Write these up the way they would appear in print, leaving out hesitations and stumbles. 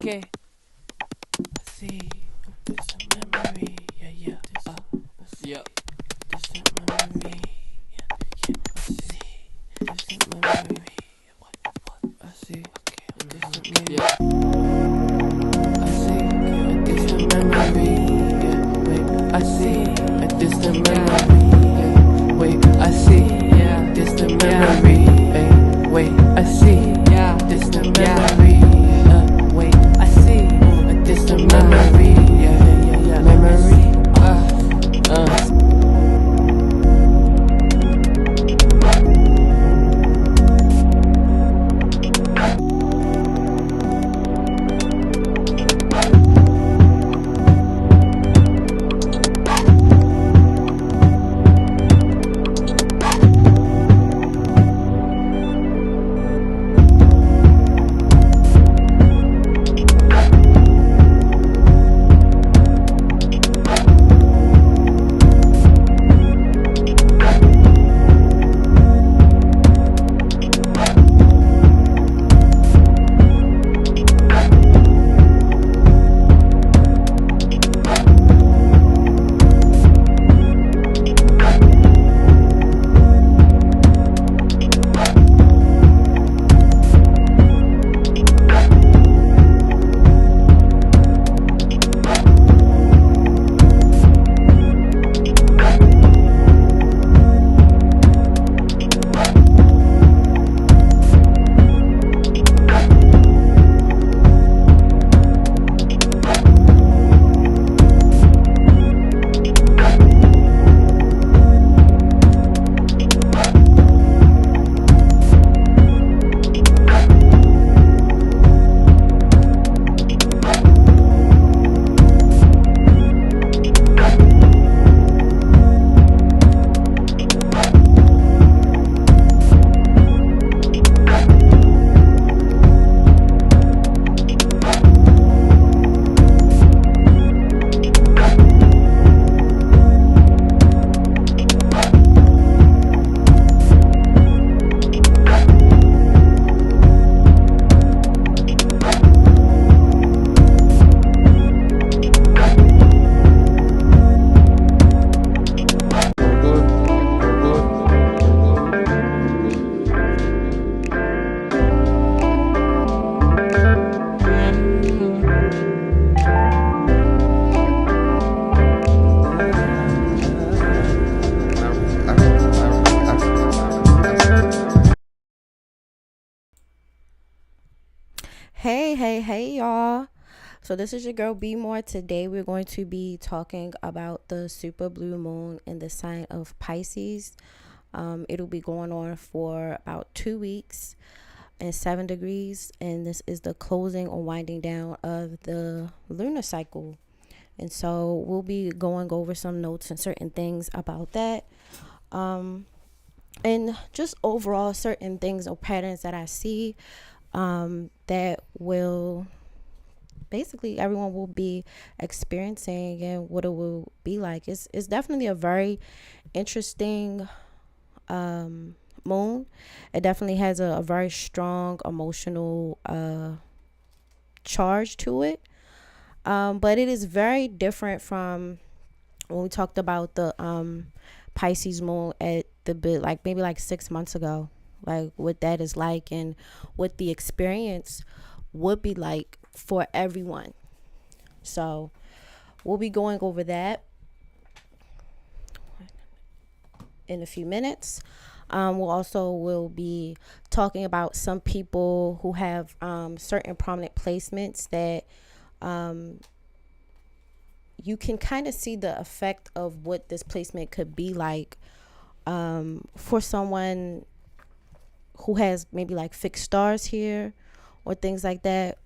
Okay. Let's see. Distant memory. Yeah. Yeah. Distant memory. Yeah. Let's see. Distant memory. What? I see. Okay. Distant memory. Yeah. I see. A distant memory. Yeah. Wait. I see. A distant memory. Yeah. Wait. I see. Yeah. Distant memory. Yeah. Wait. I see. Yeah. Distant memory. Wait. I see. A distant memory. Yeah. Memory. Hey, y'all. So this is your girl BMORE. Today we're going to be talking about the super blue moon in the sign of Pisces. It'll be going on for about 2 weeks and 7 degrees, and this is the closing or winding down of the lunar cycle. And so we'll be going over some notes and certain things about that. And just overall certain things or patterns that I see that will basically everyone will be experiencing and what it will be like. It's definitely a very interesting moon. It definitely has a very strong emotional charge to it. But it is very different from when we talked about the Pisces moon at the bit like maybe like 6 months ago, like what that is like and what the experience would be like for everyone. So we'll be going over that in a few minutes. We'll be talking about some people who have certain prominent placements that you can kind of see the effect of what this placement could be like for someone who has maybe like fixed stars here, or things like that.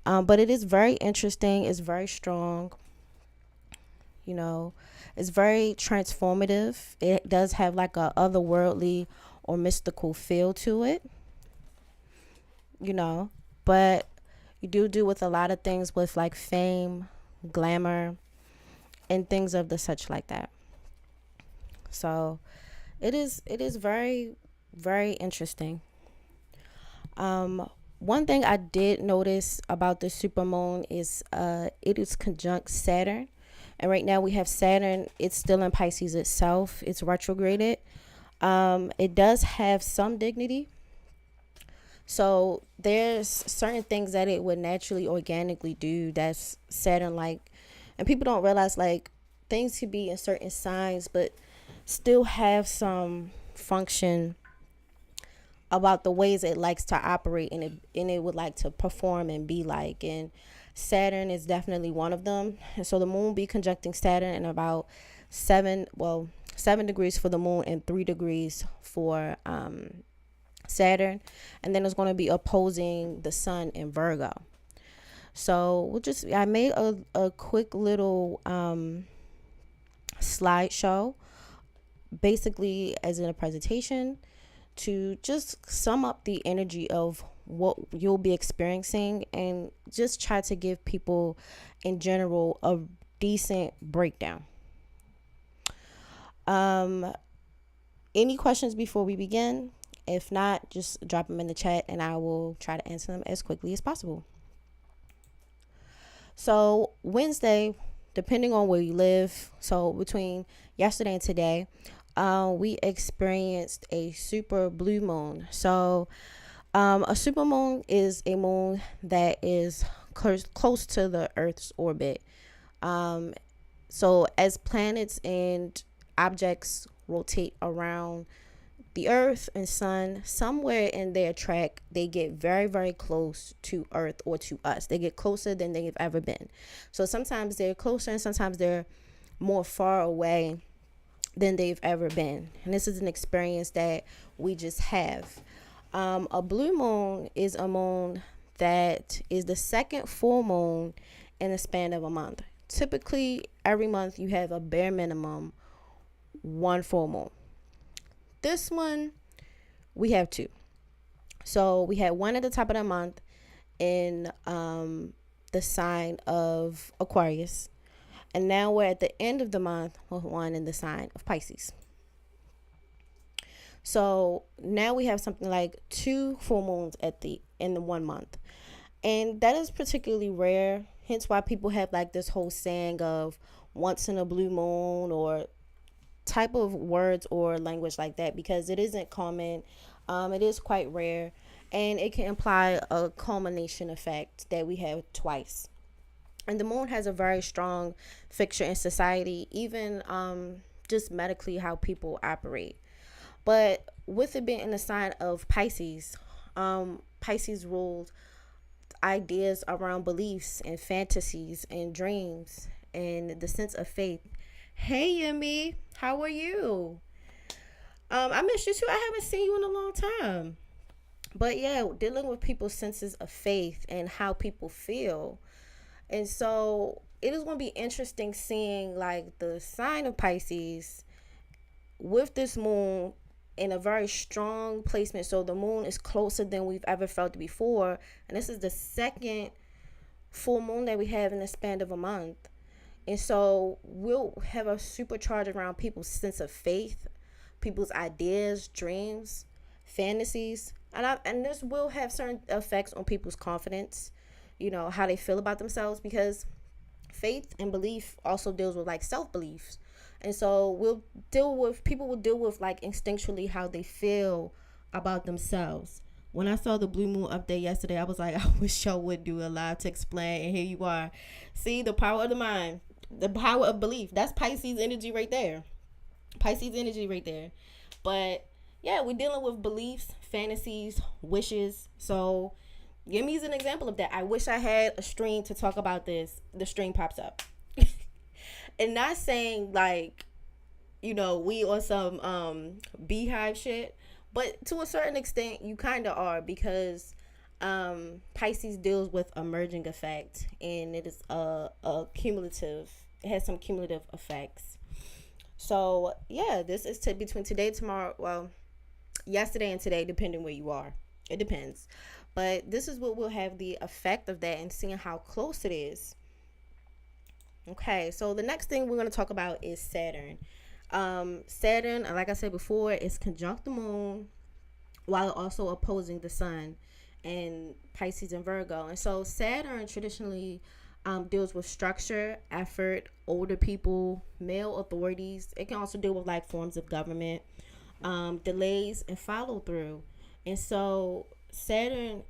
But it is very interesting. It's very strong. You know, it's very transformative. It does have like a otherworldly or mystical feel to it. You know, but you do with a lot of things with like fame, glamour, and things of the such like that. So it is very, very interesting. One thing I did notice about the supermoon is it is conjunct Saturn. And right now we have Saturn, it's still in Pisces itself. It's retrograded. It does have some dignity. So there's certain things that it would naturally organically do that's Saturn like. And people don't realize like things could be in certain signs but still have some function about the ways it likes to operate, and it would like to perform and be like. And Saturn is definitely one of them. And so the moon be conjuncting Saturn in about 7 degrees for the moon and 3 degrees for Saturn, and then it's going to be opposing the sun in Virgo. So I made a quick little slideshow, basically as in a presentation, to just sum up the energy of what you'll be experiencing and just try to give people in general a decent breakdown. Any questions before we begin? If not, just drop them in the chat and I will try to answer them as quickly as possible. So Wednesday, depending on where you live, so between yesterday and today, we experienced a super blue moon. So a super moon is a moon that is close to the Earth's orbit. So as planets and objects rotate around the Earth and sun, somewhere in their track, they get very, very close to Earth or to us. They get closer than they've ever been. So sometimes they're closer and sometimes they're more far away than they've ever been. And this is an experience that we just have. A blue moon is a moon that is the second full moon in the span of a month. Typically, every month you have a bare minimum one full moon. This one, we have two. So we had one at the top of the month in the sign of Aquarius. And now we're at the end of the month with one in the sign of Pisces. So now we have something like two full moons in the 1 month. And that is particularly rare. Hence why people have like this whole saying of once in a blue moon or type of words or language like that, because it isn't common. It is quite rare, and it can imply a culmination effect that we have twice. And the moon has a very strong fixture in society, even just medically how people operate. But with it being in the sign of Pisces, Pisces rules ideas around beliefs and fantasies and dreams and the sense of faith. Hey, Yemi, how are you? I missed you too. I haven't seen you in a long time. But yeah, dealing with people's senses of faith and how people feel. And so it is going to be interesting seeing like the sign of Pisces with this moon in a very strong placement. So the moon is closer than we've ever felt before. And this is the second full moon that we have in the span of a month. And so we'll have a supercharge around people's sense of faith, people's ideas, dreams, fantasies. And this will have certain effects on people's confidence, you know, how they feel about themselves, because faith and belief also deals with like self-beliefs. And so people will deal with like instinctually how they feel about themselves. When I saw the blue moon update yesterday, I was like, I wish y'all would do a live to explain. And here you are. See, the power of the mind, the power of belief. That's Pisces energy right there. Pisces energy right there. But yeah, we're dealing with beliefs, fantasies, wishes. So give me as an example of that. I wish I had a stream to talk about this. The stream pops up. And not saying like, you know, we on some beehive shit, but to a certain extent you kind of are, because Pisces deals with emerging effect, and it is a cumulative. It has some cumulative effects. So yeah, this is between today, tomorrow. Well, yesterday and today, depending where you are. It depends, but this is what will have the effect of that, and seeing how close it is. Okay, so the next thing we're going to talk about is Saturn. Saturn, like I said before, is conjunct the moon while also opposing the sun and Pisces and Virgo. And so Saturn traditionally deals with structure, effort, older people, male authorities. It can also deal with like forms of government, delays, and follow through. And so Saturn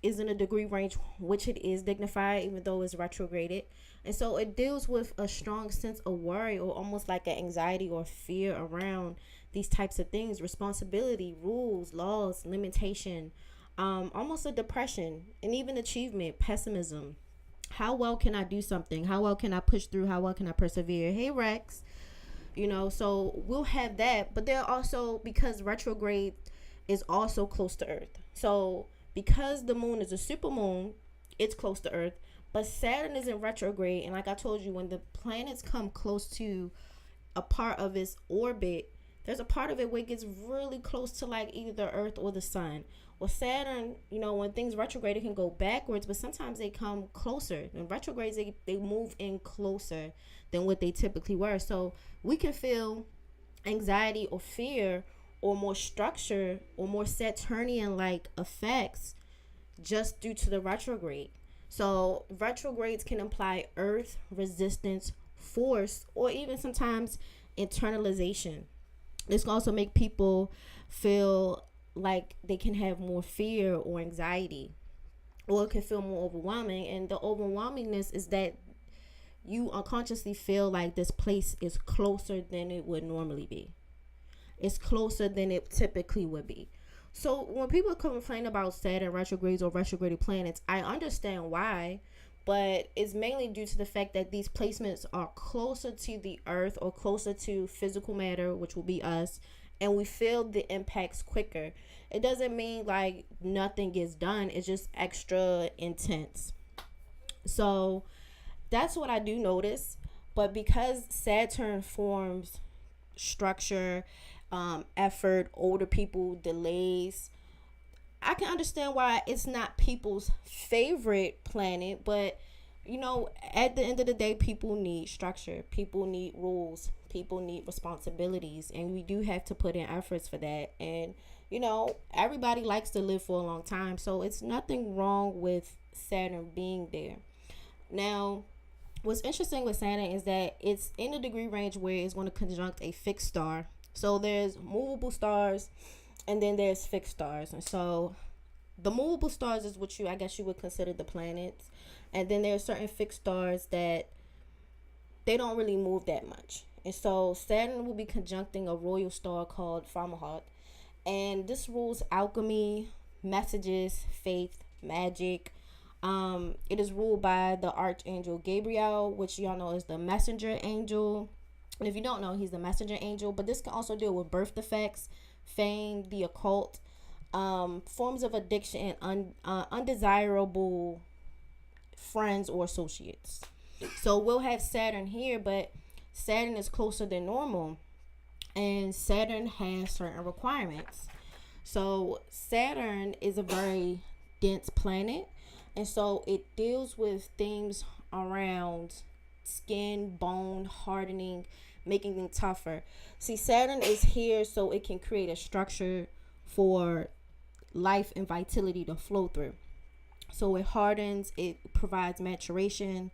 is in a degree range which it is dignified, even though it's retrograded. And so it deals with a strong sense of worry, or almost like an anxiety or fear around these types of things: responsibility, rules, laws, limitation, almost a depression, and even achievement, pessimism. How well can I do something? How well can I push through? How well can I persevere? Hey, Rex. So we'll have that. But there also, because retrograde is also close to Earth. So because the moon is a super moon, it's close to Earth. But Saturn is in retrograde, and like I told you, when the planets come close to a part of its orbit, there's a part of it where it gets really close to like either Earth or the sun. Well, Saturn, when things retrograde, it can go backwards, but sometimes they come closer. In retrogrades, they move in closer than what they typically were. So we can feel anxiety or fear or more structure or more Saturnian-like effects just due to the retrograde. So retrogrades can imply Earth, resistance, force, or even sometimes internalization. This can also make people feel like they can have more fear or anxiety, or it can feel more overwhelming. And the overwhelmingness is that you unconsciously feel like this place is closer than it would normally be. It's closer than it typically would be. So when people complain about Saturn retrogrades or retrograded planets, I understand why, but it's mainly due to the fact that these placements are closer to the Earth or closer to physical matter, which will be us, and we feel the impacts quicker. It doesn't mean like nothing gets done. It's just extra intense. So that's what I do notice. But because Saturn forms structure, effort, older people, delays, I can understand why it's not people's favorite planet. But at the end of the day, people need structure, people need rules, people need responsibilities, and we do have to put in efforts for that. And everybody likes to live for a long time, so it's nothing wrong with Saturn being there. Now, what's interesting with Saturn is that it's in a degree range where it's going to conjunct a fixed star. So there's movable stars, and then there's fixed stars. And so the movable stars is what I guess you would consider the planets. And then there are certain fixed stars that they don't really move that much. And so Saturn will be conjuncting a royal star called Fomalhaut. And this rules alchemy, messages, faith, magic. It is ruled by the Archangel Gabriel, which y'all know is the messenger angel. And if you don't know, he's the messenger angel. But this can also deal with birth defects, fame, the occult, forms of addiction, and undesirable friends or associates. So we'll have Saturn here, but Saturn is closer than normal. And Saturn has certain requirements. So Saturn is a very dense planet. And so it deals with things around skin, bone, hardening, making them tougher. See, Saturn is here so it can create a structure for life and vitality to flow through. So it hardens, it provides maturation.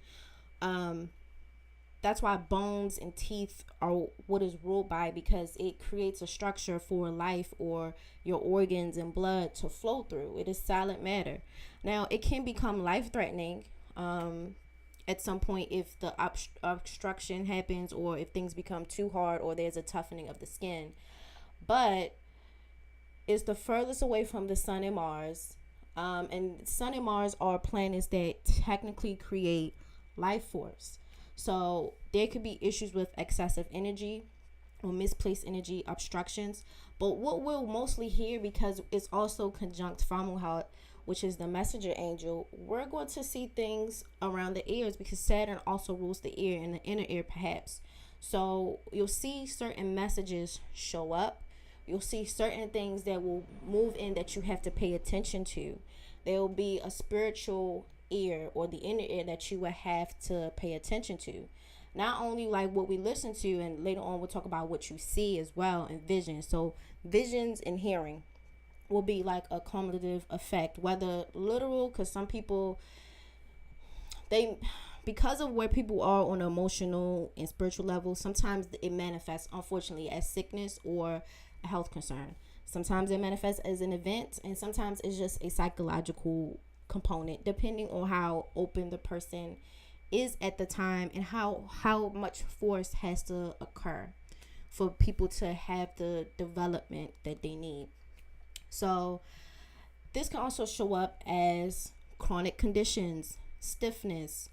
That's why bones and teeth are what is ruled by, because it creates a structure for life or your organs and blood to flow through. It is solid matter. Now, it can become life-threatening at some point if the obstruction happens, or if things become too hard, or there's a toughening of the skin. But it's the furthest away from the sun and Mars. And sun and Mars are planets that technically create life force. So there could be issues with excessive energy or misplaced energy, obstructions. But what we'll mostly hear, because it's also conjunct Fomalhaut, which is the messenger angel, we're going to see things around the ears because Saturn also rules the ear and the inner ear perhaps. So you'll see certain messages show up. You'll see certain things that will move in that you have to pay attention to. There will be a spiritual ear or the inner ear that you will have to pay attention to. Not only like what we listen to, and later on we'll talk about what you see as well, and vision. So visions and hearing will be like a cumulative effect, whether literal, because some people, they, because of where people are on an emotional and spiritual level, sometimes it manifests unfortunately as sickness or a health concern. Sometimes it manifests as an event, and sometimes it's just a psychological component, depending on how open the person is at the time and how much force has to occur for people to have the development that they need. So this can also show up as chronic conditions, stiffness.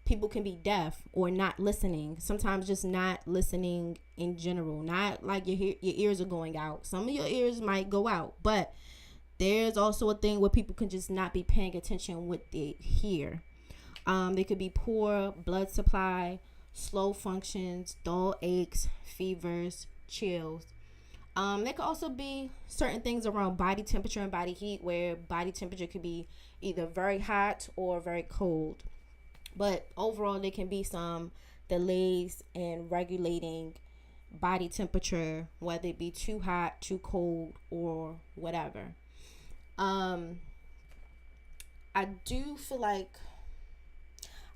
People can be deaf or not listening. Sometimes just not listening in general. Not like your ears are going out. Some of your ears might go out, but there's also a thing where people can just not be paying attention what they hear. They could be poor blood supply, slow functions, dull aches, fevers, chills. There could also be certain things around body temperature and body heat, where body temperature could be either very hot or very cold. But overall, there can be some delays in regulating body temperature, whether it be too hot, too cold, or whatever. I do feel like,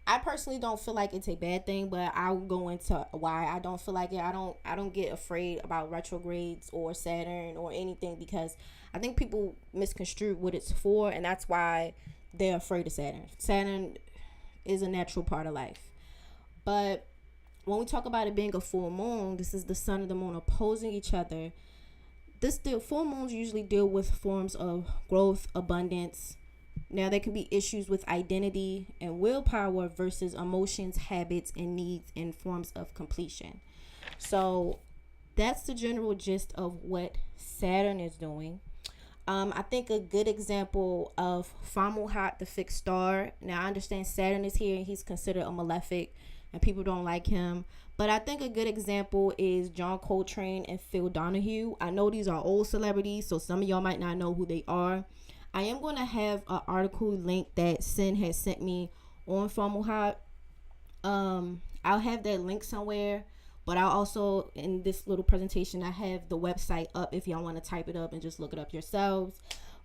I personally don't feel like it's a bad thing, but I'll go into why I don't feel like it. I don't get afraid about retrogrades or Saturn or anything, because I think people misconstrue what it's for, and that's why they're afraid of Saturn. Saturn is a natural part of life. But when we talk about it being a full moon, this is the sun and the moon opposing each other. Full moons usually deal with forms of growth, abundance. Now, there can be issues with identity and willpower versus emotions, habits, and needs in forms of completion. So that's the general gist of what Saturn is doing. I think a good example of Fomalhaut, the fixed star. Now, I understand Saturn is here and he's considered a malefic and people don't like him. But I think a good example is John Coltrane and Phil Donahue. I know these are old celebrities, so some of y'all might not know who they are. I am going to have an article link that Sin has sent me on Fomalhaut. I'll have that link somewhere, but I'll also, in this little presentation, I have the website up if y'all want to type it up and just look it up yourselves.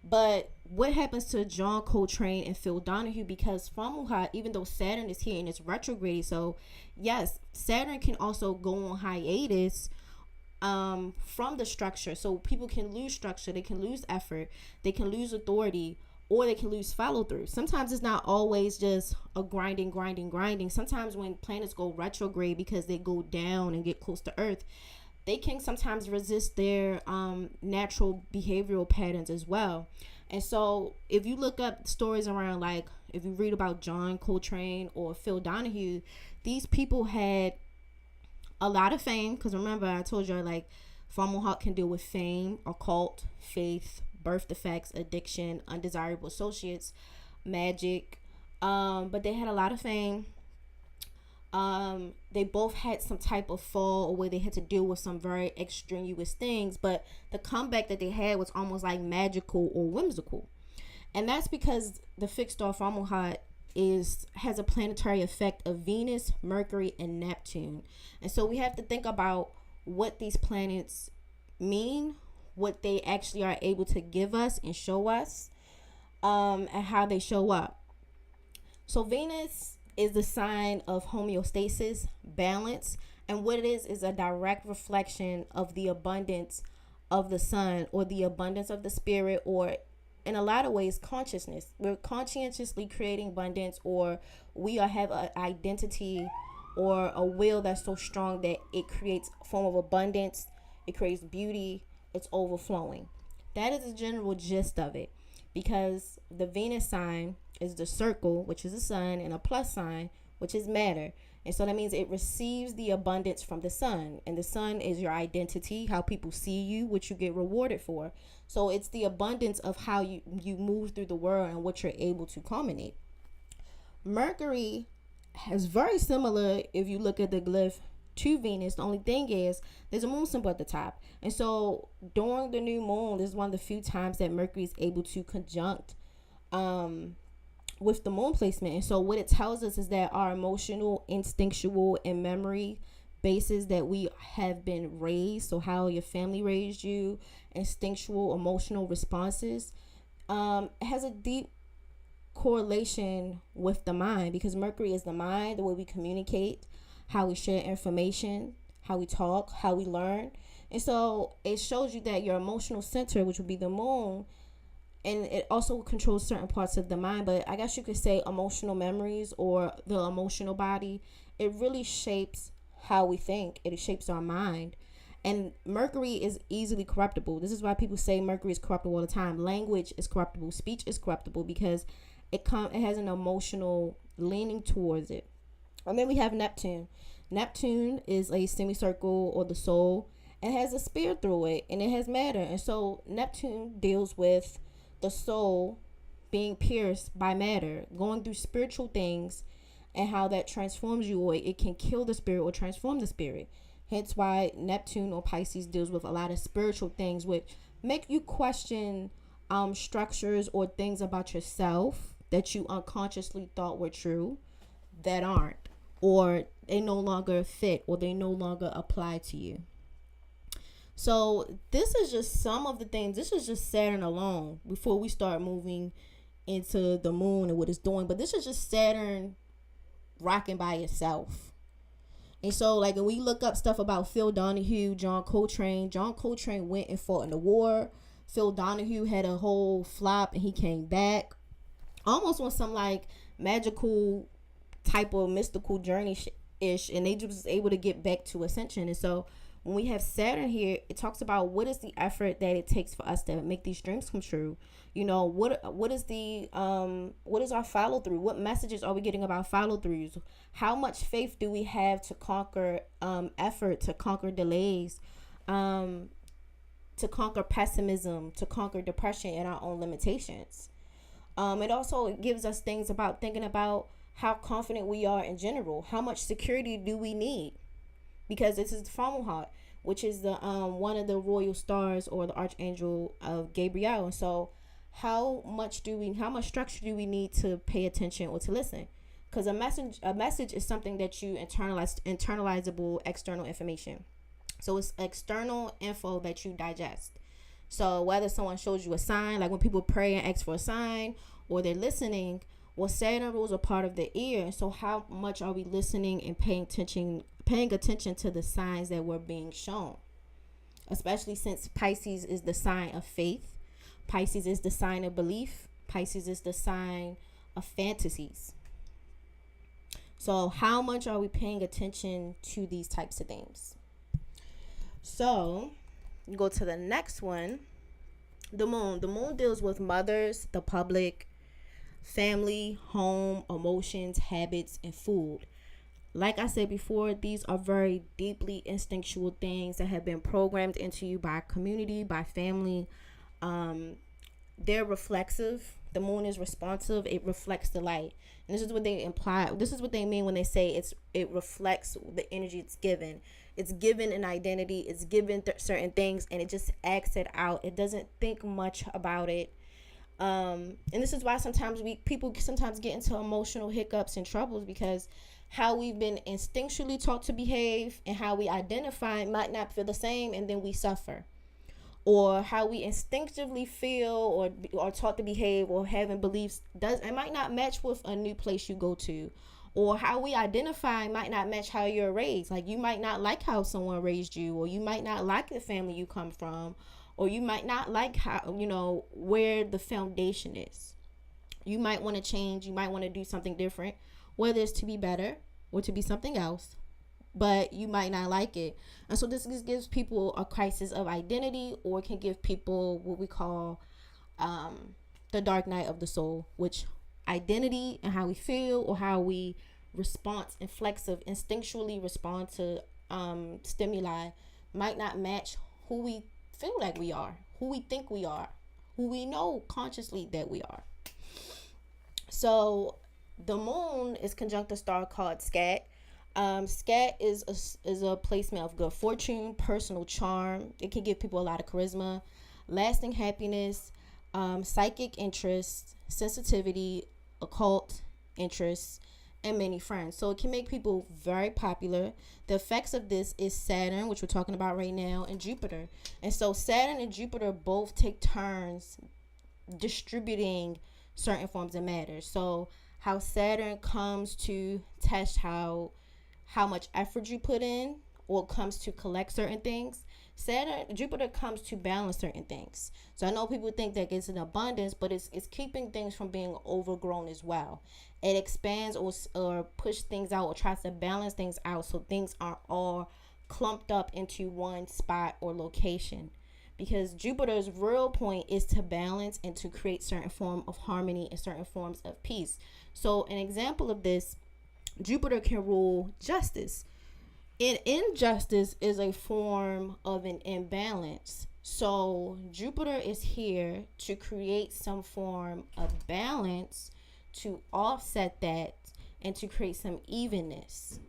But what happens to John Coltrane and Phil Donahue? Because Fomalhaut, even though Saturn is here and it's retrograde, so yes, Saturn can also go on hiatus from the structure. So people can lose structure, they can lose effort, they can lose authority, or they can lose follow through. Sometimes it's not always just a grinding. Sometimes when planets go retrograde, because they go down and get close to Earth, they can sometimes resist their natural behavioral patterns as well. And so if you look up stories around, like if you read about John Coltrane or Phil Donahue, these people had a lot of fame, because remember I told you, like, Fomalhaut can deal with fame, occult, faith, birth defects, addiction, undesirable associates, magic, but they had a lot of fame. They both had some type of fall, or where they had to deal with some very extraneous things, but the comeback that they had was almost like magical or whimsical. And that's because the fixed star Fomalhaut has a planetary effect of Venus, Mercury, and Neptune. And so we have to think about what these planets mean, what they actually are able to give us and show us, and how they show up. So Venus is the sign of homeostasis, balance, and what it is a direct reflection of the abundance of the sun, or the abundance of the spirit, or in a lot of ways consciousness. We're conscientiously creating abundance, or we have an identity or a will that's so strong that it creates a form of abundance, it creates beauty, it's overflowing. That is the general gist of it, because the Venus sign is the circle, which is the sun, and a plus sign, which is matter. And so that means it receives the abundance from the sun. And the sun is your identity, how people see you, what you get rewarded for. So it's the abundance of how you move through the world and what you're able to culminate. Mercury is very similar if you look at the glyph to Venus. The only thing is there's a moon symbol at the top. And so during the new moon, this is one of the few times that Mercury is able to conjunct with the moon placement. And so what it tells us is that our emotional, instinctual, and memory bases that we have been raised, so how your family raised you, instinctual, emotional responses, has a deep correlation with the mind, because Mercury is the mind, the way we communicate, how we share information, how we talk, how we learn. And so it shows you that your emotional center, which would be the moon, and it also controls certain parts of the mind, but I guess you could say emotional memories or the emotional body, it really shapes how we think. It shapes our mind. And Mercury is easily corruptible. This is why people say Mercury is corruptible all the time. Language is corruptible. Speech is corruptible because it has an emotional leaning towards it. And then we have Neptune. Neptune is a semicircle, or the soul, and has a spear through it, and it has matter. And so Neptune deals with the soul being pierced by matter, going through spiritual things, and how that transforms you, or it can kill the spirit or transform the spirit. Hence why Neptune or Pisces deals with a lot of spiritual things, which make you question structures or things about yourself that you unconsciously thought were true that aren't, or they no longer fit, or they no longer apply to you. So this is just some of the things. This is just Saturn alone before we start moving into the moon and what it's doing. But this is just Saturn rocking by itself. And so, like, when we look up stuff about Phil Donahue, John Coltrane went and fought in the war. Phil Donahue had a whole flop and he came back almost on some like magical type of mystical journey ish, and they just was able to get back to ascension. And so when we have Saturn here, it talks about what is the effort that it takes for us to make these dreams come true. You know, what is our follow through? What messages are we getting about follow throughs? How much faith do we have to conquer effort, to conquer delays, to conquer pessimism, to conquer depression and our own limitations? It also gives us things about thinking about how confident we are in general. How much security do we need? Because this is the Fomalhaut, which is the one of the royal stars, or the archangel of Gabriel. And so how much structure do we need to pay attention or to listen? Because a message is something that you internalizable external information. So it's external info that you digest. So whether someone shows you a sign, like when people pray and ask for a sign, or they're listening, well, Saturn rules are part of the ear. So how much are we listening and paying attention to the signs that we're being shown? Especially since Pisces is the sign of faith. Pisces is the sign of belief. Pisces is the sign of fantasies. So how much are we paying attention to these types of things? So go to the next one. The moon. The moon deals with mothers, the public, family, home, emotions, habits, and food. Like I said before, these are very deeply instinctual things that have been programmed into you by community, by family. They're reflexive. The moon is responsive. It reflects the light. And this is what they imply. This is what they mean when they say it reflects the energy it's given. It's given an identity. It's given certain things, and it just acts it out. It doesn't think much about it. And this is why people sometimes get into emotional hiccups and troubles, because how we've been instinctually taught to behave and how we identify might not feel the same, and then we suffer. Or how we instinctively feel or are taught to behave or having beliefs it might not match with a new place you go to. Or how we identify might not match how you're raised. Like, you might not like how someone raised you, or you might not like the family you come from, or you might not like how, where the foundation is. You might want to change. You might want to do something different, whether it's to be better or to be something else, but you might not like it. And so this gives people a crisis of identity, or can give people what we call the dark night of the soul, which identity and how we feel or how we response, inflexive, instinctually respond to stimuli might not match who we feel like we are, who we think we are, who we know consciously that we are. So the moon is conjunct a star called Scat. Scat is a placement of good fortune, personal charm. It can give people a lot of charisma, lasting happiness, psychic interest, sensitivity, occult interests, and many friends. So it can make people very popular. The effects of this is Saturn, which we're talking about right now, and Jupiter. And so Saturn and Jupiter both take turns distributing certain forms of matter. So how Saturn comes to test how much effort you put in, or comes to collect certain things, Jupiter comes to balance certain things. So I know people think that it's an abundance, but it's keeping things from being overgrown as well. It expands or push things out, or tries to balance things out, so things aren't all clumped up into one spot or location. Because Jupiter's real point is to balance and to create certain form of harmony and certain forms of peace. So an example of this, Jupiter can rule justice. And injustice is a form of an imbalance. So Jupiter is here to create some form of balance, to offset that, and to create some evenness.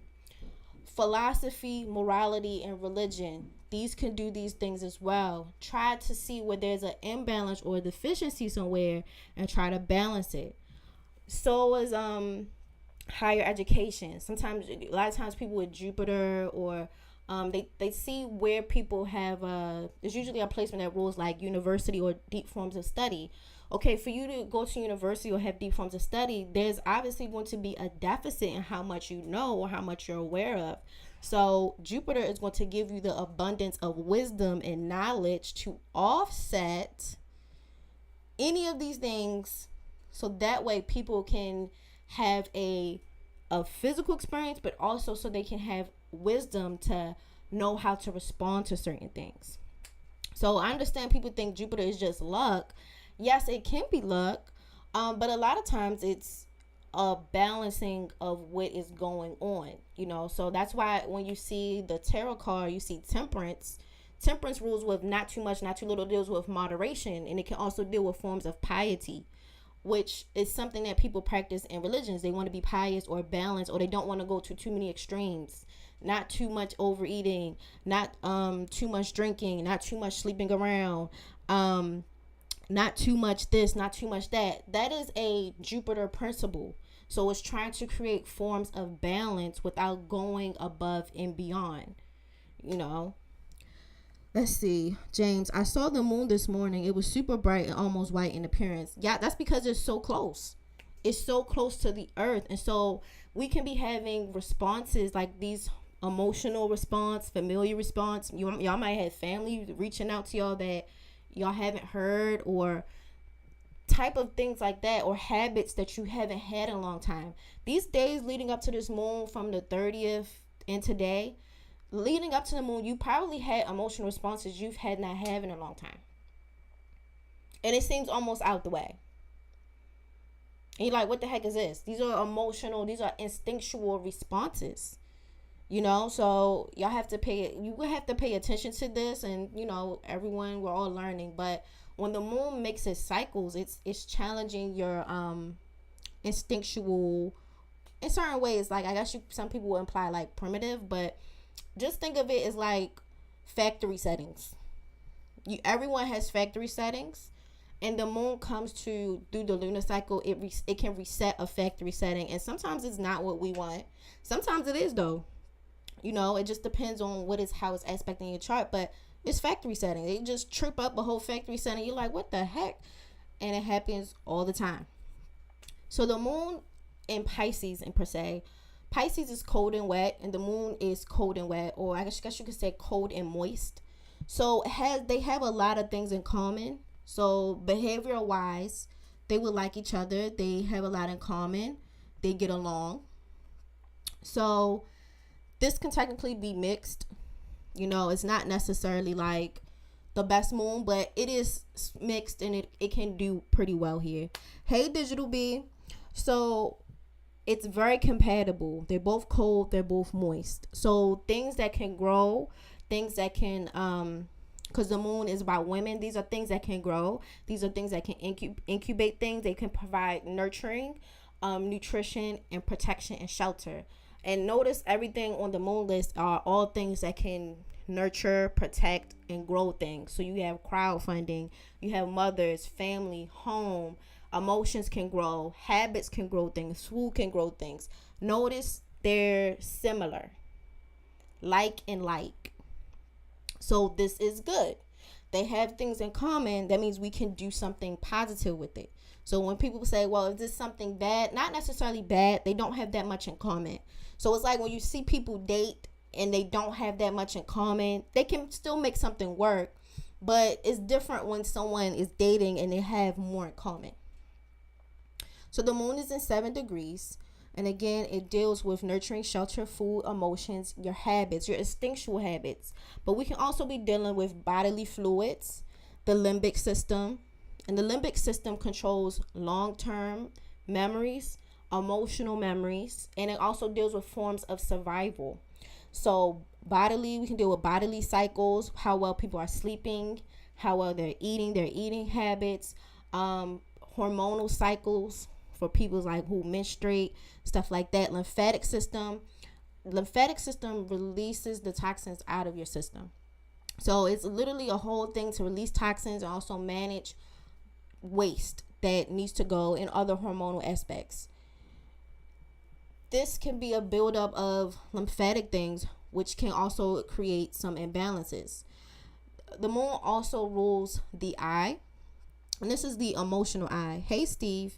Philosophy, morality, and religion, these can do these things as well. Try to see where there's an imbalance or a deficiency somewhere and try to balance it. So is higher education. Sometimes, a lot of times, people with Jupiter, or they see where people have there's usually a placement that rules like university or deep forms of study. Okay, for you to go to university or have deep forms of study, there's obviously going to be a deficit in how much you know or how much you're aware of. So Jupiter is going to give you the abundance of wisdom and knowledge to offset any of these things, so that way people can have a physical experience, but also so they can have wisdom to know how to respond to certain things. So I understand people think Jupiter is just luck. Yes, it can be luck, but a lot of times it's a balancing of what is going on, so that's why when you see the tarot card, you see temperance rules with not too much, not too little, deals with moderation, and it can also deal with forms of piety, which is something that people practice in religions. They want to be pious or balanced, or they don't want to go to too many extremes. Not too much overeating, not too much drinking, not too much sleeping around, not too much this, not too much that. That is a Jupiter principle. So it's trying to create forms of balance without going above and beyond, Let's see, James, I saw the moon this morning. It was super bright and almost white in appearance. Yeah, that's because it's so close. It's so close to the earth. And so we can be having responses like these: emotional response, familiar response. Y'all might have family reaching out to y'all that y'all haven't heard, or type of things like that, or habits that you haven't had in a long time. These days leading up to this moon, from the 30th and today, leading up to the moon, you probably had emotional responses you've had not had in a long time. And it seems almost out the way. And you're like, what the heck is this? These are emotional, these are instinctual responses. So you have to pay attention to this, and everyone, we're all learning. But when the moon makes its cycles, it's challenging your instinctual in certain ways. Like, I guess some people will imply like primitive, but just think of it as like factory settings. Everyone has factory settings, and the moon comes to do the lunar cycle. It can reset a factory setting, and sometimes it's not what we want. Sometimes it is, though. It just depends on how it's aspecting your chart, but it's factory setting. They just trip up a whole factory setting. You're like, what the heck? And it happens all the time. So the moon in Pisces, per se, Pisces is cold and wet, and the moon is cold and wet, or I guess you could say cold and moist. So they have a lot of things in common. So behavioral wise, they would like each other. They have a lot in common. They get along. So this can technically be mixed. It's not necessarily like the best moon, but it is mixed, and it can do pretty well here. Hey, Digital B. So it's very compatible. They're both cold, they're both moist. So things that can grow, things that can because the moon is about women, these are things that can grow. These are things that can incubate things. They can provide nurturing, nutrition, and protection and shelter. And notice everything on the moon list are all things that can nurture, protect, and grow things. So you have crowdfunding, you have mothers, family, home, emotions can grow, habits can grow things, food can grow things. Notice they're similar, like and like. So this is good. They have things in common. That means we can do something positive with it. So when people say, well, is this something bad? Not necessarily bad. They don't have that much in common. So it's like when you see people date and they don't have that much in common, they can still make something work. But it's different when someone is dating and they have more in common. So the moon is in 7 degrees. And again, it deals with nurturing, shelter, food, emotions, your habits, your instinctual habits. But we can also be dealing with bodily fluids, the limbic system. And the limbic system controls long-term memories, emotional memories, and it also deals with forms of survival. So bodily, we can deal with bodily cycles, how well people are sleeping, how well they're eating, their eating habits, hormonal cycles, for people like who menstruate, stuff like that. Lymphatic system releases the toxins out of your system. So it's literally a whole thing to release toxins and also manage waste that needs to go in other hormonal aspects. This can be a buildup of lymphatic things, which can also create some imbalances. The moon also rules the eye, and this is the emotional eye. Hey, Steve.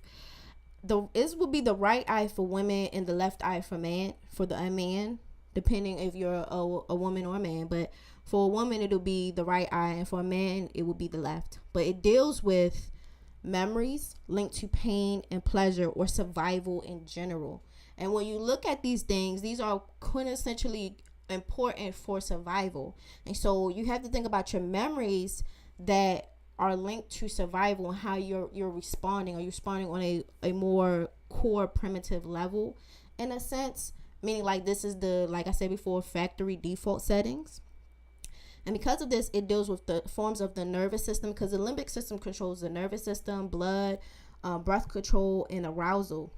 This would be the right eye for women and the left eye for a man, depending if you're a woman or a man. But for a woman, it'll be the right eye, and for a man, it will be the left. But it deals with memories linked to pain and pleasure or survival in general. And when you look at these things, these are quintessentially important for survival. And so you have to think about your memories that are linked to survival and how you're responding. Are you responding on a more core primitive level in a sense? Meaning like this is like I said before, factory default settings. And because of this, it deals with the forms of the nervous system, because the limbic system controls the nervous system, blood, breath control, and arousal.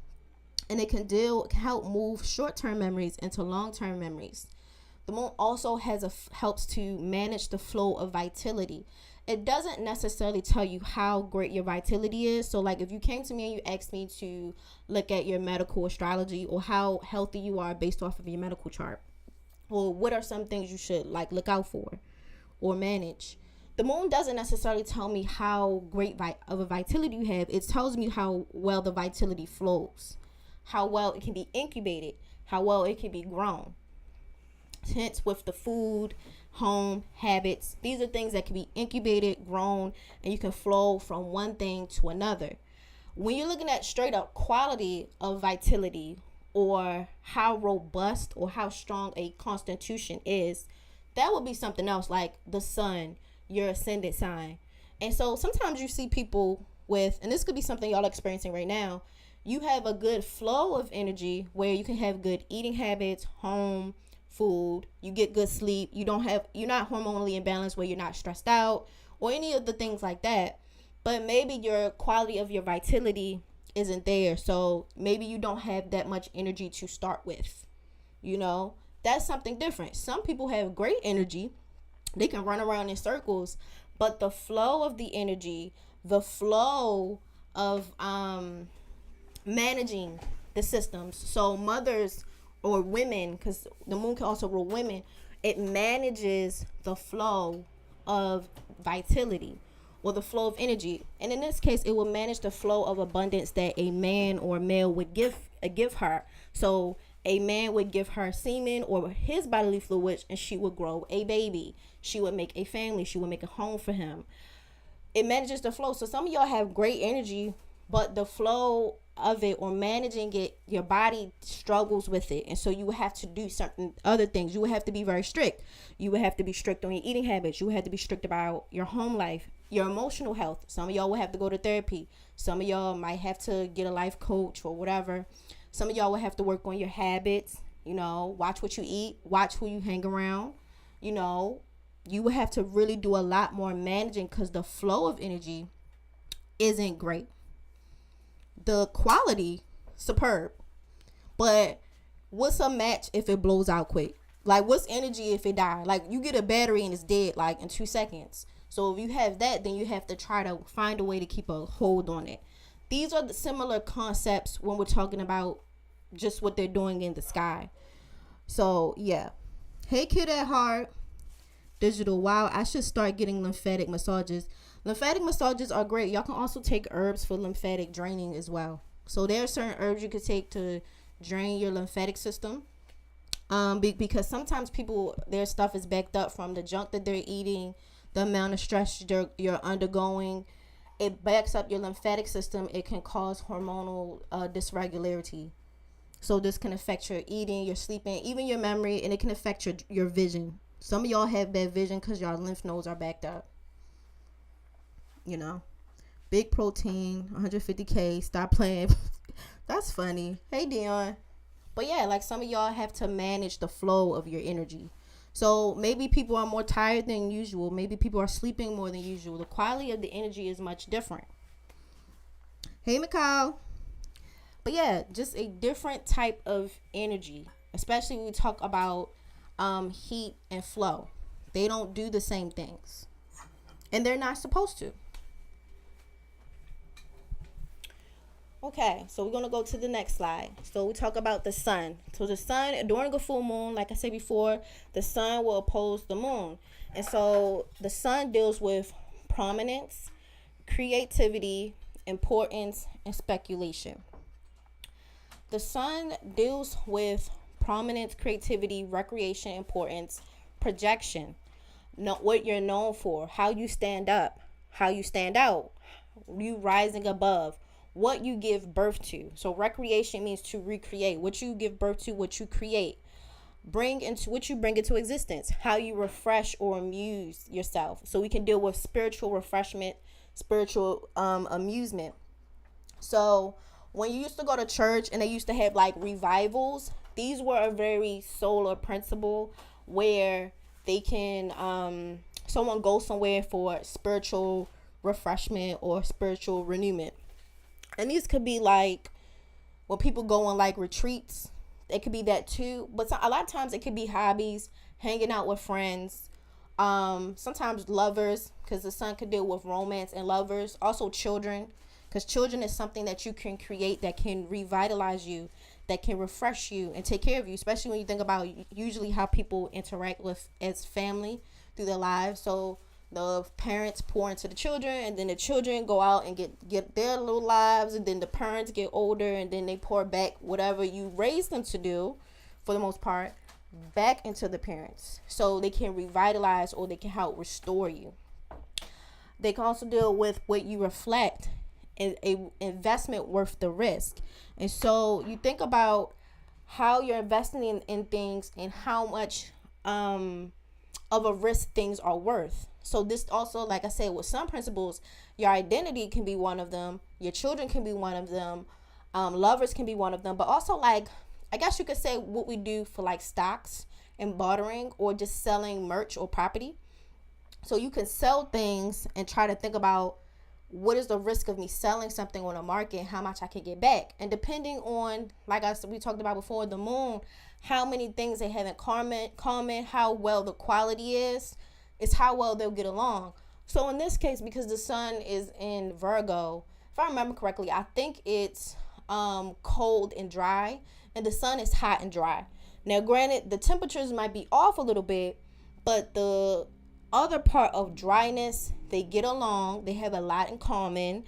And it can help move short-term memories into long-term memories. The moon also helps to manage the flow of vitality. It doesn't necessarily tell you how great your vitality is. So like if you came to me and you asked me to look at your medical astrology or how healthy you are based off of your medical chart, or what are some things you should like look out for or manage, the moon doesn't necessarily tell me how great of a vitality you have. It tells me how well the vitality flows, how well it can be incubated, how well it can be grown. Hence with the food, home, habits, these are things that can be incubated, grown, and you can flow from one thing to another. When you're looking at straight up quality of vitality or how robust or how strong a constitution is, that would be something else, like the sun, your ascendant sign. And so sometimes you see people with, and this could be something y'all experiencing right now, you have a good flow of energy where you can have good eating habits, home, food, you get good sleep, you're not hormonally imbalanced where you're not stressed out or any of the things like that. But maybe your quality of your vitality isn't there, so maybe you don't have that much energy to start with. That's something different. Some people have great energy, they can run around in circles, but the flow of the energy, the flow of managing the systems, so mothers or women, because the moon can also rule women, it manages the flow of vitality or the flow of energy. And in this case, it will manage the flow of abundance that a man or male would give her. So a man would give her semen or his bodily fluids, and she would grow a baby. She would make a family. She would make a home for him. It manages the flow. So some of y'all have great energy, but the flow of it or managing it, your body struggles with it, and so you would have to do certain other things. You would have to be very strict. You would have to be strict on your eating habits. You would have to be strict about your home life, your emotional health. Some of y'all will have to go to therapy. Some of y'all might have to get a life coach or whatever. Some of y'all will have to work on your habits, watch what you eat, watch who you hang around. You will have to really do a lot more managing because the flow of energy isn't great. The quality, superb. But what's a match if it blows out quick? Like, what's energy if it dies? Like, you get a battery and it's dead, like, in 2 seconds. So if you have that, then you have to try to find a way to keep a hold on it. These are the similar concepts when we're talking about just what they're doing in the sky. So, yeah. Hey, Kid at Heart. Digital. Wow, I should start getting lymphatic massages. Lymphatic massages are great. Y'all can also take herbs for lymphatic draining as well. So there are certain herbs you could take to drain your lymphatic system. Because sometimes people, their stuff is backed up from the junk that they're eating, the amount of stress you're undergoing. It backs up your lymphatic system. It can cause hormonal dysregularity. So this can affect your eating, your sleeping, even your memory, and it can affect your vision. Some of y'all have bad vision because y'all lymph nodes are backed up. Big protein, 150K, stop playing. That's funny. Hey, Dion. But yeah, like some of y'all have to manage the flow of your energy. So maybe people are more tired than usual. Maybe people are sleeping more than usual. The quality of the energy is much different. Hey, Mikal. But yeah, just a different type of energy, especially when we talk about heat and flow. They don't do the same things, and they're not supposed to. Okay, so we're going to go to the next slide. So we talk about the sun. So the sun, during a full moon, like I said before, the sun will oppose the moon. And so the sun deals with prominence, creativity, importance, and speculation. The sun deals with prominence, creativity, recreation, importance, projection. What you're known for, how you stand up, how you stand out, you rising above, what you give birth to. So recreation means to recreate. What you give birth to, what you create. Bring into existence. How you refresh or amuse yourself. So we can deal with spiritual refreshment, spiritual amusement. So when you used to go to church and they used to have like revivals, these were a very solar principle where they can someone go somewhere for spiritual refreshment or spiritual renewment. And these could be like when people go on like retreats. It could be that too. But a lot of times it could be hobbies, hanging out with friends, sometimes lovers, because the sun could deal with romance and lovers. Also children, because children is something that you can create that can revitalize you, that can refresh you and take care of you, especially when you think about usually how people interact with as family through their lives. So the parents pour into the children, and then the children go out and get their little lives, and then the parents get older, and then they pour back whatever you raised them to do, for the most part, back into the parents, so they can revitalize or they can help restore you. They can also deal with what you reflect, and a investment worth the risk. And so you think about how you're investing in things and how much of a risk things are worth. So this also, like I said, with some principles, your identity can be one of them, your children can be one of them, lovers can be one of them, but also, like, I guess you could say what we do for like stocks and bartering or just selling merch or property. So you can sell things and try to think about what is the risk of me selling something on the market, how much I can get back. And depending on, like we talked about before, the moon, how many things they have in common, how well the quality is how well they'll get along. So in this case, because the sun is in Virgo, if I remember correctly, I think it's cold and dry, and the sun is hot and dry. Now, granted, the temperatures might be off a little bit, but the other part of dryness, they get along, they have a lot in common,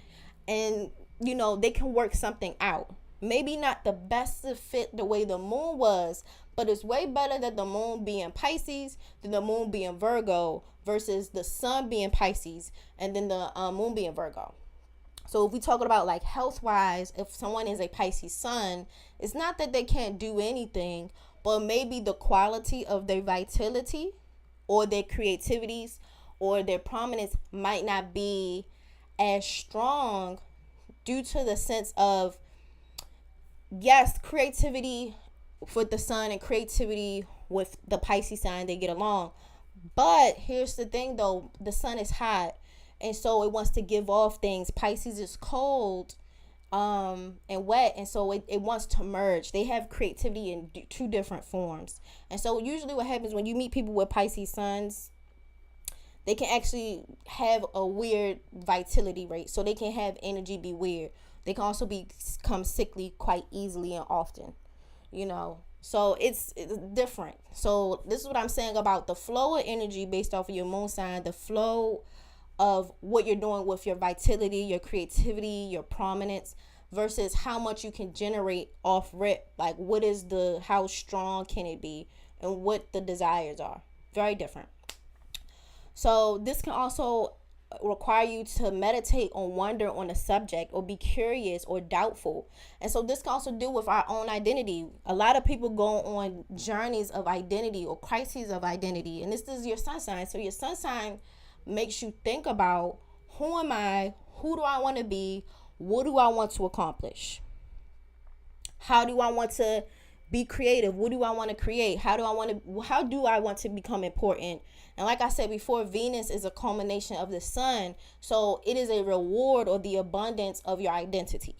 and they can work something out. Maybe not the best to fit the way the moon was, but it's way better that the moon be in Pisces than the moon be in Virgo versus the sun being Pisces and then the moon being Virgo. So if we talking about like health wise, if someone is a Pisces sun, it's not that they can't do anything, but maybe the quality of their vitality or their creativities or their prominence might not be as strong due to the sense of yes, creativity with the sun and creativity with the Pisces sign, they get along. But here's the thing though, the sun is hot, and so it wants to give off things. Pisces is cold and wet, and so it wants to merge. They have creativity in two different forms. And so usually what happens when you meet people with Pisces suns, they can actually have a weird vitality rate. So they can have energy be weird. They can also become sickly quite easily and often, you know. So it's different. So this is what I'm saying about the flow of energy based off of your moon sign, the flow of what you're doing with your vitality, your creativity, your prominence, versus how much you can generate off rip. Like how strong can it be, and what the desires are. Very different. So this can also require you to meditate on wonder on a subject, or be curious or doubtful. And so this can also do with our own identity. A lot of people go on journeys of identity or crises of identity, and this is your sun sign. So your sun sign makes you think about, who am I, who do I want to be, what do I want to accomplish, how do I want to be creative, what do I want to create, how do I want to become important. And like I said before, Venus is a culmination of the sun, so it is a reward or the abundance of your identity,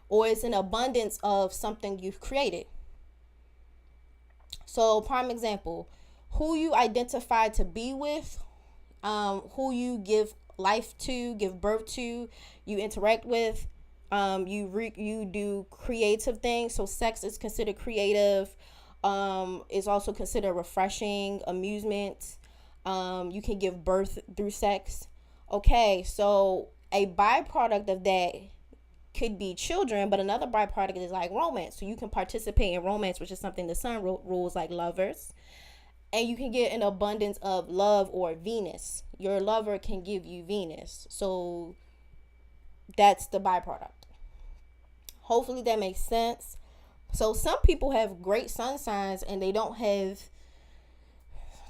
or it's an abundance of something you've created. So prime example, who you identify to be with, who you give life to, give birth to, you interact with, you do creative things. So sex is considered creative, is also considered refreshing, amusement. You can give birth through sex. Okay, so a byproduct of that could be children, but another byproduct is like romance. So you can participate in romance, which is something the sun rules, like lovers. And you can get an abundance of love or Venus. Your lover can give you Venus. So that's the byproduct. Hopefully that makes sense. So some people have great sun signs and they don't have,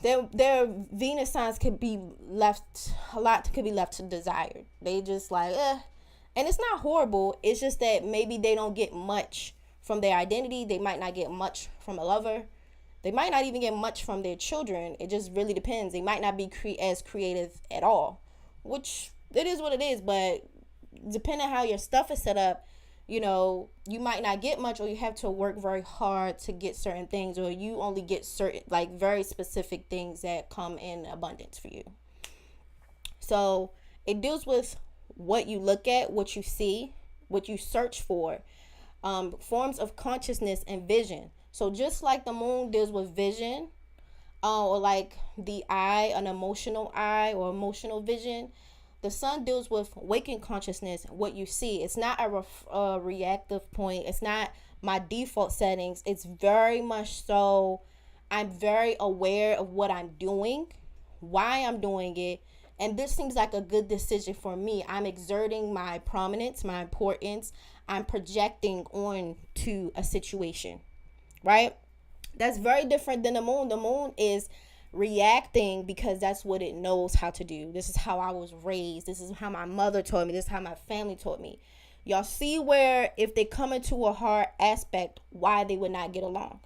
their Venus signs could be left, a lot could be left to desired. They just like, And it's not horrible. It's just that maybe they don't get much from their identity. They might not get much from a lover. They might not even get much from their children. It just really depends. They might not be as creative at all, which it is what it is. But depending on how your stuff is set up, you might not get much, or you have to work very hard to get certain things, or you only get certain, like, very specific things that come in abundance for you. So it deals with what you look at, what you see, what you search for, forms of consciousness and vision. So just like the moon deals with vision, or like the eye, an emotional eye or emotional vision, the sun deals with waking consciousness, what you see. It's not a reactive point. It's not my default settings. It's very much so, I'm very aware of what I'm doing, why I'm doing it, and this seems like a good decision for me. I'm exerting my prominence, my importance. I'm projecting on to a situation, right? That's very different than the moon. The moon is reacting because that's what it knows how to do. This is how I was raised. This is how my mother taught me. This is how my family taught me. Y'all see where if they come into a hard aspect, why they would not get along.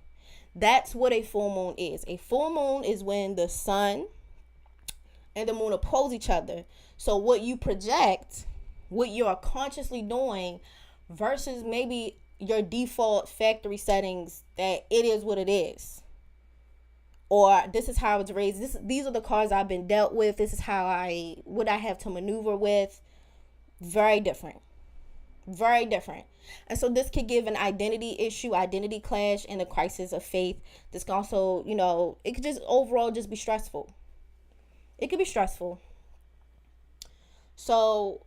That's what a full moon is. A full moon is when the sun and the moon oppose each other. So what you project, what you're consciously doing, versus maybe your default factory settings, that it is what it is. Or this is how I was raised. These are the cards I've been dealt with. This is what I have to maneuver with. Very different. Very different. And so this could give an identity issue, identity clash, and a crisis of faith. This can also, it could just overall just be stressful. It could be stressful. So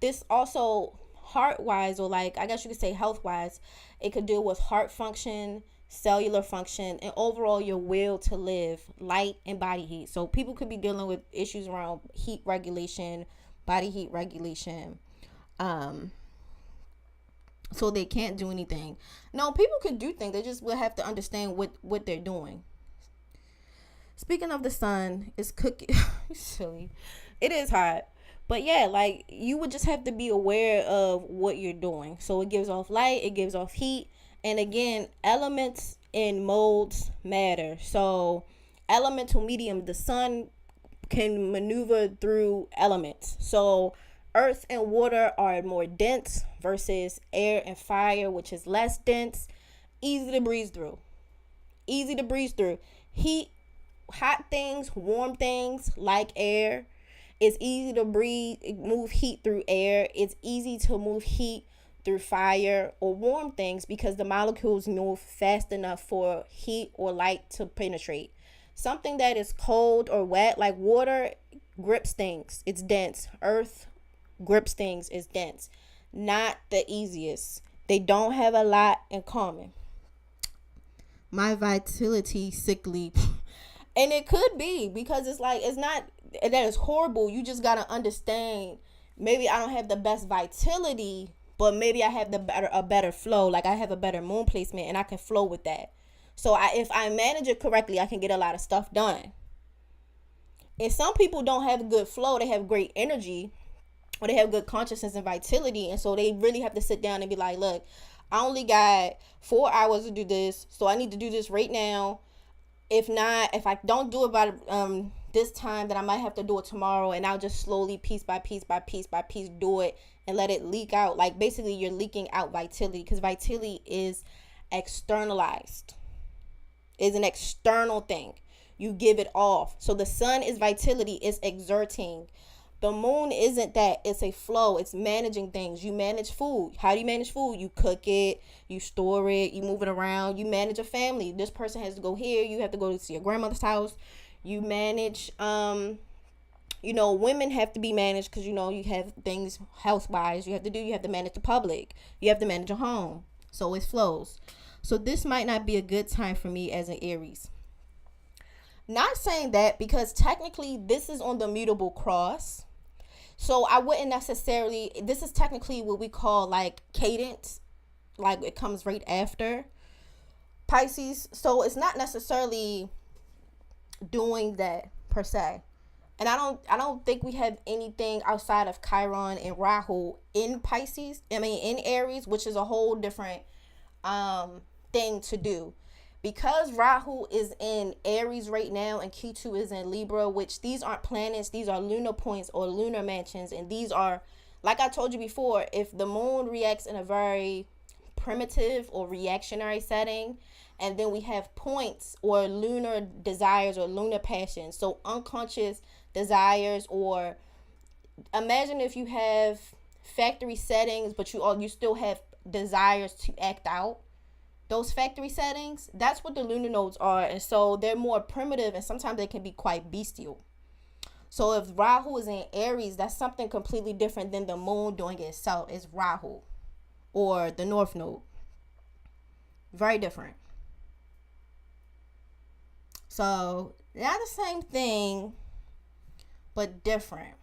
this also, heart-wise, or like, I guess you could say health-wise, it could deal with heart function, cellular function, and overall your will to live, light and body heat. So people could be dealing with issues around heat regulation, body heat regulation, so they can't do anything. No, people could do things. They just will have to understand what they're doing. Speaking of the sun, it's cooking. Silly. It is hot, But yeah, like you would just have to be aware of what you're doing. So it gives off light, it gives off heat, and again, elements and modes matter. So elemental medium, the sun can maneuver through elements. So earth and water are more dense versus air and fire, which is less dense, easy to breeze through. Easy to breeze through. Heat, hot things, warm things like air. It's easy to move heat through air. It's easy to move heat through fire or warm things because the molecules move fast enough for heat or light to penetrate. Something that is cold or wet, like water, grips things. It's dense. Earth grips things. It's dense. Not the easiest. They don't have a lot in common. My vitality sickly. And it could be because it's like, it's not that is horrible. You just gotta understand, maybe I don't have the best vitality, but maybe I have a better flow. Like I have a better moon placement and I can flow with that. So if I manage it correctly, I can get a lot of stuff done. And some people don't have good flow. They have great energy or they have good consciousness and vitality. And so they really have to sit down and be like, look, I only got 4 hours to do this. So I need to do this right now. If not, if I don't do it by this time, then I might have to do it tomorrow. And I'll just slowly, piece by piece by piece by piece, do it and let it leak out. Like basically you're leaking out vitality because vitality is externalized. Is an external thing. You give it off. So the sun is vitality, it's exerting. The moon isn't that. It's a flow. It's managing things. You manage food. How do you manage food? You cook it, you store it, you move it around, you manage a family. This person has to go here, you have to go to your grandmother's house. You manage women have to be managed because you have things house wise you have to manage the public. You have to manage a home. So it flows. So this might not be a good time for me as an Aries. Not saying that because technically this is on the mutable cross. So I wouldn't necessarily, this is technically what we call like cadence. Like it comes right after Pisces. So it's not necessarily doing that per se. And I don't think we have anything outside of Chiron and Rahu in Pisces. I mean in Aries, which is a whole different thing to do. Because Rahu is in Aries right now and Ketu is in Libra, which these aren't planets, these are lunar points or lunar mansions. And these are, like I told you before, if the moon reacts in a very primitive or reactionary setting, and then we have points or lunar desires or lunar passions. So unconscious desires, or imagine if you have factory settings, but you still have desires to act out. Those factory settings, that's what the lunar nodes are. And so they're more primitive and sometimes they can be quite bestial. So if Rahu is in Aries, that's something completely different than the moon doing it itself. It's Rahu or the North Node. Very different. So not the same thing, but different.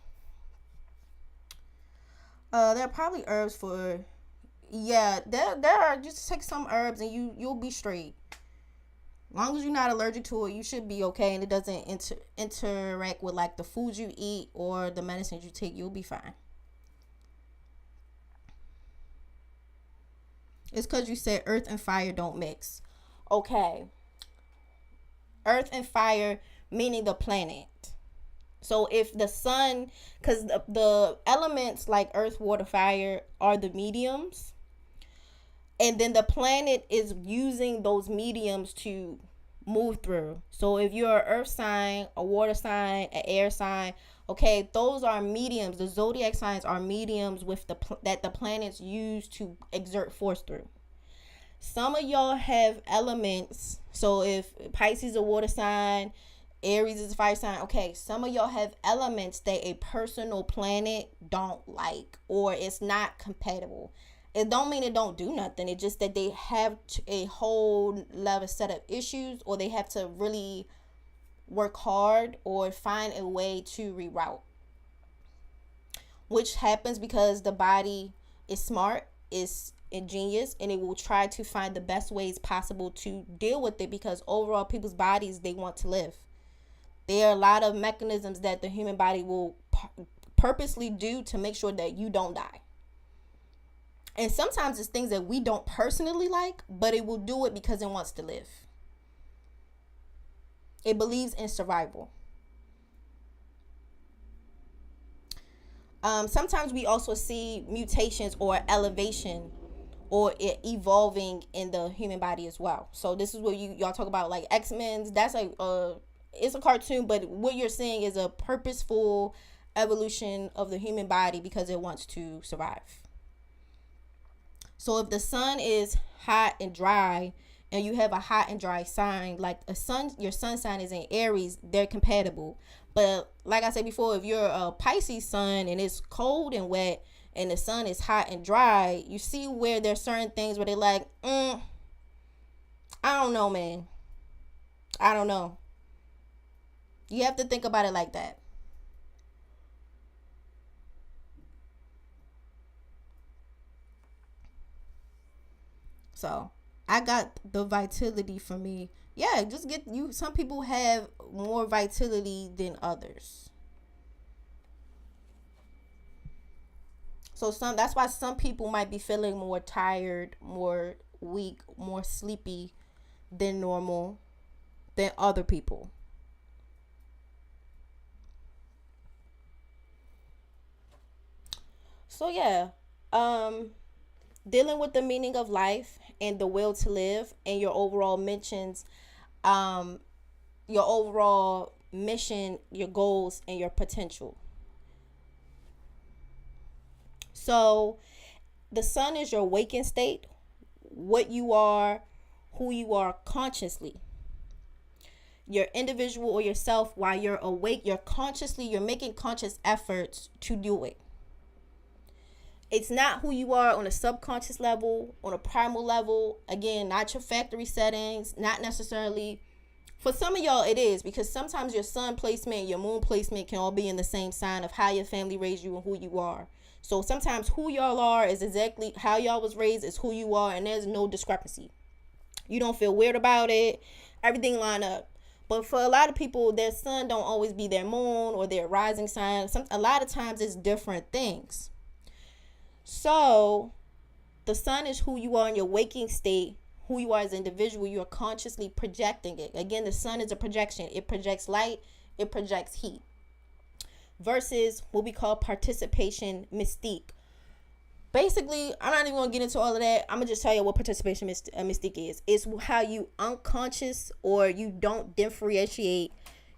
There are probably herbs for... Yeah, there are. Just take some herbs and you'll be straight. As long as you're not allergic to it, you should be okay, and it doesn't interact with like the food you eat or the medicines you take. You'll be fine. It's because you said earth and fire don't mix. Okay. Earth and fire meaning the planet. So if the sun, because the elements like earth, water, fire are the mediums. And then the planet is using those mediums to move through. So if you're an earth sign, a water sign, an air sign, okay, those are mediums. The zodiac signs are mediums with that the planets use to exert force through. Some of y'all have elements. So if Pisces is a water sign, Aries is a fire sign. Okay, some of y'all have elements that a personal planet don't like, or it's not compatible. It don't mean it don't do nothing. It's just that they have a whole level set of issues, or they have to really work hard or find a way to reroute. Which happens because the body is smart, is ingenious, and it will try to find the best ways possible to deal with it, because overall people's bodies, they want to live. There are a lot of mechanisms that the human body will purposely do to make sure that you don't die. And sometimes it's things that we don't personally like, but it will do it because it wants to live. It believes in survival. Sometimes we also see mutations or elevation or it evolving in the human body as well. So this is what y'all talk about, like X-Men. That's like it's a cartoon, but what you're seeing is a purposeful evolution of the human body because it wants to survive. So if the sun is hot and dry and you have a hot and dry sign, like your sun sign is in Aries, they're compatible. But like I said before, if you're a Pisces sun and it's cold and wet and the sun is hot and dry, you see where there's certain things where they're like, I don't know, man. I don't know. You have to think about it like that. So I got the vitality for me. Yeah, just get you. Some people have more vitality than others. So that's why some people might be feeling more tired, more weak, more sleepy than normal than other people. So yeah, dealing with the meaning of life and the will to live and your overall mentions, your overall mission, your goals, and your potential. So the sun is your waking state, what you are, who you are consciously. Your individual or yourself, while you're awake, you're making conscious efforts to do it. It's not who you are on a subconscious level, on a primal level. Again, not your factory settings, not necessarily. For some of y'all, it is, because sometimes your sun placement and your moon placement can all be in the same sign of how your family raised you and who you are. So sometimes who y'all are is exactly how y'all was raised, is who you are, and there's no discrepancy. You don't feel weird about it. Everything line up. But for a lot of people, their sun don't always be their moon or their rising sign. A lot of times it's different things. So the sun is who you are in your waking state, who you are as an individual. You are consciously projecting it. Again, the sun is a projection. It projects light. It projects heat. Versus what we call participation mystique. Basically, I'm not even going to get into all of that. I'm going to just tell you what participation mystique is. It's how you unconscious or you don't differentiate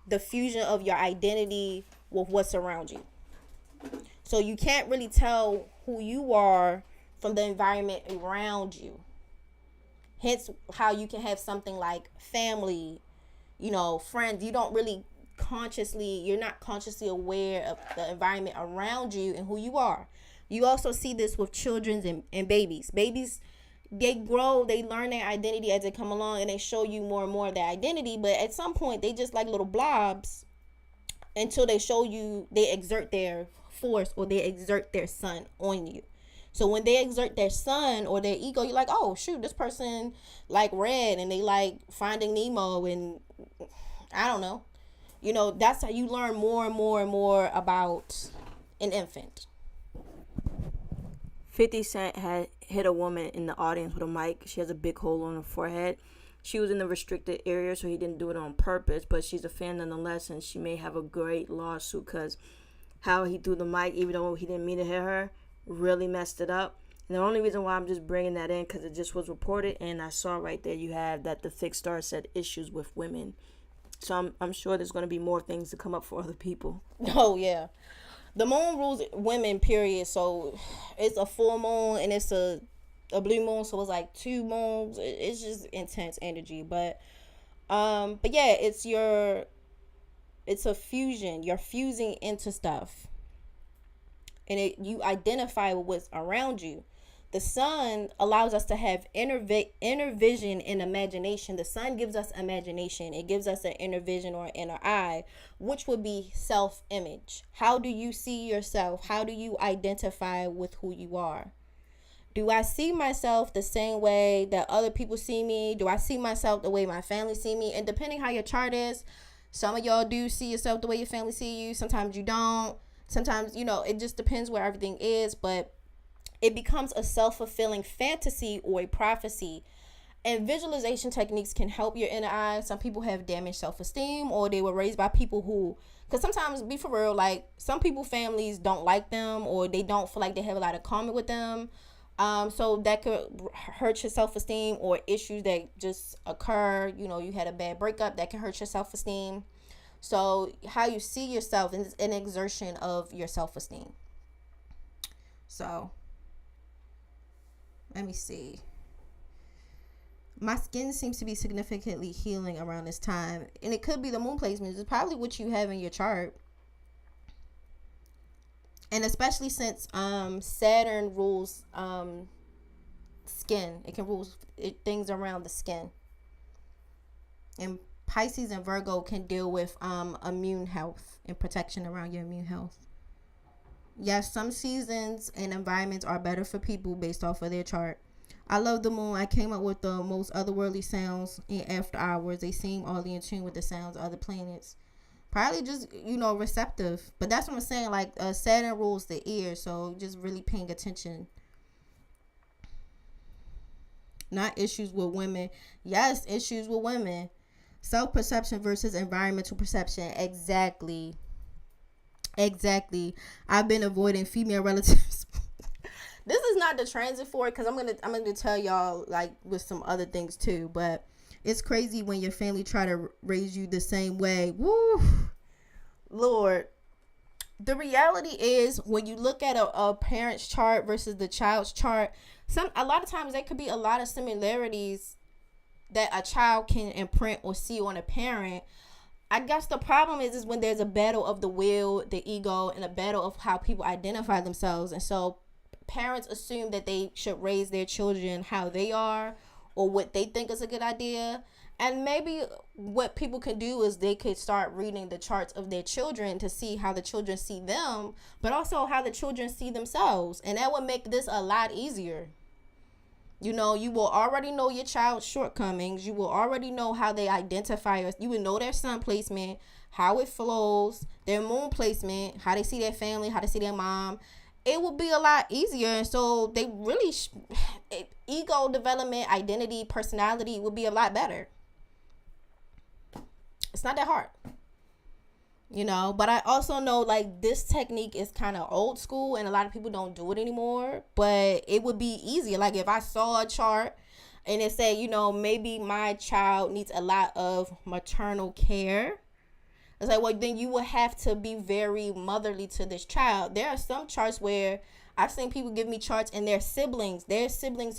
the fusion of your identity with what's around you. So you can't really tell who you are from the environment around you. Hence how you can have something like family, friends. You're not consciously aware of the environment around you and who you are. You also see this with children and babies. Babies, they grow, they learn their identity as they come along, and they show you more and more of their identity. But at some point, they just like little blobs until they show you, they exert their force or they exert their sun on you. So when they exert their sun or their ego, you're like, oh, shoot, this person like red and they like Finding Nemo and I don't know. That's how you learn more and more and more about an infant. 50 Cent had hit a woman in the audience with a mic. She has a big hole on her forehead. She was in the restricted area, so he didn't do it on purpose, but she's a fan nonetheless, and she may have a great lawsuit because how he threw the mic, even though he didn't mean to hit her, really messed it up. And the only reason why I'm just bringing that in because it just was reported, and I saw right there you have that the fixed star said issues with women. So I'm sure there's going to be more things to come up for other people. Oh, yeah. The moon rules women, period. So it's a full moon and it's a blue moon. So it's like two moons. It's just intense energy. But yeah, it's a fusion. You're fusing into stuff. And you identify with what's around you. The sun allows us to have inner vision and imagination. The sun gives us imagination. It gives us an inner vision or inner eye, which would be self-image. How do you see yourself? How do you identify with who you are? Do I see myself the same way that other people see me? Do I see myself the way my family see me? And depending how your chart is, some of y'all do see yourself the way your family see you. Sometimes you don't. Sometimes, it just depends where everything is, but it becomes a self-fulfilling fantasy or a prophecy. And visualization techniques can help your inner eye. Some people have damaged self-esteem, or they were raised by people who, because sometimes, be for real, like some people families don't like them, or they don't feel like they have a lot of common with them. So that could hurt your self-esteem, or issues that just occur. You had a bad breakup, that can hurt your self-esteem. So how you see yourself is an exertion of your self-esteem. So let me see. My skin seems to be significantly healing around this time. And it could be the moon placements. It's probably what you have in your chart. And especially since Saturn rules skin. It can rule things around the skin. And Pisces and Virgo can deal with immune health and protection around your immune health. Yes, some seasons and environments are better for people based off of their chart. I love the moon. I came up with the most otherworldly sounds in after hours. They seem oddly in tune with the sounds of other planets. Probably just, receptive. But that's what I'm saying. Like, Saturn rules the ear. So just really paying attention. Not issues with women. Yes, issues with women. Self-perception versus environmental perception. Exactly. I've been avoiding female relatives. This is not the transit for it, because I'm gonna tell y'all like with some other things too. But it's crazy when your family try to raise you the same way. Woo, Lord. The reality is, when you look at a parent's chart versus the child's chart, a lot of times there could be a lot of similarities that a child can imprint or see on a parent. I guess the problem is when there's a battle of the will, the ego, and a battle of how people identify themselves. And so parents assume that they should raise their children how they are, or what they think is a good idea. And maybe what people can do is they could start reading the charts of their children to see how the children see them, but also how the children see themselves. And that would make this a lot easier. You will already know your child's shortcomings. You will already know how they identify us. You would know their sun placement, how it flows, their moon placement, how they see their family, how they see their mom. It will be a lot easier. And so they really, ego development, identity, personality would be a lot better. It's not that hard. But I also know like this technique is kind of old school and a lot of people don't do it anymore, but it would be easier. Like if I saw a chart and it said, maybe my child needs a lot of maternal care. It's like, well, then you would have to be very motherly to this child. There are some charts where I've seen people give me charts and their siblings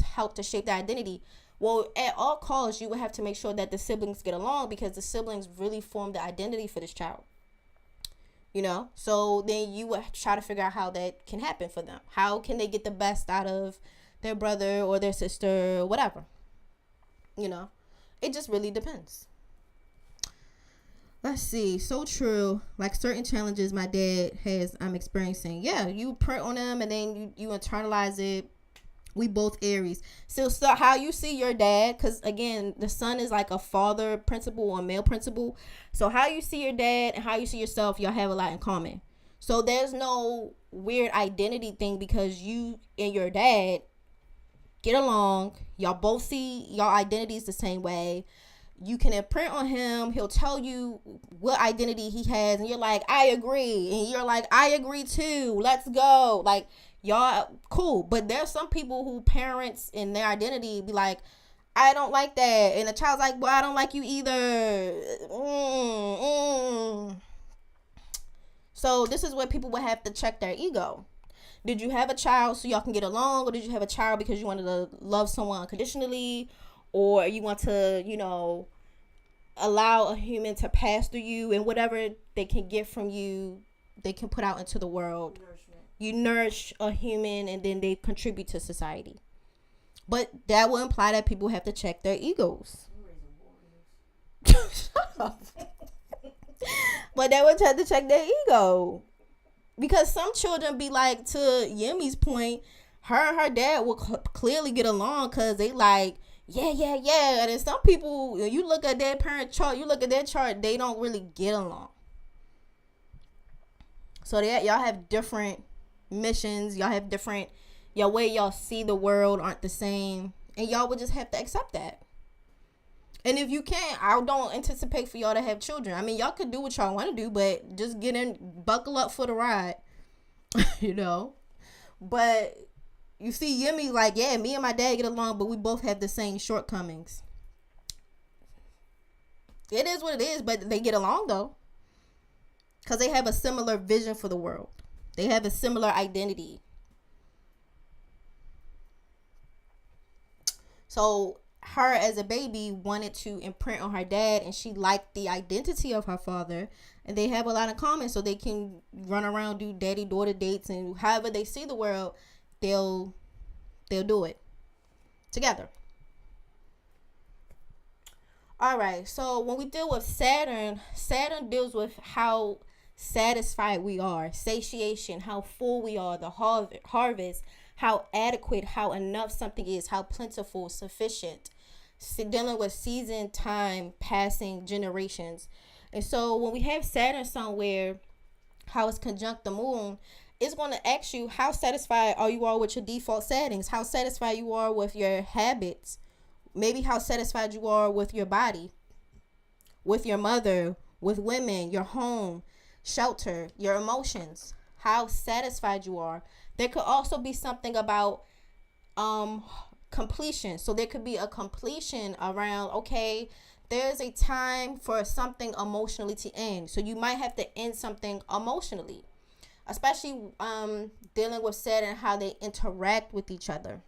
help to shape their identity. Well, at all costs, you would have to make sure that the siblings get along, because the siblings really form the identity for this child. So then you would try to figure out how that can happen for them. How can they get the best out of their brother or their sister or whatever? It just really depends. Let's see. So true. Like certain challenges my dad has, I'm experiencing. Yeah, you print on them and then you internalize it. We both Aries. So how you see your dad, because again, the sun is like a father principle or male principle. So how you see your dad and how you see yourself, y'all have a lot in common. So there's no weird identity thing, because you and your dad get along. Y'all both see y'all identities the same way. You can imprint on him. He'll tell you what identity he has, and you're like, I agree. And you're like, I agree too. Let's go. Like, y'all cool. But there's some people who parents in their identity be like, I don't like that. And the child's like, well, I don't like you either. So this is where people would have to check their ego. Did you have a child so y'all can get along? Or did you have a child because you wanted to love someone unconditionally? Or you want to, allow a human to pass through you, and whatever they can get from you, they can put out into the world. You nourish a human and then they contribute to society. But that will imply that people have to check their egos. Shut up. But they would have to check their ego. Because some children be like, to Yemi's point, her and her dad will clearly get along because they like, yeah. And then some people, you look at their parent chart, you look at their chart, they don't really get along. So that y'all have different missions. Y'all have different, your way y'all see the world aren't the same. And y'all would just have to accept that. And if you can't, I don't anticipate for y'all to have children. I mean, y'all could do what y'all want to do, but just get in, buckle up for the ride, you know. But you see, Yemi like, yeah, me and my dad get along, but we both have the same shortcomings. It is what it is, but they get along though, because they have a similar vision for the world. They have a similar identity. So her as a baby wanted to imprint on her dad, and she liked the identity of her father, and they have a lot in common, so they can run around, do daddy daughter dates, and however they see the world, they'll do it together. All right, so when we deal with Saturn deals with how satisfied we are, satiation, how full we are, the harvest, how adequate, how enough something is, how plentiful, sufficient. Dealing with season, time, passing, generations. And so when we have Saturn somewhere, how it's conjunct the moon, it's going to ask you how satisfied are you with your default settings, how satisfied you are with your habits, maybe how satisfied you are with your body, with your mother, with women, your home, shelter, your emotions, how satisfied you are. There could also be something about completion. So there could be a completion around, okay, there's a time for something emotionally to end. So you might have to end something emotionally, especially dealing with Saturn, how they interact with each other.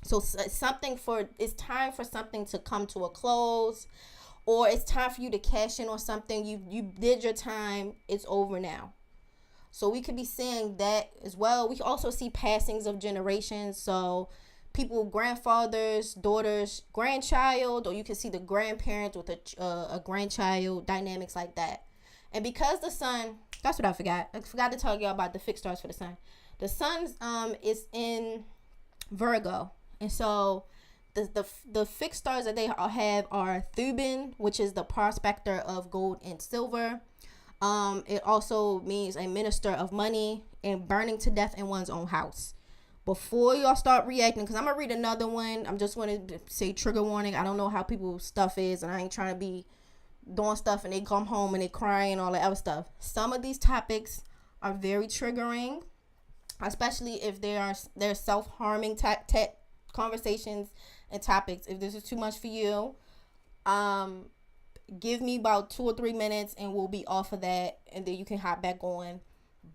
So it's time for something to come to a close, or it's time for you to cash in on something. You did your time, it's over now. So we could be seeing that as well. We also see passings of generations. So people, grandfathers, daughters, grandchild, or you can see the grandparents with a grandchild, dynamics like that. And because the sun, that's what I forgot. I forgot to tell y'all about the fixed stars for the sun. The sun is in Virgo. And so the fixed stars that they have are Thuban, which is the prospector of gold and silver. It also means a minister of money, and burning to death in one's own house. Before y'all start reacting, because I'm going to read another one. I'm just going to say trigger warning. I don't know how people's stuff is, and I ain't trying to be doing stuff and they come home and they cry and all that other stuff. Some of these topics are very triggering, especially if they're self-harming type conversations and topics. If this is too much for you, give me about 2 or 3 minutes and we'll be off of that, and then you can hop back on.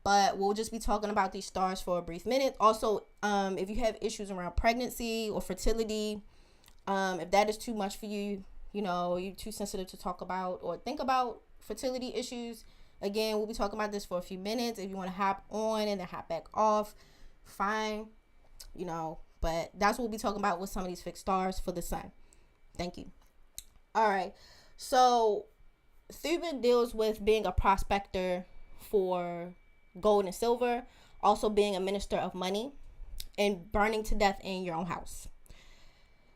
But we'll just be talking about these stars for a brief minute. Also, if you have issues around pregnancy or fertility, if that is too much for you, you're too sensitive to talk about or think about fertility issues, again, we'll be talking about this for a few minutes. If you want to hop on and then hop back off, fine, but that's what we'll be talking about with some of these fixed stars for the sun. Thank you. All right. So Thuban deals with being a prospector for gold and silver, also being a minister of money, and burning to death in your own house.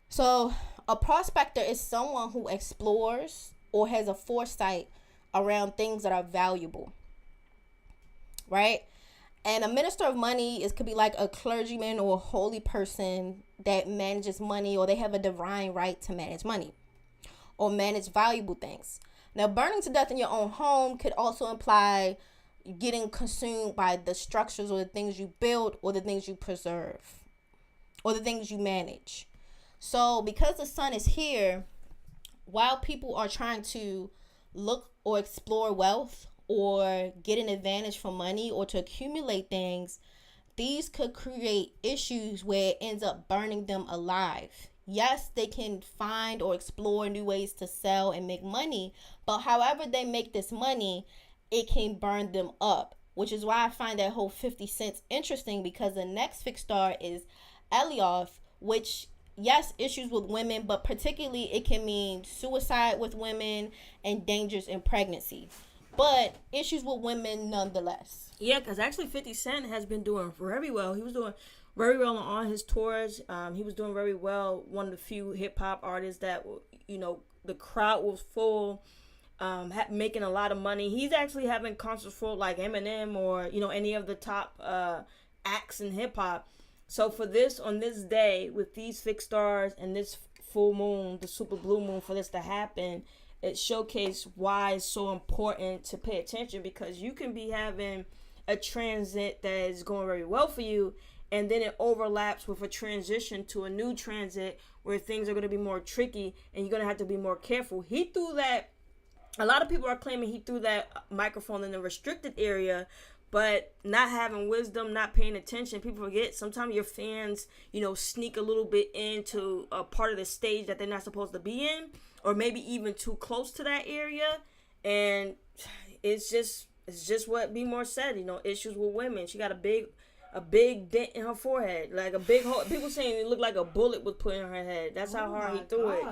So a prospector is someone who explores or has a foresight around things that are valuable, right? And a minister of money could be like a clergyman or a holy person that manages money, or they have a divine right to manage money or manage valuable things. Now, burning to death in your own home could also imply getting consumed by the structures or the things you build or the things you preserve or the things you manage. So because the sun is here, while people are trying to look or explore wealth or get an advantage from money or to accumulate things, these could create issues where it ends up burning them alive. Yes, they can find or explore new ways to sell and make money, but however they make this money, it can burn them up, which is why I find that whole 50 cents interesting, because the next fixed star is Elioth, which, yes, issues with women, but particularly it can mean suicide with women and dangers in pregnancy, but issues with women nonetheless. Yeah, because actually 50 Cent has been doing very well. He was doing very well on his tours. He was doing very well. One of the few hip hop artists that, the crowd was full. making a lot of money. He's actually having concerts for like Eminem or any of the top acts in hip hop. So for this, on this day, with these fixed stars and this full moon, the super blue moon, for this to happen, it showcased why it's so important to pay attention, because you can be having a transit that is going very well for you, and then it overlaps with a transition to a new transit where things are going to be more tricky and you're going to have to be more careful. He threw that, a lot of people are claiming he threw that microphone in the restricted area, but not having wisdom, not paying attention. People forget sometimes your fans, sneak a little bit into a part of the stage that they're not supposed to be in, or maybe even too close to that area. And it's just what BMORE said, issues with women. She got a big dent in her forehead, like a big hole. People saying it looked like a bullet was put in her head. That's how hard he threw it.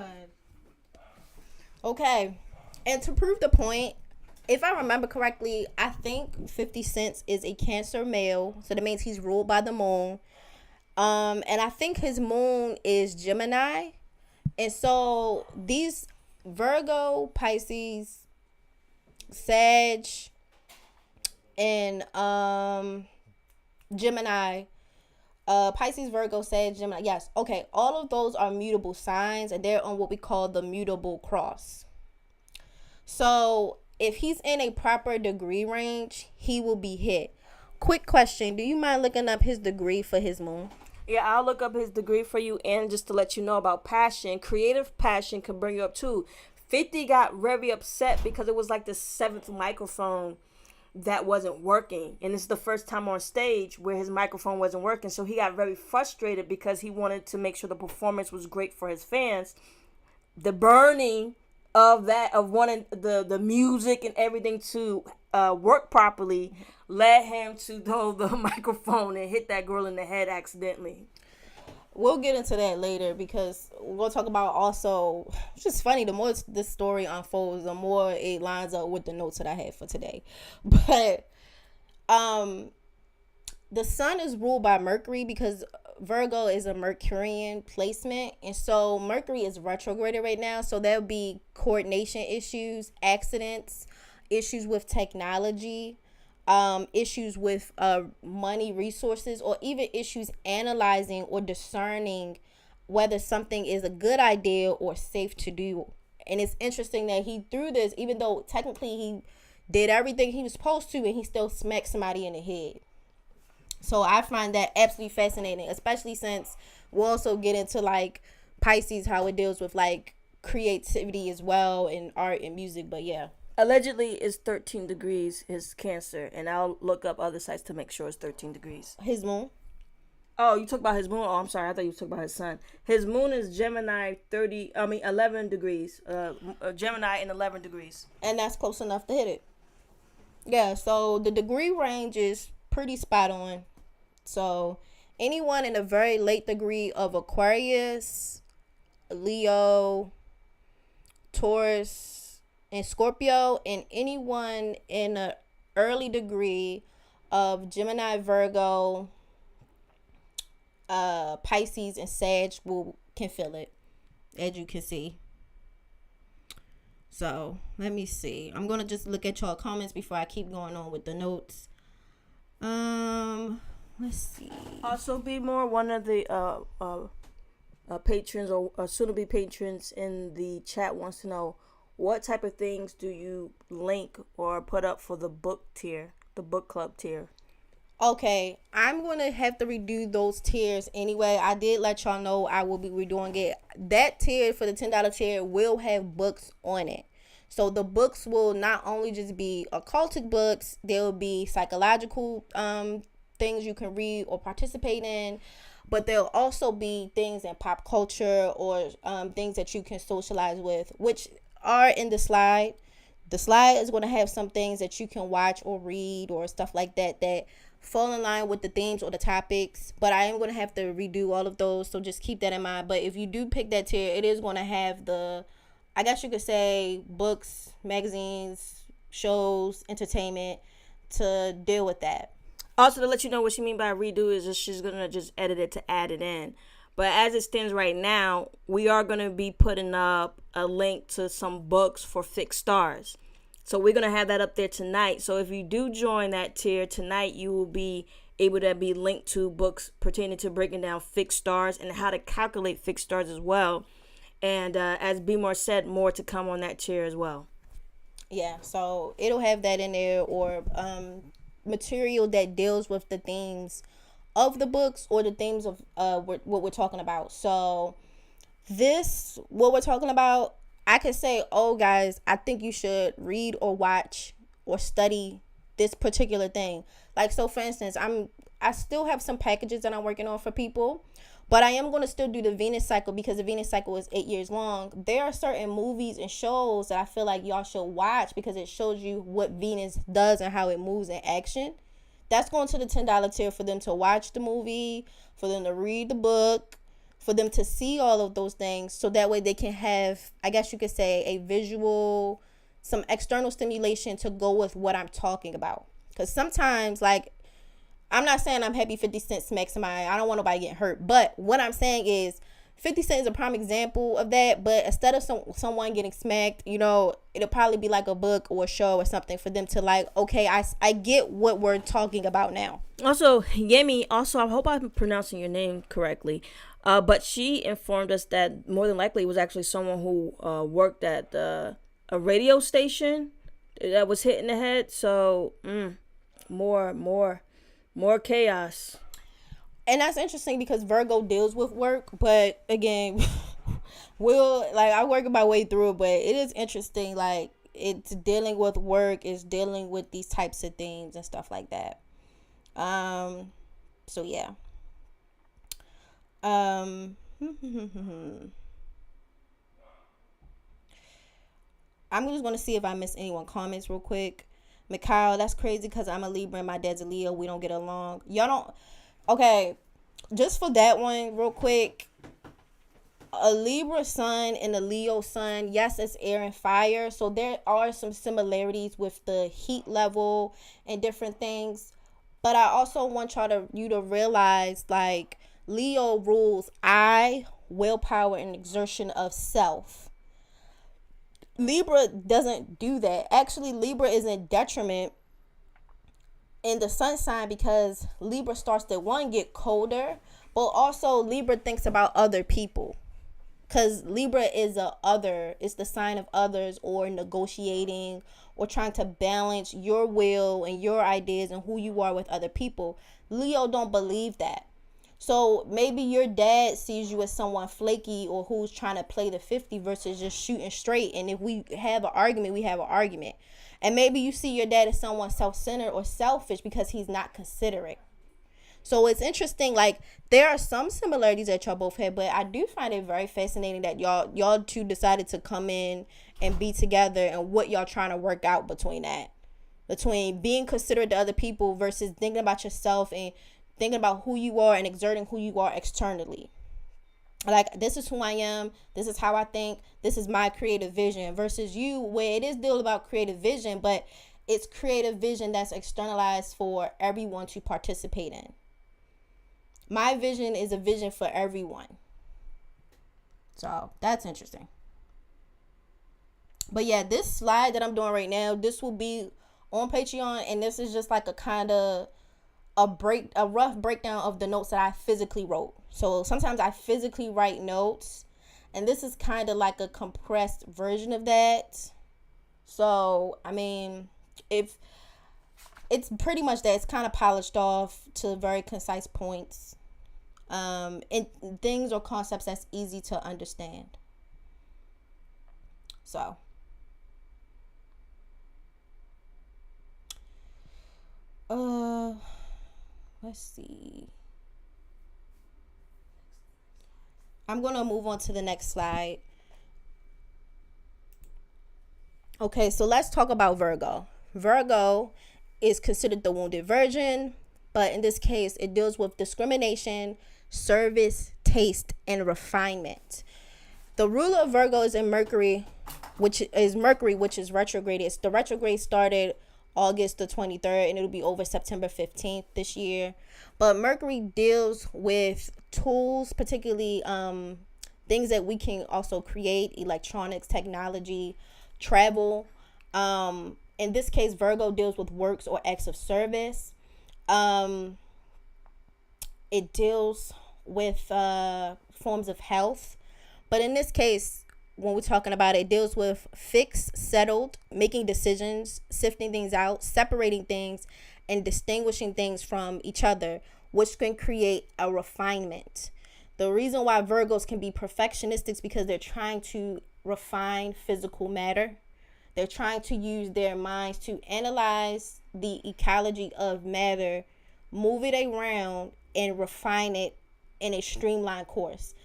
Okay, and to prove the point, if I remember correctly, I think 50 Cent is a Cancer male, so that means he's ruled by the moon. And I think his moon is Gemini, and so these Virgo, Pisces, Sag, and Gemini, Pisces, Virgo, Sag, Gemini. Yes, okay. All of those are mutable signs, and they're on what we call the mutable cross. So if he's in a proper degree range, he will be hit. Quick question: do you mind looking up his degree for his moon? Yeah, I'll look up his degree for you, and just to let you know about passion, creative passion can bring you up too. 50 got very upset because it was like the 7th microphone that wasn't working, and it's the first time on stage where his microphone wasn't working, so he got very frustrated because he wanted to make sure the performance was great for his fans. The burning of wanting the music and everything to work properly led him to throw the microphone and hit that girl in the head accidentally. We'll get into that later, because we're going to talk about also, it's just funny, the more this story unfolds, the more it lines up with the notes that I had for today. But the sun is ruled by Mercury, because Virgo is a Mercurian placement, and so Mercury is retrograded right now, so there'll be coordination issues, accidents, issues with technology, issues with money, resources, or even issues analyzing or discerning whether something is a good idea or safe to do. And it's interesting that he threw this, even though technically he did everything he was supposed to, and he still smacked somebody in the head. So I find that absolutely fascinating, especially since we'll also get into like Pisces, how it deals with like creativity as well, and art and music. But yeah, allegedly it's 13 degrees his Cancer, and I'll look up other sites to make sure it's 13 degrees. His moon. Oh, you talk about his moon? Oh, I'm sorry. I thought you talking about his sun. His moon is Gemini 11 degrees. Gemini in 11 degrees. And that's close enough to hit it. Yeah, so the degree range is pretty spot on. So anyone in a very late degree of Aquarius, Leo, Taurus, and Scorpio, and anyone in an early degree of Gemini, Virgo, Pisces, and Sag can feel it, as you can see. So let me see. I'm gonna just look at y'all comments before I keep going on with the notes. Let's see. Also, BMORE, one of the patrons or soon-to-be patrons in the chat wants to know, what type of things do you link or put up for the book tier, the book club tier? Okay, I'm going to have to redo those tiers anyway. I did let y'all know I will be redoing it. That tier, for the $10 tier, will have books on it. So the books will not only just be occultic books, there will be psychological things you can read or participate in, but there'll also be things in pop culture or things that you can socialize with, which are in the slide. The slide is going to have some things that you can watch or read or stuff like that fall in line with the themes or the topics, but I am going to have to redo all of those, so just keep that in mind. But if you do pick that tier, it is going to have the, I guess you could say, books, magazines, shows, entertainment to deal with that. Also, to let you know what she mean by redo is just she's going to just edit it to add it in. But as it stands right now, we are going to be putting up a link to some books for fixed stars. So we're going to have that up there tonight. So if you do join that tier tonight, you will be able to be linked to books pertaining to breaking down fixed stars and how to calculate fixed stars as well. And as BMORE said, more to come on that tier as well. Yeah, so it'll have that in there, or material that deals with the themes of the books or the themes of what we're talking about. So this, what we're talking about, I could say, oh guys, I think you should read or watch or study this particular thing. Like, so for instance, I still have some packages that I'm working on for people, but I am going to still do the Venus cycle because the Venus cycle is 8 years long. There are certain movies and shows that I feel like y'all should watch because it shows you what Venus does and how it moves in action. That's going to the $10 tier for them to watch the movie, for them to read the book, for them to see all of those things, so that way they can have, I guess you could say, a visual, some external stimulation to go with what I'm talking about. Because sometimes, like, I'm not saying I'm happy 50 Cent smacks somebody. I don't want nobody getting hurt. But what I'm saying is 50 Cent is a prime example of that. But instead of someone getting smacked, you know, it'll probably be like a book or a show or something for them to like, okay, I get what we're talking about now. Also, Yemi, I hope I'm pronouncing your name correctly. But she informed us that more than likely it was actually someone who worked at a radio station that was hit in the head. So, more chaos. And that's interesting because Virgo deals with work, but again, I work my way through it, but it is interesting. Like, it's dealing with work, it's dealing with these types of things and stuff like that. So yeah. I'm just going to see if I miss anyone comments real quick. Mikhail, that's crazy because I'm a Libra and my dad's a Leo. We don't get along. Y'all don't. Okay, just for that one real quick. A Libra sun and a Leo sun, yes, it's air and fire. So there are some similarities with the heat level and different things. But I also want you to realize, like, Leo rules willpower, and exertion of self. Libra doesn't do that. Actually, Libra is in detriment in the sun sign because Libra starts to get colder, but also Libra thinks about other people. Because Libra is it's the sign of others, or negotiating, or trying to balance your will and your ideas and who you are with other people. Leo don't believe that. So maybe your dad sees you as someone flaky or who's trying to play the 50 versus just shooting straight. And if we have an argument, we have an argument. And maybe you see your dad as someone self-centered or selfish because he's not considerate. So it's interesting. Like, there are some similarities that y'all both have, but I do find it very fascinating that y'all two decided to come in and be together, and what y'all trying to work out between being considerate to other people versus thinking about yourself and thinking about who you are and exerting who you are externally. Like, this is who I am. This is how I think. This is my creative vision versus you, where it is still about creative vision, but it's creative vision that's externalized for everyone to participate in. My vision is a vision for everyone. So that's interesting. But yeah, this slide that I'm doing right now, this will be on Patreon, and this is just like a kind of a rough breakdown of the notes that I physically wrote. So sometimes I physically write notes, and this is kind of like a compressed version of that. So, I mean, if it's pretty much that, it's kind of polished off to very concise points, and things or concepts that's easy to understand. So let's see. I'm going to move on to the next slide. Okay, so let's talk about Virgo. Virgo is considered the wounded virgin, but in this case, it deals with discrimination, service, taste, and refinement. The ruler of Virgo is in Mercury, which is retrograde. The retrograde started August the 23rd, and it'll be over September 15th this year. But Mercury deals with tools, particularly things that we can also create, electronics, technology, travel. In this case, Virgo deals with works or acts of service. It deals with forms of health. But in this case, when we're talking about it, it deals with fixed, settled, making decisions, sifting things out, separating things, and distinguishing things from each other, which can create a refinement. The reason why Virgos can be perfectionists is because they're trying to refine physical matter. They're trying to use their minds to analyze the ecology of matter, move it around, and refine it in a streamlined course.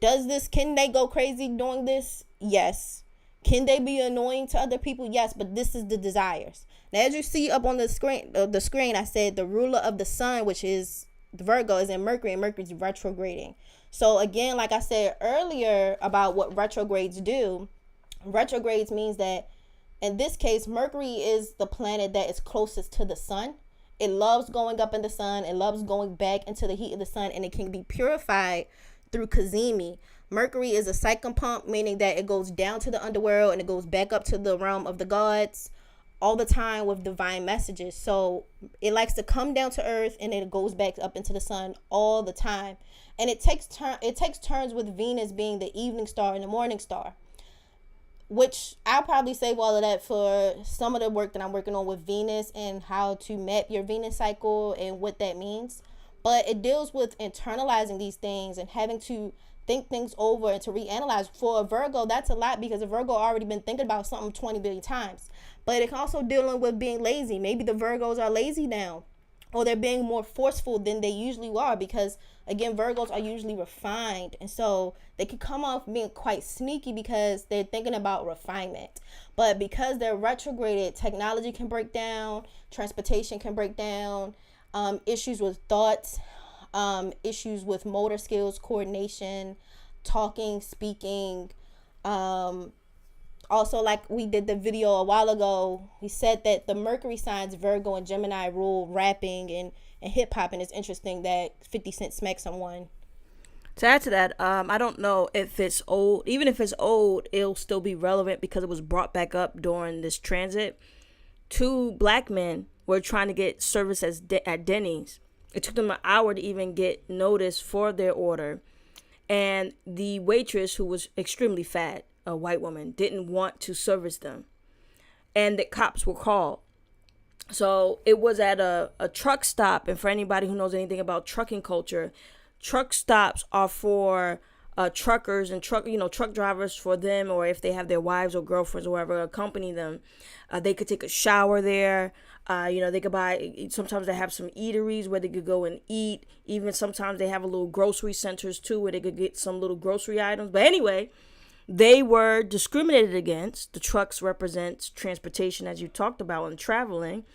Can they go crazy doing this? Yes. Can they be annoying to other people? Yes, but this is the desires. Now, as you see up on the screen, I said the ruler of the sun, which is Virgo, is in Mercury, and Mercury's retrograding. So again, like I said earlier about what retrogrades do, retrogrades means that in this case, Mercury is the planet that is closest to the sun. It loves going up in the sun. It loves going back into the heat of the sun, and it can be purified through Kazemi. Mercury is a psychopomp, meaning that it goes down to the underworld and it goes back up to the realm of the gods all the time with divine messages. So it likes to come down to earth and then it goes back up into the sun all the time. And it takes turns with Venus being the evening star and the morning star, which I'll probably save all of that for some of the work that I'm working on with Venus and how to map your Venus cycle and what that means. But it deals with internalizing these things and having to think things over and to reanalyze. For a Virgo, that's a lot because a Virgo already been thinking about something 20 billion times. But it's also dealing with being lazy. Maybe the Virgos are lazy now, or they're being more forceful than they usually are because, again, Virgos are usually refined. And so they can come off being quite sneaky because they're thinking about refinement. But because they're retrograded, technology can break down, transportation can break down, issues with thoughts, issues with motor skills, coordination, talking, speaking. Also, like we did the video a while ago, we said that the Mercury signs, Virgo and Gemini, rule rapping and hip hop, and it's interesting that 50 Cent smacked someone. To add to that, I don't know if it's old. Even if it's old, it'll still be relevant because it was brought back up during this transit. 2 black men were trying to get service at Denny's. It took them an hour to even get notice for their order. And the waitress, who was extremely fat, a white woman, didn't want to service them. And the cops were called. So it was at a truck stop. And for anybody who knows anything about trucking culture, truck stops are for truckers and truck drivers, for them, or if they have their wives or girlfriends or whoever accompany them. They could take a shower there. They could buy, sometimes they have some eateries where they could go and eat. Even sometimes they have a little grocery centers too where they could get some little grocery items. But anyway, they were discriminated against. The trucks represents transportation, as you talked about, and traveling.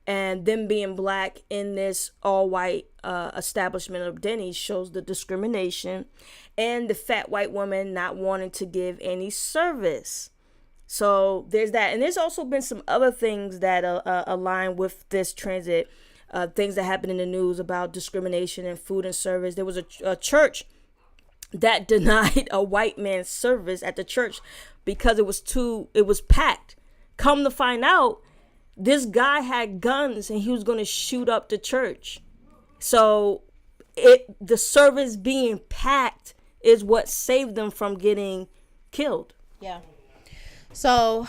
And them being black in this all-white establishment of Denny's shows the discrimination, and the fat white woman not wanting to give any service. So there's that. And there's also been some other things that align with this transit, things that happened in the news about discrimination in food and service. There was a church that denied a white man service at the church because it was packed. Come to find out, this guy had guns and he was going to shoot up the church. So the service being packed is what saved them from getting killed. Yeah. So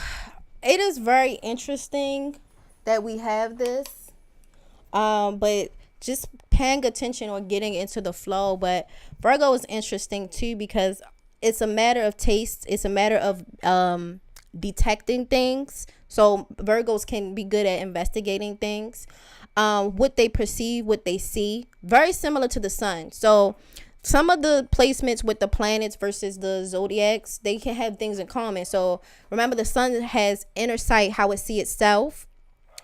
it is very interesting that we have this. But just paying attention or getting into the flow. But Virgo is interesting too because it's a matter of taste. It's a matter of detecting things. So Virgos can be good at investigating things, what they perceive, what they see, very similar to the sun. So some of the placements with the planets versus the zodiacs, they can have things in common. So remember, the sun has inner sight, how it sees itself.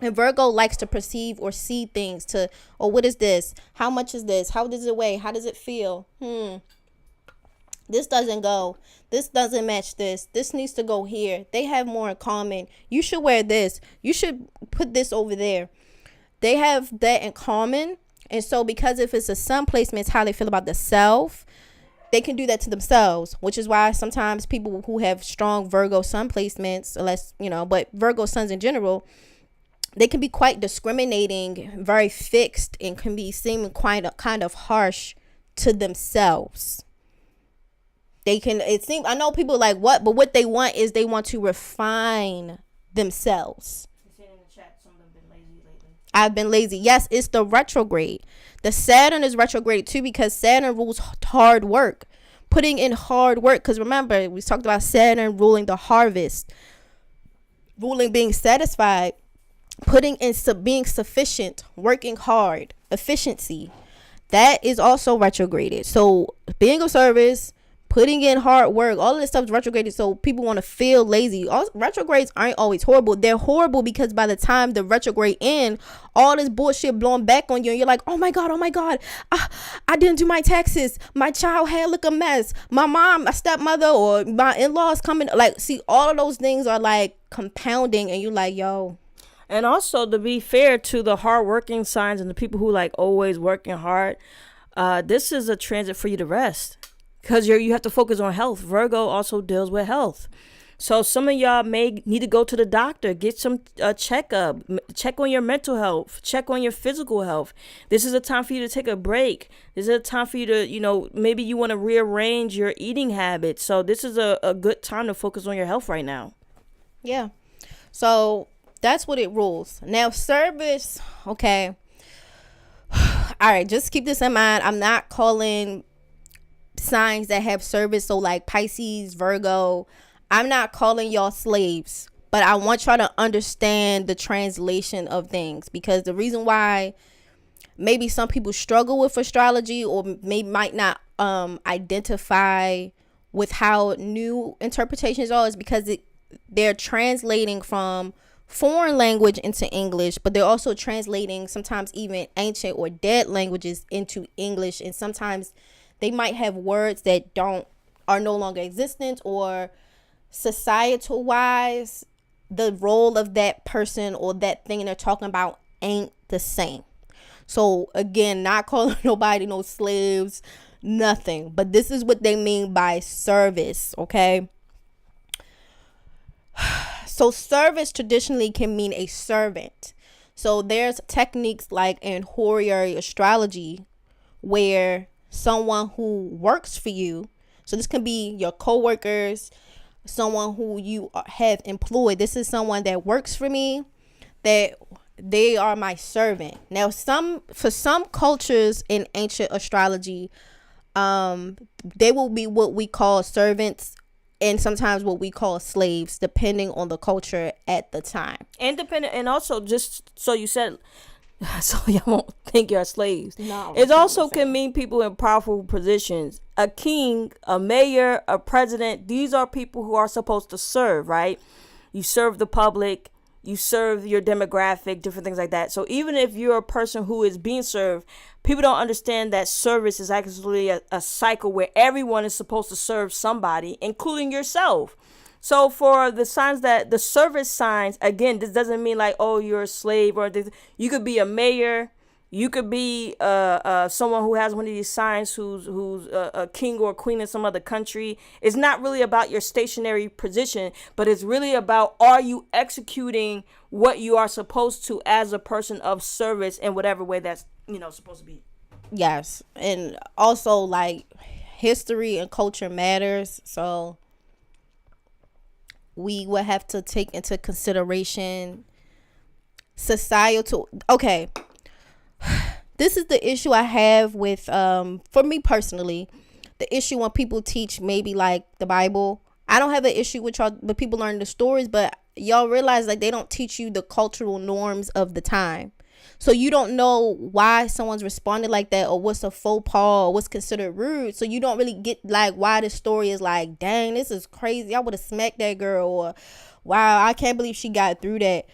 And Virgo likes to perceive or see things what is this? How much is this? How does it weigh? How does it feel? This doesn't go. This doesn't match this. This needs to go here. They have more in common. You should wear this. You should put this over there. They have that in common. And so because if it's a sun placement, it's how they feel about the self. they can do that to themselves, which is why sometimes people who have strong Virgo sun placements, unless, but Virgo suns in general, they can be quite discriminating, very fixed, and can be seeming quite kind of harsh to themselves. I know people are like, what? But what they want is they want to refine themselves. I've been lazy. Yes, it's the retrograde. The Saturn is retrograde too, because Saturn rules hard work, putting in hard work. Because remember, we talked about Saturn ruling the harvest, ruling being satisfied, putting in being sufficient, working hard, efficiency. That is also retrograded. So being of service, putting in hard work, all of this stuff is retrograded, so people want to feel lazy. Retrogrades aren't always horrible. They're horrible because by the time the retrograde end, all this bullshit blowing back on you, and you're like, oh my god, I didn't do my taxes, my child had look a mess, my mom, my stepmother, or my in-laws coming. Like, see, all of those things are like compounding, and you're like, yo. And also, to be fair to the hardworking signs and the people who like always working hard, this is a transit for you to rest. Because you have to focus on health. Virgo also deals with health. So some of y'all may need to go to the doctor, get some checkup, check on your mental health, check on your physical health. This is a time for you to take a break. This is a time for you to, maybe you want to rearrange your eating habits. So this is a good time to focus on your health right now. Yeah. So that's what it rules. Now, service, okay. All right, just keep this in mind. I'm not calling signs that have service, so like Pisces, Virgo, I'm not calling y'all slaves, but I want y'all to understand the translation of things, because the reason why maybe some people struggle with astrology or might not identify with how new interpretations are is because they're translating from foreign language into English, but they're also translating sometimes even ancient or dead languages into English, and sometimes they might have words that are no longer existent, or societal wise, the role of that person or that thing they're talking about ain't the same. So again, not calling nobody no slaves, nothing. But this is what they mean by service, okay? So service traditionally can mean a servant. So there's techniques like in horary astrology where someone who works for you, so this can be your coworkers, someone who you have employed. This is someone that works for me, that they are my servant. Now, for some cultures in ancient astrology, they will be what we call servants, and sometimes what we call slaves, depending on the culture at the time. And also, just so you said, so y'all won't think you're slaves. No, it also can mean people in powerful positions. A king, a mayor, a president. These are people who are supposed to serve, right? You serve the public. You serve your demographic, different things like that. So even if you're a person who is being served, people don't understand that service is actually a cycle where everyone is supposed to serve somebody, including yourself. So for the signs that the service signs, again, this doesn't mean like, oh, you're a slave, or you could be a mayor. You could be someone who has one of these signs who's a king or a queen in some other country. It's not really about your stationary position, but it's really about, are you executing what you are supposed to as a person of service in whatever way that's, supposed to be. Yes. And also, like, history and culture matters. So we will have to take into consideration societal. Okay. This is the issue I have with, for me personally, the issue when people teach maybe like the Bible. I don't have an issue with y'all, but people learn the stories, but y'all realize like they don't teach you the cultural norms of the time. So you don't know why someone's responded like that, or what's a faux pas, or what's considered rude. So you don't really get like why the story is like, dang, this is crazy, I would have smacked that girl, or wow, I can't believe she got through that.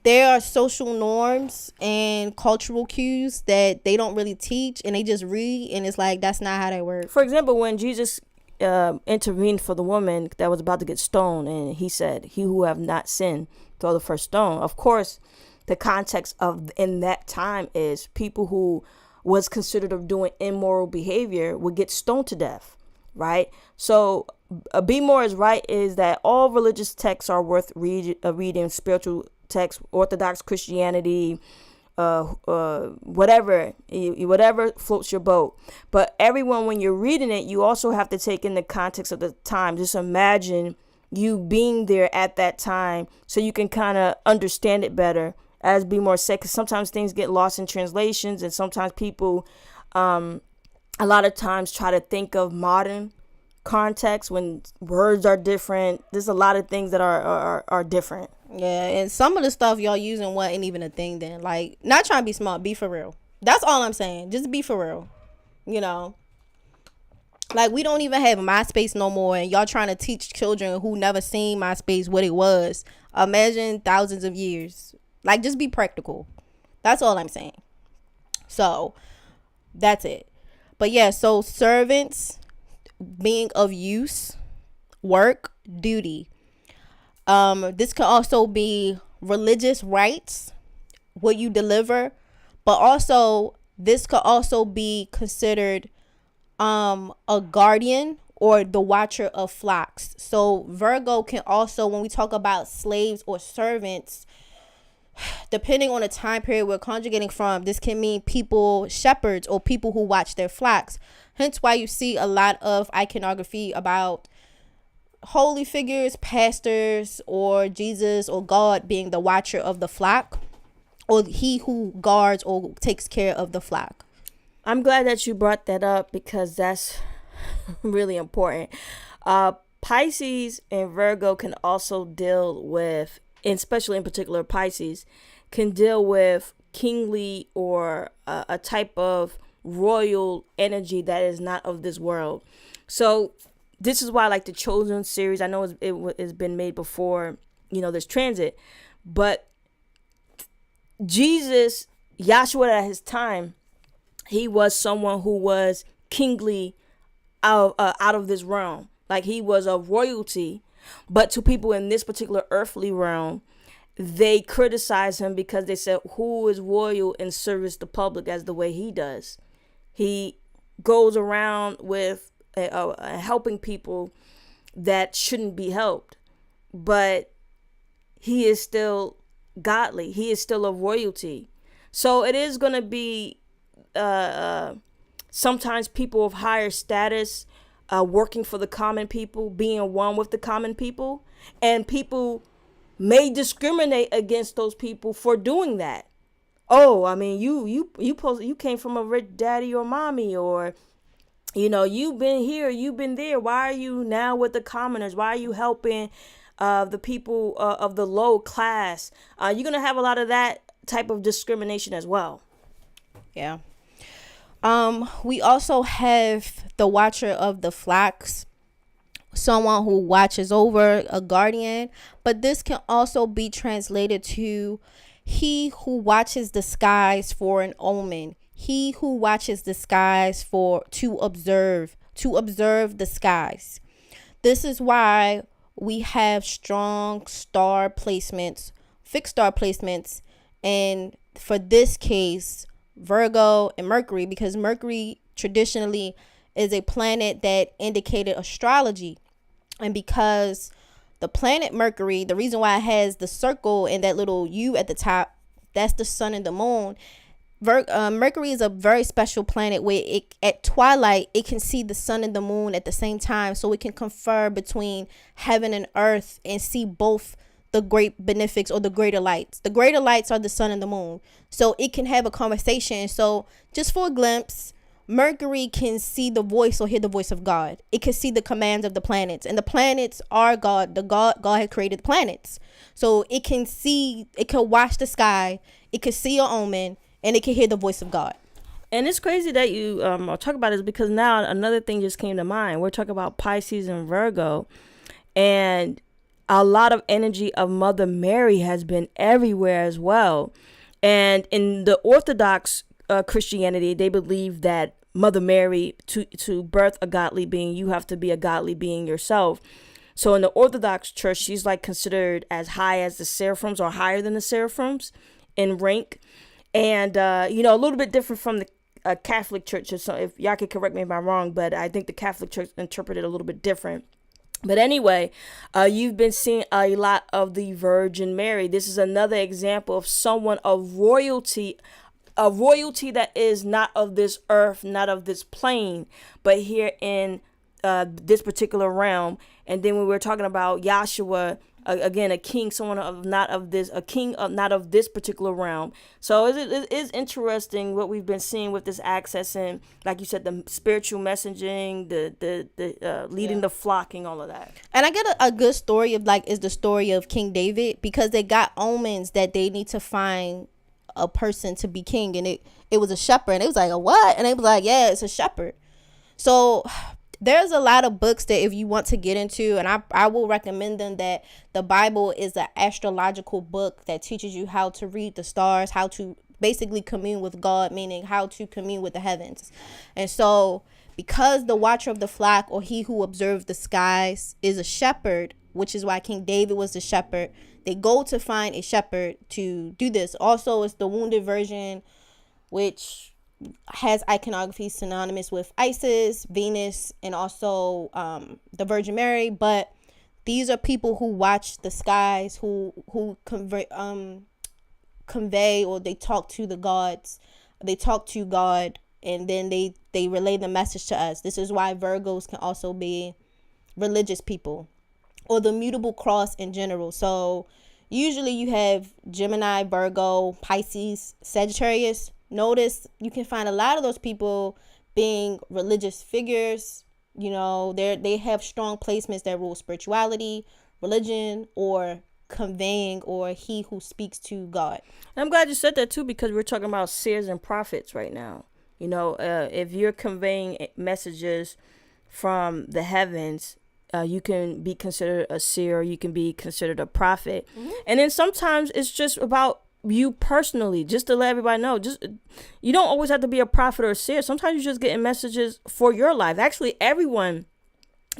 There are social norms and cultural cues that they don't really teach, and they just read, and it's like, that's not how that works. For example, when Jesus intervened for the woman that was about to get stoned, and he said, he who have not sinned, throw the first stone. Of course, the context of in that time is people who was considered of doing immoral behavior would get stoned to death, right? So BMORE is right, is that all religious texts are worth reading, spiritual texts, Orthodox Christianity, whatever floats your boat. But everyone, when you're reading it, you also have to take in the context of the time. Just imagine you being there at that time so you can kind of understand it better, as BMORE said, because sometimes things get lost in translations, and sometimes people a lot of times try to think of modern context when words are different. There's a lot of things that are different. Yeah, and some of the stuff y'all using wasn't even a thing then. Like, not trying to be smart, be for real. That's all I'm saying. Just be for real. You know? Like, we don't even have MySpace no more, and y'all trying to teach children who never seen MySpace what it was. Imagine thousands of years. Like, just be practical. That's all I'm saying. So, that's it. But yeah, so servants, being of use, work, duty. This can also be religious rites, what you deliver, but also this could also be considered a guardian or the watcher of flocks. So Virgo can also, when we talk about slaves or servants, depending on the time period we're conjugating from, this can mean people, shepherds, or people who watch their flocks. Hence why you see a lot of iconography about holy figures, pastors, or Jesus or God being the watcher of the flock, or he who guards or takes care of the flock. I'm glad that you brought that up because that's really important. Pisces and Virgo can also deal with, and especially in particular Pisces, can deal with kingly or a type of royal energy that is not of this world. So this is why I like the Chosen series. I know it's been made before, this transit. But Jesus, Yahshua at his time, he was someone who was kingly out of this realm. Like, he was of royalty. But to people in this particular earthly realm, they criticized him because they said, who is royal and serves the public as the way he does? He goes around with helping people that shouldn't be helped, but he is still godly. He is still of royalty. So it is going to be sometimes people of higher status working for the common people, being one with the common people, and people may discriminate against those people for doing that. Oh, I mean, you came from a rich daddy or mommy, or you've been here, you've been there. Why are you now with the commoners? Why are you helping the people of the low class? You're going to have a lot of that type of discrimination as well. Yeah. We also have the watcher of the flocks, someone who watches over, a guardian. But this can also be translated to he who watches the skies for an omen. He who watches the skies to observe the skies. This is why we have strong star placements, fixed star placements, and for this case, Virgo and Mercury, because Mercury traditionally is a planet that indicated astrology. And because the planet Mercury, the reason why it has the circle and that little U at the top, that's the sun and the moon. Mercury is a very special planet where at twilight it can see the sun and the moon at the same time, so it can confer between heaven and earth and see both the great benefics or the greater lights. The greater lights are the sun and the moon, so it can have a conversation. So just for a glimpse, Mercury can see the voice or hear the voice of God. It can see the commands of the planets, and the planets are God. God had created the planets, so it can see, it can watch the sky, it can see an omen, and it can hear the voice of God. And it's crazy that you talk about this, because now another thing just came to mind. We're talking about Pisces and Virgo, and a lot of energy of Mother Mary has been everywhere as well. And in the Orthodox Christianity, they believe that Mother Mary, to birth a godly being, you have to be a godly being yourself. So in the Orthodox Church, she's like considered as high as the seraphims, or higher than the seraphims in rank. And, a little bit different from the a Catholic church, or so, if y'all could correct me if I'm wrong, but I think the Catholic church interpreted it a little bit different. But anyway, you've been seeing a lot of the Virgin Mary. This is another example of someone of royalty, a royalty that is not of this earth, not of this plane, but here in this particular realm. And then when we're talking about Yahshua, again, a king, someone of not of this, a king of not of this particular realm. So it is interesting what we've been seeing with this access, and like you said, the spiritual messaging, the leading the flocking, all of that. And I get a good story of is the story of King David, because they got omens that they need to find a person to be king, and it was a shepherd, and it was like, a what? And they was like, yeah, it's a shepherd. So there's a lot of books that if you want to get into, and I will recommend them, that the Bible is an astrological book that teaches you how to read the stars, how to basically commune with God, meaning how to commune with the heavens. And so because the watcher of the flock, or he who observed the skies, is a shepherd, which is why King David was the shepherd, they go to find a shepherd to do this. Also, it's the Wounded Virgin, which has iconography synonymous with Isis, Venus, and also the Virgin Mary. But these are people who watch the skies, who convey, or they talk to the gods. They talk to God, and then they relay the message to us. This is why Virgos can also be religious people, or the mutable cross in general. So usually you have Gemini, Virgo, Pisces, Sagittarius. Notice you can find a lot of those people being religious figures. You know, they have strong placements that rule spirituality, religion, or conveying, or he who speaks to God. I'm glad you said that too, because we're talking about seers and prophets right now. You know, if you're conveying messages from the heavens, you can be considered a seer, you can be considered a prophet. Mm-hmm. And then sometimes it's just about you personally, just to let everybody know, just you don't always have to be a prophet or a seer. Sometimes you're just getting messages for your life. Actually, everyone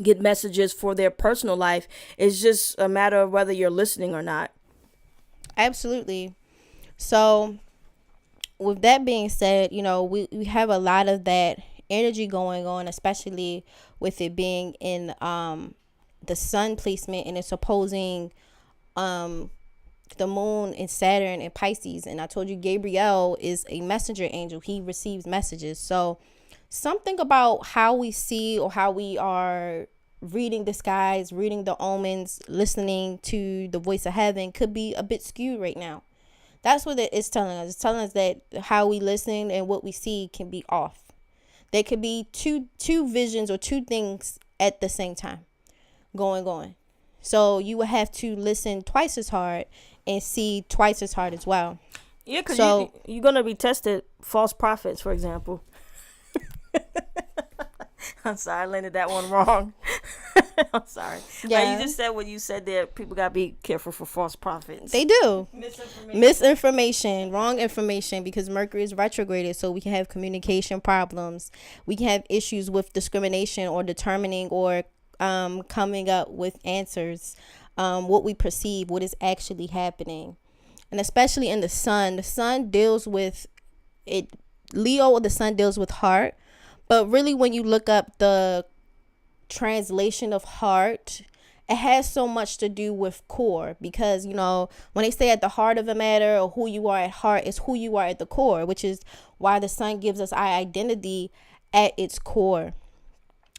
get messages for their personal life. It's just a matter of whether you're listening or not. Absolutely. So with that being said, you know, we have a lot of that energy going on, especially with it being in the sun placement, and it's opposing the moon in Saturn and Pisces. And I told you Gabriel is a messenger angel. He receives messages. So something about how we see, or how we are reading the skies, reading the omens, listening to the voice of heaven could be a bit skewed right now. That's what it is telling us. It's telling us that how we listen and what we see can be off. There could be two visions or two things at the same time going on. So you would have to listen twice as hard and see twice as hard as well. Yeah, because you're going to be tested. False prophets, for example. I'm sorry, I landed that one wrong. I'm sorry. Yeah. You just said what you said there. People got to be careful for false prophets. They do. Misinformation, wrong information, because Mercury is retrograded, so we can have communication problems. We can have issues with discrimination, or determining, or coming up with answers, what we perceive, what is actually happening. And especially in the sun deals with it. Leo, the sun deals with heart, but really when you look up the translation of heart, it has so much to do with core, because, you know, when they say at the heart of a matter, or who you are at heart, is who you are at the core, which is why the sun gives us our identity at its core,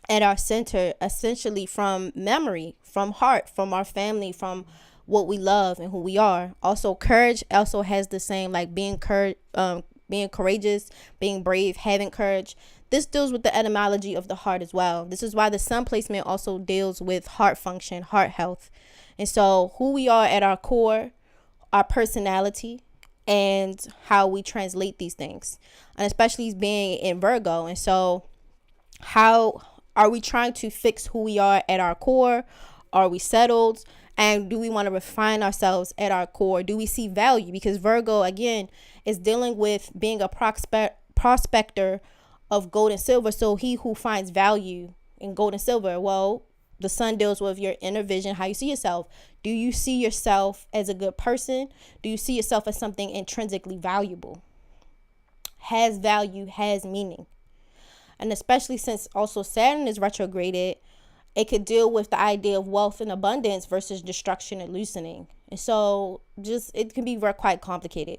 at our center, essentially from memory, from heart, from our family, from what we love and who we are. Also, courage also has the same, like being courageous, being brave, having courage. This deals with the etymology of the heart as well. This is why the sun placement also deals with heart function, heart health. And so who we are at our core, our personality, and how we translate these things, and especially being in Virgo. And so how are we trying to fix who we are at our core? Are we settled? And do we want to refine ourselves at our core? Do we see value? Because Virgo, again, is dealing with being a prospector of gold and silver. So he who finds value in gold and silver, well, the sun deals with your inner vision, how you see yourself. Do you see yourself as a good person? Do you see yourself as something intrinsically valuable? has value, has meaning. And especially since also Saturn is retrograded, it could deal with the idea of wealth and abundance versus destruction and loosening. And so just it can be quite complicated.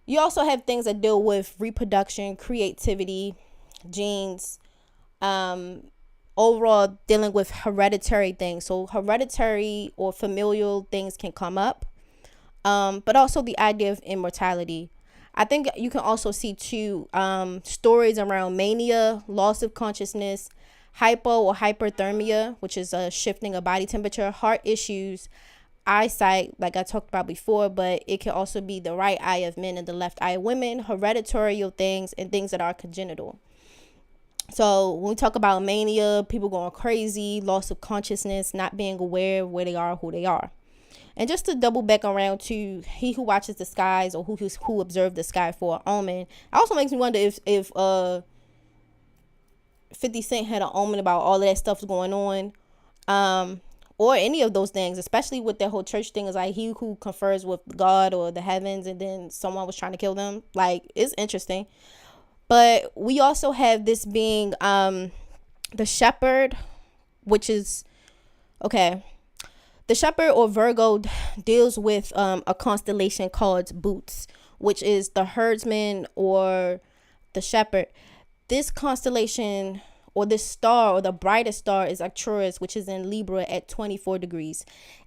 You also have things that deal with reproduction, creativity, genes, overall dealing with hereditary things. So hereditary or familial things can come up, but also the idea of immortality. I think you can also see too stories around mania, loss of consciousness, hypo or hyperthermia, which is a shifting of body temperature, heart issues, eyesight, like I talked about before, but it can also be the right eye of men and the left eye of women, hereditary things, and things that are congenital. So when we talk about mania, people going crazy, loss of consciousness, not being aware of where they are, who they are. And just to double back around to he who watches the skies or who observed the sky for an omen, it also makes me wonder if 50 Cent had an omen about all of that stuff going on, or any of those things, especially with that whole church thing, is like he who confers with God or the heavens, and then someone was trying to kill them. Like, it's interesting. But we also have this being the shepherd, which is okay. The shepherd or Virgo deals with a constellation called Boots, which is the herdsman or the shepherd. This constellation or this star or the brightest star is Arcturus, which is in Libra at 24 degrees.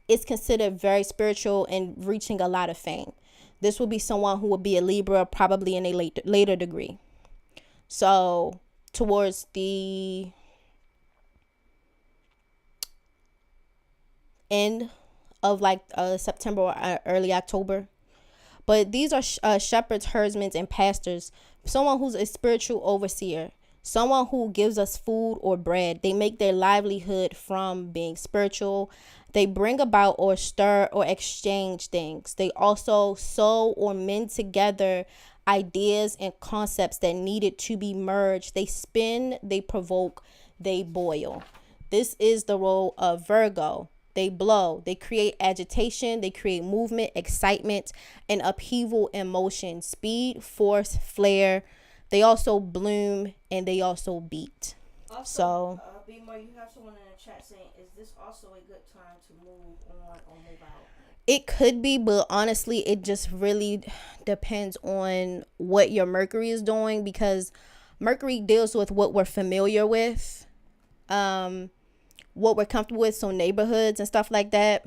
It's considered very spiritual and reaching a lot of fame. This will be someone who will be a Libra, probably in a later degree. So towards the end of like September or early October. But these are shepherds, herdsmen, and pastors. Someone who's a spiritual overseer. Someone who gives us food or bread. They make their livelihood from being spiritual. They bring about or stir or exchange things. They also sew or mend together ideas and concepts that needed to be merged. They spin, they provoke, they boil. This is the role of Virgo. They blow, they create agitation, they create movement, excitement, and upheaval in motion, speed, force, flair. They also bloom and they also beat. Also, BMORE, you have someone in the chat saying, is this also a good time to move on or move out? It could be, but honestly, it just really depends on what your Mercury is doing, because Mercury deals with what we're familiar with, what we're comfortable with, so neighborhoods and stuff like that.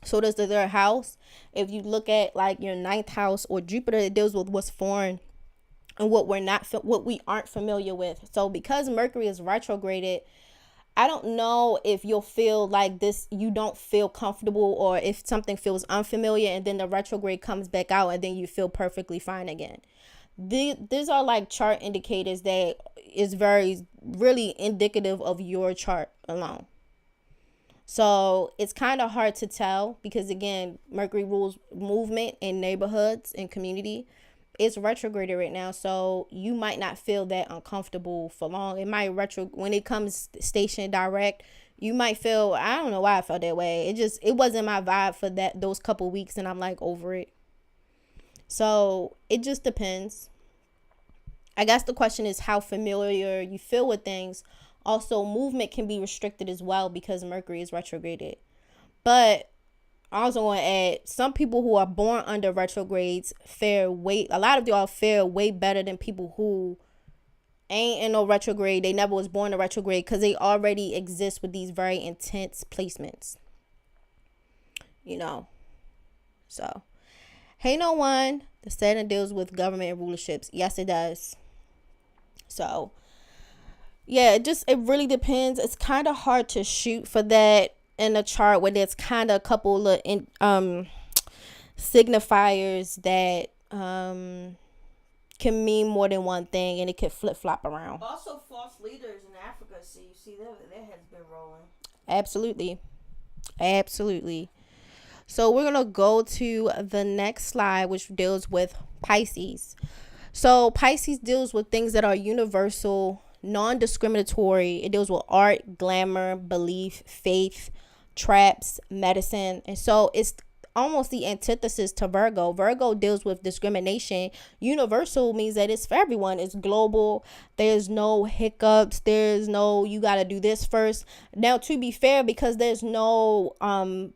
So does the third house. If you look at like your ninth house or Jupiter, it deals with what's foreign and what we aren't familiar with. So because Mercury is retrograded, I don't know if you'll feel like this, you don't feel comfortable, or if something feels unfamiliar and then the retrograde comes back out and then you feel perfectly fine again. These are like chart indicators that is really indicative of your chart alone. So it's kind of hard to tell because, again, Mercury rules movement in neighborhoods and community. It's retrograded right now, so you might not feel that uncomfortable for long. It might when it comes station direct, you might feel, I don't know why I felt that way. It wasn't my vibe for those couple weeks, and I'm like over it. So it just depends. I guess the question is how familiar you feel with things. Also, movement can be restricted as well because Mercury is retrograded. But I also want to add, some people who are born under retrogrades a lot of y'all fare way better than people who ain't in no retrograde. They never was born in retrograde because they already exist with these very intense placements. So, hey, no one. The Saturn deals with government and rulerships. Yes, it does. So, yeah, it really depends. It's kind of hard to shoot for that in a chart where there's kind of a couple of signifiers that can mean more than one thing, and it could flip-flop around. Also, false leaders in Africa, you see their heads been rolling. Absolutely. So we're going to go to the next slide, which deals with Pisces. So Pisces deals with things that are universal, non-discriminatory. It deals with art, glamour, belief, faith, traps, medicine. And so it's almost the antithesis to Virgo. Virgo deals with discrimination. Universal means that it's for everyone. It's global. There's no hiccups. There's no, you got to do this first. Now, to be fair, because there's no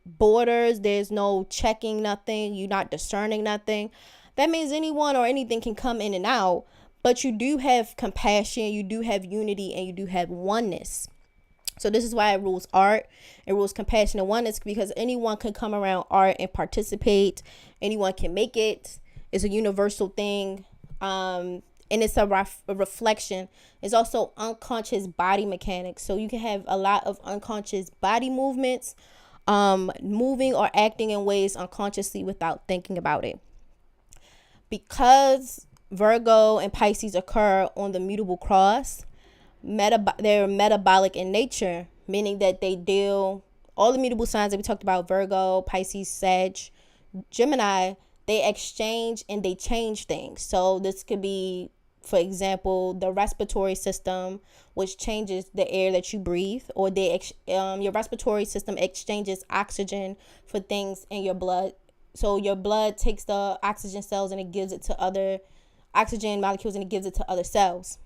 borders, there's no checking nothing, you're not discerning nothing, that means anyone or anything can come in and out. But you do have compassion, you do have unity, and you do have oneness. So this is why it rules art. It rules compassion and oneness, because anyone can come around art and participate. Anyone can make it. It's a universal thing. And it's a reflection. It's also unconscious body mechanics. So you can have a lot of unconscious body movements, moving or acting in ways unconsciously without thinking about it. Because Virgo and Pisces occur on the mutable cross, they're metabolic in nature, meaning that they deal, all the mutable signs that we talked about, Virgo, Pisces, Sag, Gemini, they exchange and they change things. So this could be, for example, the respiratory system, which changes the air that you breathe, or your respiratory system exchanges oxygen for things in your blood. So your blood takes the oxygen cells and it gives it to other oxygen molecules, and it gives it to other cells.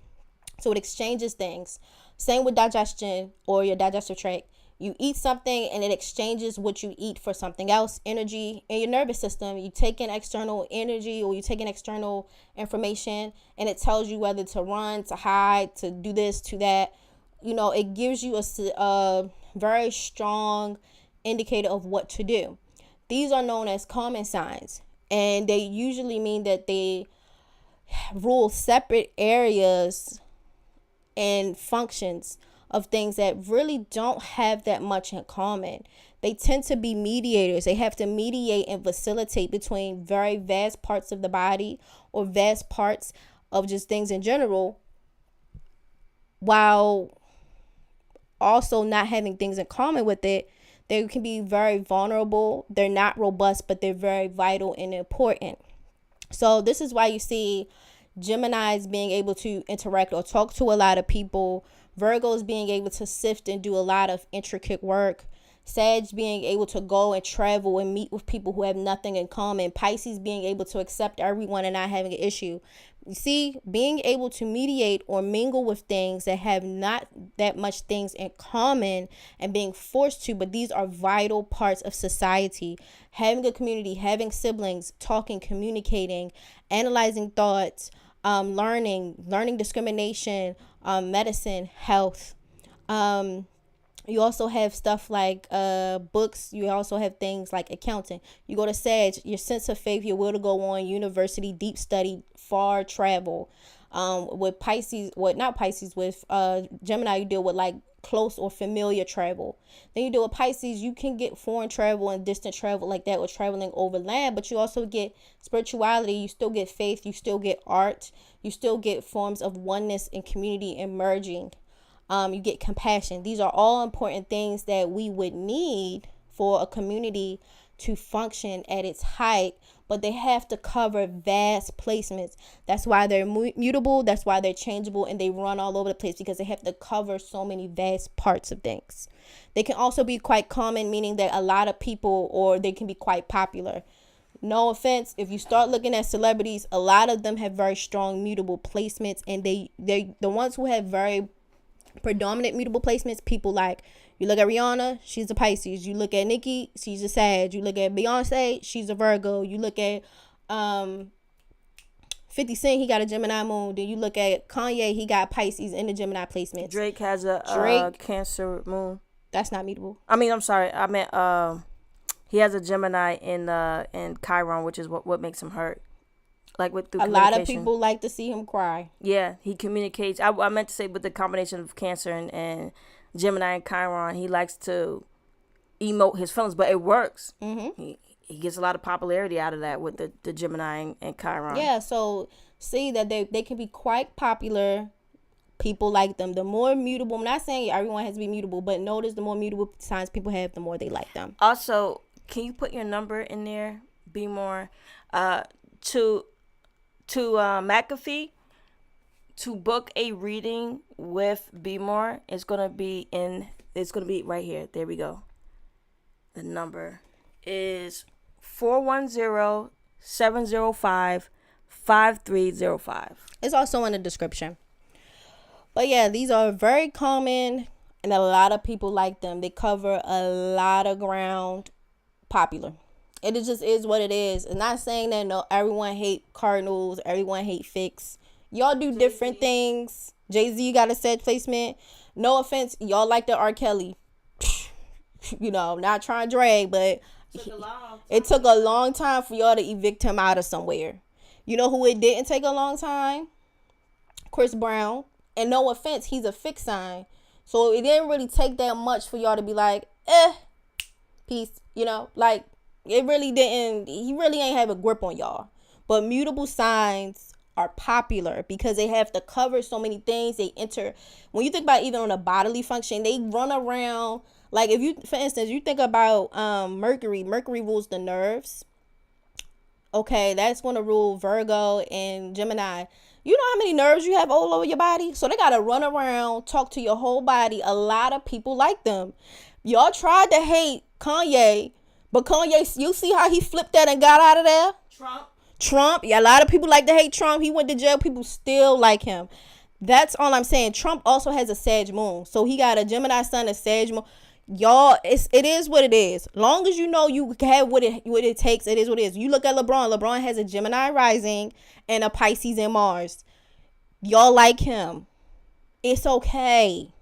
So it exchanges things. Same with digestion or your digestive tract. You eat something and it exchanges what you eat for something else. Energy in your nervous system. You take in external energy, or you take in external information, and it tells you whether to run, to hide, to do this, to that. You know, it gives you a very strong indicator of what to do. These are known as common signs, and they usually mean that they rule separate areas and functions of things that really don't have that much in common. They tend to be mediators. They have to mediate and facilitate between very vast parts of the body or vast parts of just things in general, while also not having things in common with it. They can be very vulnerable. They're not robust, but they're very vital and important. So this is why you see Geminis being able to interact or talk to a lot of people, Virgos being able to sift and do a lot of intricate work, Sag being able to go and travel and meet with people who have nothing in common, Pisces being able to accept everyone and not having an issue. You see, being able to mediate or mingle with things that have not that much things in common and being forced to, but these are vital parts of society. Having a community, having siblings, talking, communicating, analyzing thoughts, learning discrimination, medicine, health. You also have stuff like books. You also have things like accounting. You go to Sag, your sense of faith, your will to go on, university, deep study, far travel. With Pisces, with Gemini, you deal with like close or familiar travel. Then you deal with Pisces, you can get foreign travel and distant travel like that, or traveling over land, but you also get spirituality, you still get faith, you still get art, you still get forms of oneness and community emerging. You get compassion. These are all important things that we would need for a community to function at its height, but they have to cover vast placements. That's why they're mutable. That's why they're changeable, and they run all over the place, because they have to cover so many vast parts of things. They can also be quite common, meaning that a lot of people, or they can be quite popular. No offense, if you start looking at celebrities, a lot of them have very strong mutable placements, and they the ones who have very predominant mutable placements, people like, you look at Rihanna, she's a Pisces. You look at Nicki, she's a Sag. You look at Beyonce, she's a Virgo. You look at 50 Cent, he got a Gemini moon. Then you look at Kanye, he got Pisces in the Gemini placements. Drake has a Cancer moon. That's not mutable. I mean, I'm sorry, I meant he has a Gemini in Chiron, which is what makes him hurt. Like with a lot of people like to see him cry. Yeah, he communicates. I meant to say with the combination of Cancer and Gemini and Chiron, he likes to emote his feelings, but it works. Mm-hmm. He gets a lot of popularity out of that with the Gemini and Chiron. Yeah, so see that they can be quite popular. People like them. The more mutable, I'm not saying everyone has to be mutable, but notice the more mutable signs people have, the more they like them. Also, can you put your number in there, BMORE, to McAfee to book a reading with BMORE? It's gonna be right here. There we go. The number is 410-705-5305. It's also in the description. But yeah, these are very common and a lot of people like them. They cover a lot of ground. Popular. It just is what it is. It's not saying that no everyone hate cardinals, everyone hate fix. Y'all do different things. Jay-Z got a set placement. No offense, y'all like the R. Kelly. You know, not trying to drag, but it took a long time for y'all to evict him out of somewhere. You know who it didn't take a long time? Chris Brown. And no offense, he's a fixed sign. So it didn't really take that much for y'all to be like, peace. You know, like, it really didn't, he really ain't have a grip on y'all. But mutable signs are popular because they have to cover so many things. They enter, when you think about even on a bodily function, they run around. Like, if you, for instance, you think about Mercury rules the nerves. Okay, that's going to rule Virgo and Gemini. You know how many nerves you have all over your body? So they got to run around, talk to your whole body. A lot of people like them. Y'all tried to hate Kanye, but Kanye, you see how he flipped that and got out of there? Trump. Yeah, a lot of people like to hate Trump. He went to jail. People still like him. That's all I'm saying. Trump also has a Sag moon. So he got a Gemini sun, a Sag moon. Y'all, it is what it is. Long as you know you have what it takes, it is what it is. You look at LeBron. LeBron has a Gemini rising and a Pisces in Mars. Y'all like him. It's okay.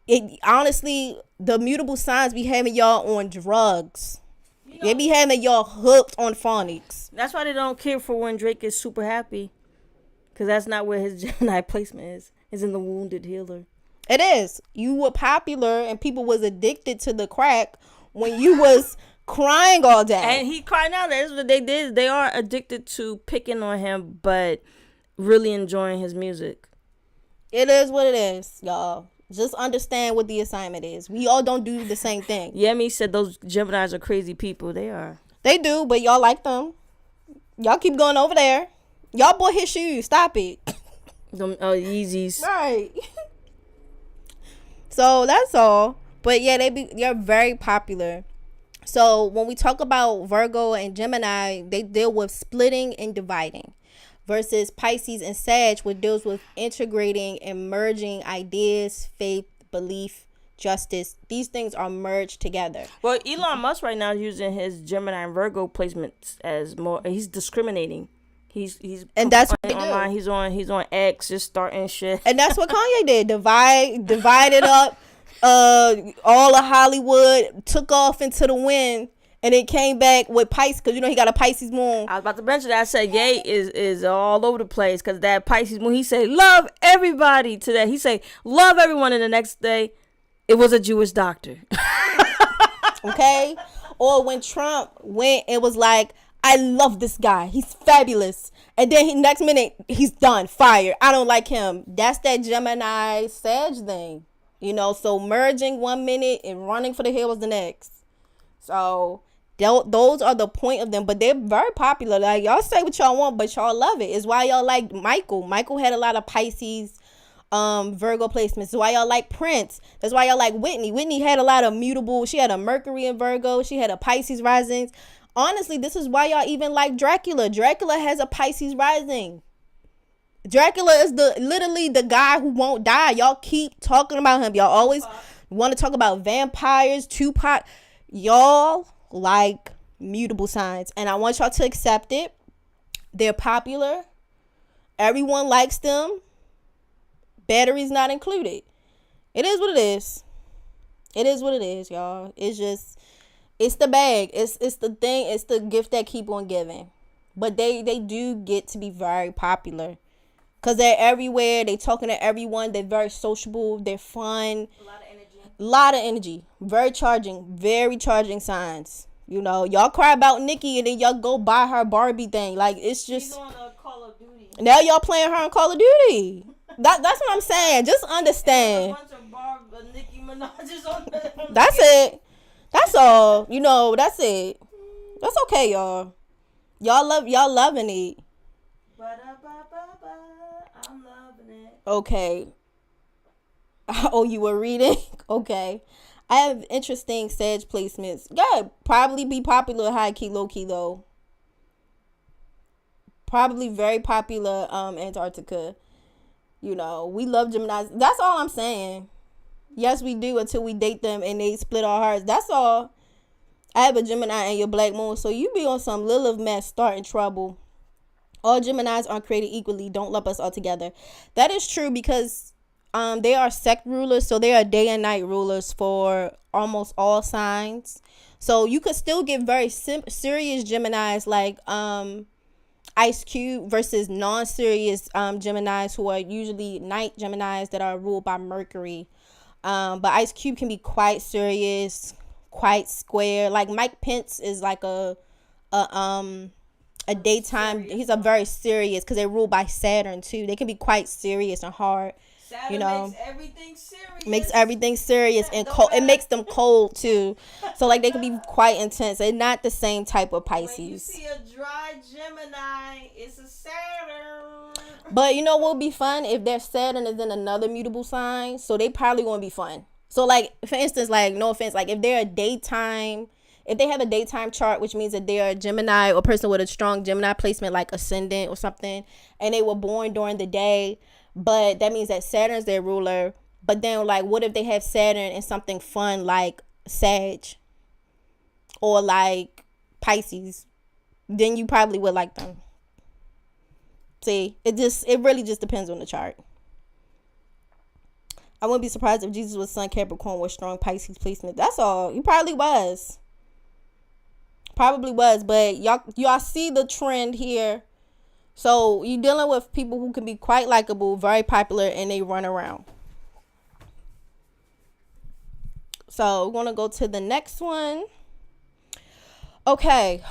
It honestly, the mutable signs be having y'all on drugs. You know, they be having y'all hooked on phonics. That's why they don't care for when Drake is super happy. Because that's not where his Gemini placement is. It's in the wounded healer. It is. You were popular and people was addicted to the crack when you was crying all day. And he cried out. That's what they did. They are addicted to picking on him, but really enjoying his music. It is what it is, y'all. Just understand what the assignment is. We all don't do the same thing. Yemi said those Geminis are crazy people. They are. They do, but y'all like them. Y'all keep going over there. Y'all bought his shoes. Stop it. Them Yeezys. Right. So that's all. But yeah, they're very popular. So when we talk about Virgo and Gemini, they deal with splitting and dividing. Versus Pisces and Sag, which deals with integrating and merging ideas, faith, belief, justice. These things are merged together. Well, Elon Musk right now is using his Gemini and Virgo placements as more. He's discriminating. He's and that's what they online. do. He's on X, just starting shit. And that's what Kanye did. Divided up all of Hollywood, took off into the wind. And it came back with Pisces, because, you know, he got a Pisces moon. I was about to mention that. I said, Ye is all over the place, because that Pisces moon, he said, love everybody to that. He said, love everyone, and the next day, it was a Jewish doctor. Okay? Or when Trump went, it was like, I love this guy. He's fabulous. And then next minute, he's done, fired. I don't like him. That's that Gemini Sag thing. You know, so merging one minute and running for the hills the next. So those are the point of them, but they're very popular. Like, y'all say what y'all want, but y'all love it. It's why y'all like Michael. Michael had a lot of Pisces, Virgo placements. That's why y'all like Prince. That's why y'all like Whitney. Whitney had a lot of mutable. She had a Mercury in Virgo. She had a Pisces rising. Honestly, this is why y'all even like Dracula. Dracula has a Pisces rising. Dracula is literally the guy who won't die. Y'all keep talking about him. Y'all always want to talk about vampires, Tupac. Y'all like mutable signs, and I want y'all to accept it. They're popular. Everyone likes them. Batteries not included. It is what it is. It is what it is, y'all. It's just, it's the bag. It's the thing. It's the gift that keep on giving. But they do get to be very popular because they're everywhere. They talking to everyone. They're very sociable. They're fun. Lot of energy. Very charging signs. You know, y'all cry about Nikki and then y'all go buy her Barbie thing. Like, it's just, she's on Call of Duty. Now y'all playing her on Call of Duty. That's what I'm saying. Just understand. Nicki Minaj's on that's it. That's all. You know, that's it. That's okay, y'all. Y'all loving it. I'm loving it. Okay. Oh, you were reading? Okay. I have interesting Sag placements. Yeah, probably be popular high key, low key though. Probably very popular Antarctica. You know, we love Geminis. That's all I'm saying. Yes, we do until we date them and they split our hearts. That's all. I have a Gemini and your black moon, so you be on some Lilith mess starting trouble. All Geminis aren't created equally. Don't lump us all together. That is true because they are sect rulers, so they are day and night rulers for almost all signs. So you could still get very serious Geminis like Ice Cube versus non-serious Geminis who are usually night Geminis that are ruled by Mercury. But Ice Cube can be quite serious, quite square. Like Mike Pence is like a daytime. He's a very serious because they're ruled by Saturn too. They can be quite serious and hard. Saturn, you know, makes everything serious. Makes everything serious and cold. It makes them cold too. So like they can be quite intense. They're not the same type of Pisces. When you see a dry Gemini, it's a Saturn. But you know what would be fun if their Saturn is in another mutable sign? So they probably gonna be fun. So like for instance, like no offense, like if they're a daytime, if they have a daytime chart, which means that they're a Gemini or person with a strong Gemini placement like ascendant or something, and they were born during the day, but that means that Saturn's their ruler. But then like what if they have Saturn and something fun like Sag or like Pisces? Then you probably would like them. See, it really just depends on the chart. I wouldn't be surprised if Jesus was Sun Capricorn with strong Pisces placement. That's all. He probably was. But y'all see the trend here. So you're dealing with people who can be quite likable, very popular, and they run around. So we're going to go to the next one. Okay.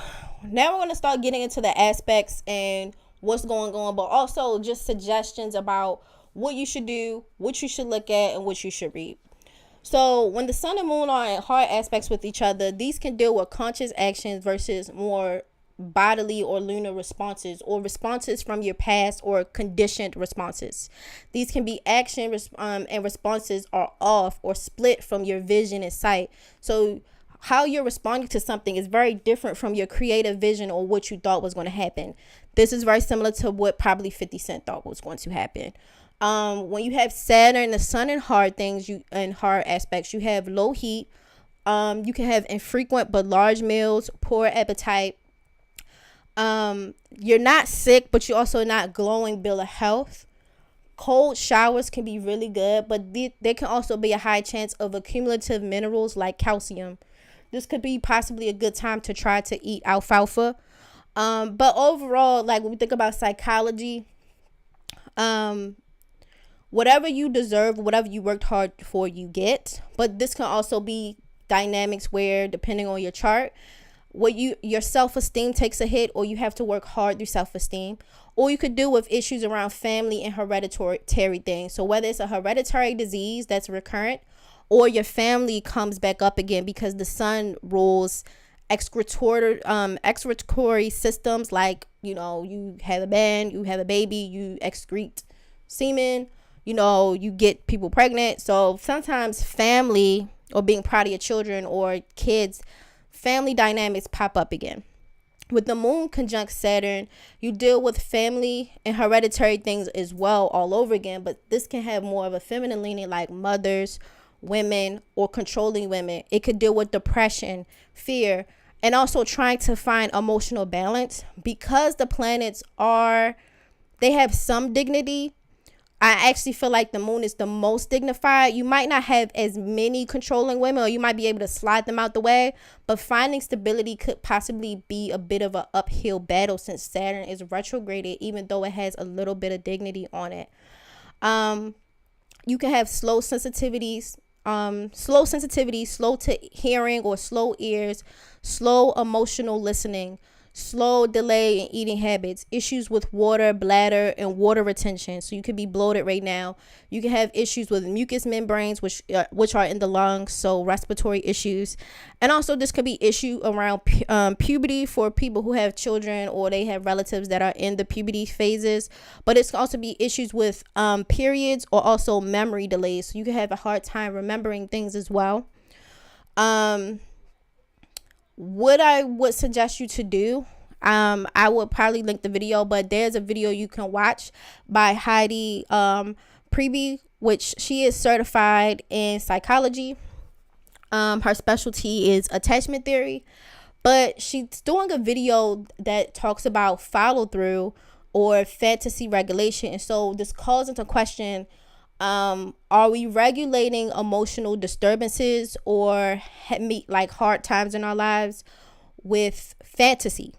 Now we're going to start getting into the aspects and what's going on, but also just suggestions about what you should do, what you should look at, and what you should read. So when the sun and moon are in hard aspects with each other, these can deal with conscious actions versus more bodily or lunar responses or responses from your past or conditioned responses. These can be action and responses are off or split from your vision and sight. So how you're responding to something is very different from your creative vision or what you thought was going to happen. This is very similar to what probably 50 Cent thought was going to happen. When you have Saturn, the sun and hard things, and hard aspects, you have low heat. You can have infrequent but large meals, poor appetite. You're not sick, but you're also not glowing bill of health. Cold showers can be really good, but there can also be a high chance of accumulative minerals like calcium. This could be possibly a good time to try to eat alfalfa. But overall, like when we think about psychology, whatever you deserve, whatever you worked hard for, you get. But this can also be dynamics where, depending on your chart, your self-esteem takes a hit, or you have to work hard through self-esteem, or you could deal with issues around family and hereditary things. So whether it's a hereditary disease that's recurrent, or your family comes back up again because the sun rules excretory systems, like, you know, you have a man, you have a baby, you excrete semen, you know, you get people pregnant. So sometimes family, or being proud of your children or kids, family dynamics pop up again. With the moon conjunct Saturn, you deal with family and hereditary things as well all over again, but this can have more of a feminine leaning, like mothers, women, or controlling women. It could deal with depression, fear, and also trying to find emotional balance. Because the planets they have some dignity, I actually feel like the moon is the most dignified. You might not have as many controlling women, or you might be able to slide them out the way, but finding stability could possibly be a bit of an uphill battle since Saturn is retrograded, even though it has a little bit of dignity on it. You can have slow sensitivities, slow to hearing or slow ears, slow emotional listening, slow delay in eating habits, issues with water, bladder, and water retention. So you could be bloated right now. You can have issues with mucous membranes, which are in the lungs, so respiratory issues. And also this could be issue around puberty for people who have children or they have relatives that are in the puberty phases. But it can also be issues with periods or also memory delays. So you can have a hard time remembering things as well. What I would suggest you to do, I would probably link the video, but there's a video you can watch by Heidi Preby, which she is certified in psychology. Her specialty is attachment theory, but she's doing a video that talks about follow through or fantasy regulation. And so this calls into question, are we regulating emotional disturbances or meet like hard times in our lives with fantasy?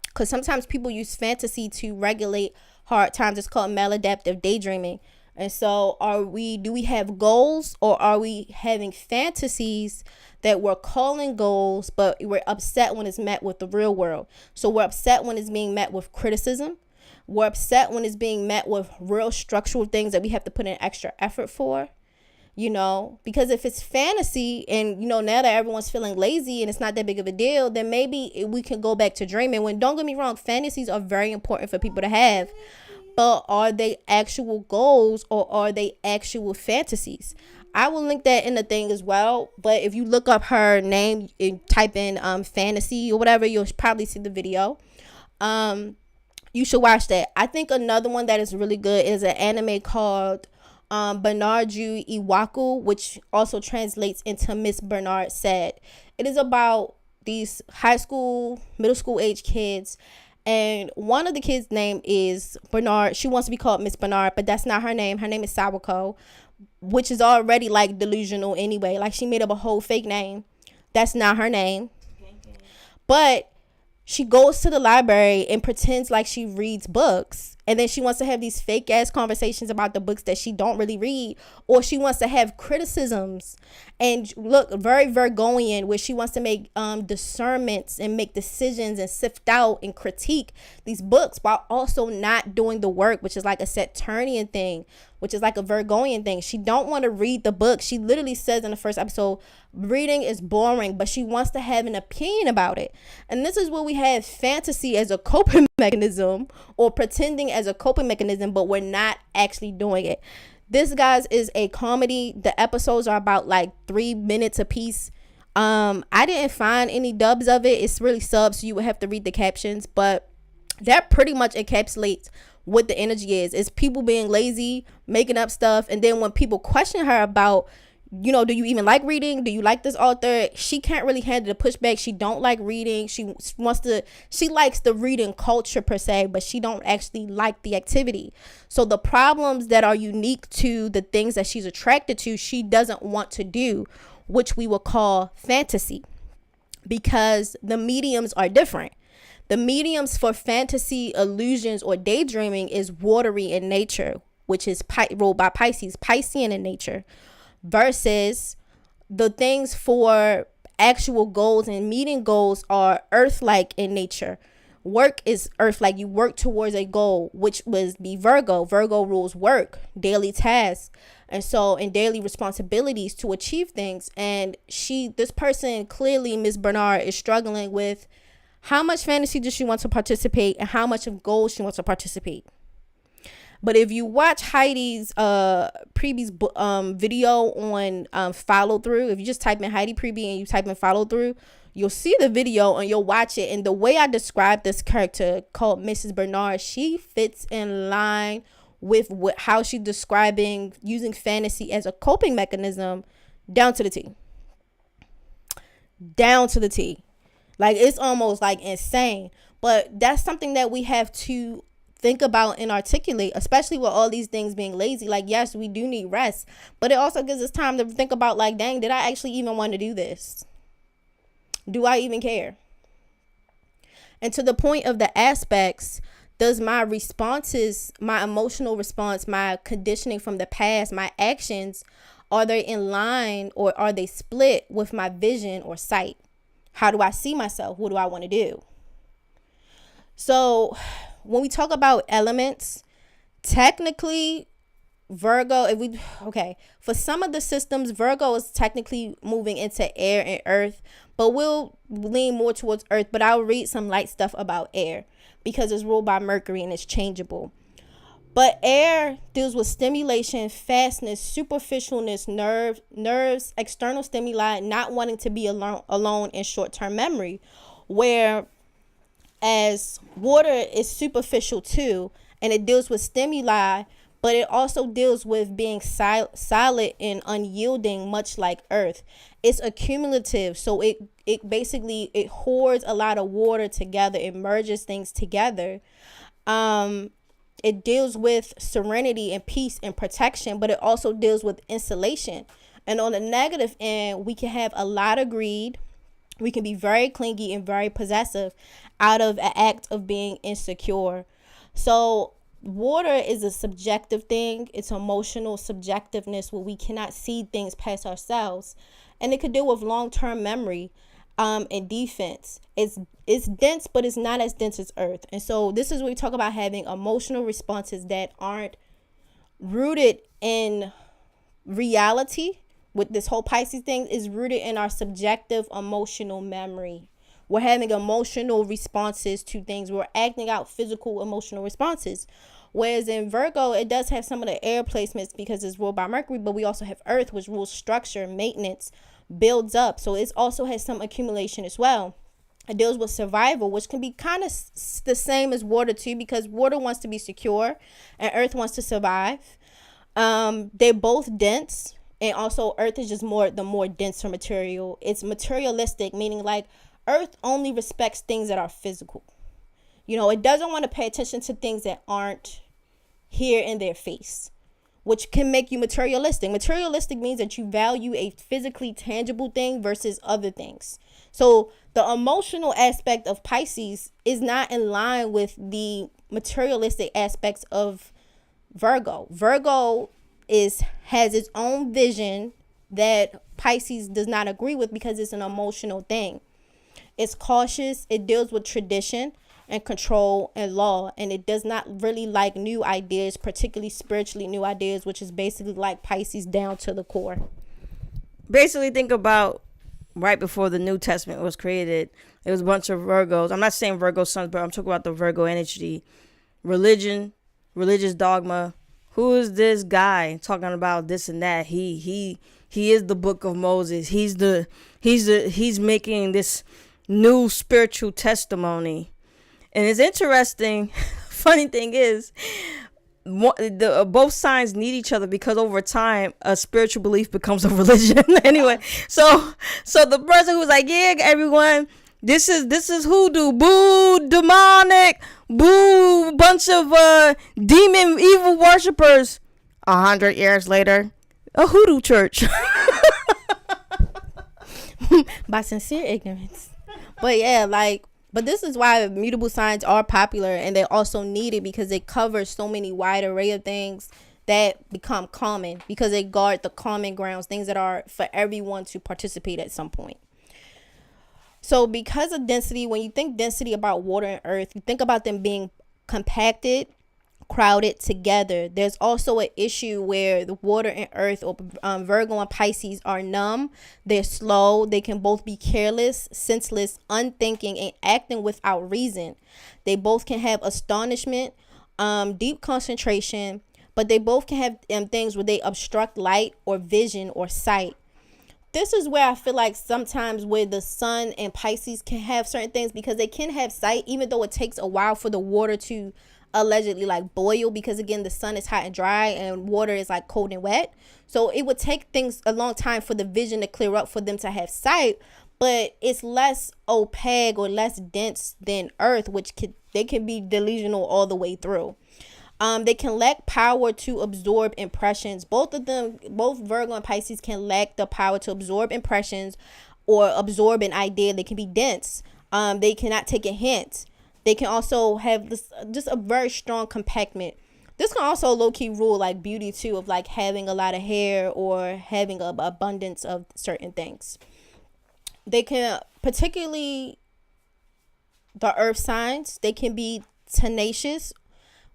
Because sometimes people use fantasy to regulate hard times. It's called maladaptive daydreaming. And so do we have goals, or are we having fantasies that we're calling goals, but we're upset when it's met with the real world? So we're upset when it's being met with criticism. We're upset when it's being met with real structural things that we have to put in extra effort for, because if it's fantasy and, now that everyone's feeling lazy and it's not that big of a deal, then maybe we can go back to dreaming. When, don't get me wrong, fantasies are very important for people to have, but are they actual goals or are they actual fantasies? I will link that in the thing as well. But if you look up her name and type in fantasy or whatever, you'll probably see the video. You should watch that. I think another one that is really good is an anime called Bernardu Iwaku, which also translates into Miss Bernard Said. It is about these high school, middle school age kids, and one of the kids' name is Bernard. She wants to be called Miss Bernard, but that's not her name. Her name is Sawako, which is already like delusional anyway. Like, she made up a whole fake name. That's not her name. But she goes to the library and pretends like she reads books. And then she wants to have these fake ass conversations about the books that she don't really read. Or she wants to have criticisms and look very Virgoian, where she wants to make discernments and make decisions and sift out and critique these books while also not doing the work, which is like a Saturnian thing, which is like a Virgoian thing. She don't want to read the book. She literally says in the first episode, reading is boring, but she wants to have an opinion about it. And this is where we have fantasy as a coping mechanism, or pretending as a coping mechanism, but we're not actually doing it. This, guys, is a comedy. The episodes are about like 3 minutes a piece. I didn't find any dubs of it. It's really subs, so you would have to read the captions, but that pretty much encapsulates what the energy is. It's people being lazy, making up stuff, and then when people question her about, do you even like reading? Do you like this author? She can't really handle the pushback. She don't like reading. She likes the reading culture per se, but she don't actually like the activity. So the problems that are unique to the things that she's attracted to, she doesn't want to do, which we will call fantasy, because the mediums are different. The mediums for fantasy, illusions, or daydreaming is watery in nature, which is ruled by Pisces, Piscean in nature, versus the things for actual goals and meeting goals are earth-like in nature. Work is earth-like. You work towards a goal, which was be Virgo. Virgo rules work, daily tasks, and so in daily responsibilities to achieve things. And this person, clearly Miss Bernard, is struggling with how much fantasy does she want to participate and how much of goals she wants to participate. But if you watch Heidi's previous video on follow through, if you just type in Heidi Preby and you type in follow through, you'll see the video and you'll watch it. And the way I described this character called Mrs. Bernard, she fits in line with how she's describing using fantasy as a coping mechanism, down to the T. Down to the T. Like, it's almost like insane. But that's something that we have to think about and articulate, especially with all these things being lazy. Like, yes, we do need rest, but it also gives us time to think about, like, dang, did I actually even want to do this? Do I even care? And to the point of the aspects, does my responses, my emotional response, my conditioning from the past, my actions, are they in line or are they split with my vision or sight? How do I see myself? What do I want to do? So when we talk about elements, technically Virgo, for some of the systems, Virgo is technically moving into air and earth, but we'll lean more towards earth. But I'll read some light stuff about air because it's ruled by Mercury and it's changeable. But air deals with stimulation, fastness, superficialness, nerves, external stimuli, not wanting to be alone in short-term memory. Where as water is superficial too, and it deals with stimuli, but it also deals with being solid and unyielding, much like earth. It's accumulative, so it basically it hoards a lot of water together, it merges things together. It deals with serenity and peace and protection, but it also deals with insulation. And on the negative end, we can have a lot of greed. We can be very clingy and very possessive out of an act of being insecure. So water is a subjective thing. It's emotional subjectiveness where we cannot see things past ourselves. And it could deal with long-term memory and defense. It's dense, but it's not as dense as earth. And so this is where we talk about having emotional responses that aren't rooted in reality. With this whole Pisces thing is rooted in our subjective emotional memory. We're having emotional responses to things. We're acting out physical emotional responses. Whereas in Virgo, it does have some of the air placements because it's ruled by Mercury, but we also have Earth, which rules structure, maintenance, builds up. So it also has some accumulation as well. It deals with survival, which can be kind of the same as water too, because water wants to be secure and Earth wants to survive. They're both dense. And also earth is just the more denser material. It's materialistic, meaning like earth only respects things that are physical. You know, it doesn't want to pay attention to things that aren't here in their face, which can make you materialistic. Materialistic means that you value a physically tangible thing versus other things. So the emotional aspect of Pisces is not in line with the materialistic aspects of Virgo. Virgo has its own vision that Pisces does not agree with because it's an emotional thing. It's cautious. It deals with tradition and control and law, and it does not really like new ideas, particularly spiritually new ideas, which is basically like Pisces down to the core. Basically, think about right before the New Testament was created, it was a bunch of Virgos. I'm not saying Virgo sons, but I'm talking about the Virgo energy. Religion, religious dogma. Who is this guy talking about this and that? He is the book of Moses. He's making this new spiritual testimony. And it's interesting. Funny thing is, both signs need each other because over time a spiritual belief becomes a religion. Anyway, so the person who's like, yeah, everyone, this is hoodoo, boo, demonic, boo, bunch of demon evil worshippers. 100 years later, a hoodoo church. By sincere ignorance. But yeah, but this is why mutable signs are popular, and they're also needed because they cover so many wide array of things that become common because they guard the common grounds, things that are for everyone to participate at some point. So because of density, when you think density about water and earth, you think about them being compacted, crowded together. There's also an issue where the water and earth, or Virgo and Pisces, are numb. They're slow. They can both be careless, senseless, unthinking, and acting without reason. They both can have astonishment, deep concentration, but they both can have things where they obstruct light or vision or sight. This is where I feel like sometimes where the sun and Pisces can have certain things because they can have sight, even though it takes a while for the water to allegedly like boil, because again the sun is hot and dry and water is like cold and wet. So it would take things a long time for the vision to clear up for them to have sight, but it's less opaque or less dense than earth, which they can be delusional all the way through. They can lack power to absorb impressions. Both Virgo and Pisces can lack the power to absorb impressions or absorb an idea. They can be dense. They cannot take a hint. They can also have just a very strong compactment. This can also low-key rule like beauty too, of like having a lot of hair or having an abundance of certain things. They can, particularly the earth signs, they can be tenacious,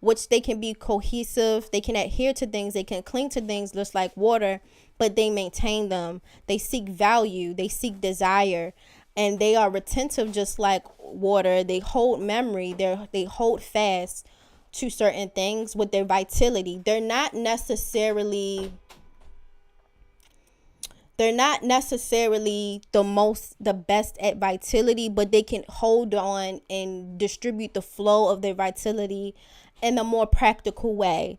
which they can be cohesive. They can adhere to things. They can cling to things just like water, but they maintain them. They seek value. They seek desire. And they are retentive just like water. They hold memory. They hold fast to certain things with their vitality. They're not necessarily the best at vitality, but they can hold on and distribute the flow of their vitality in a more practical way.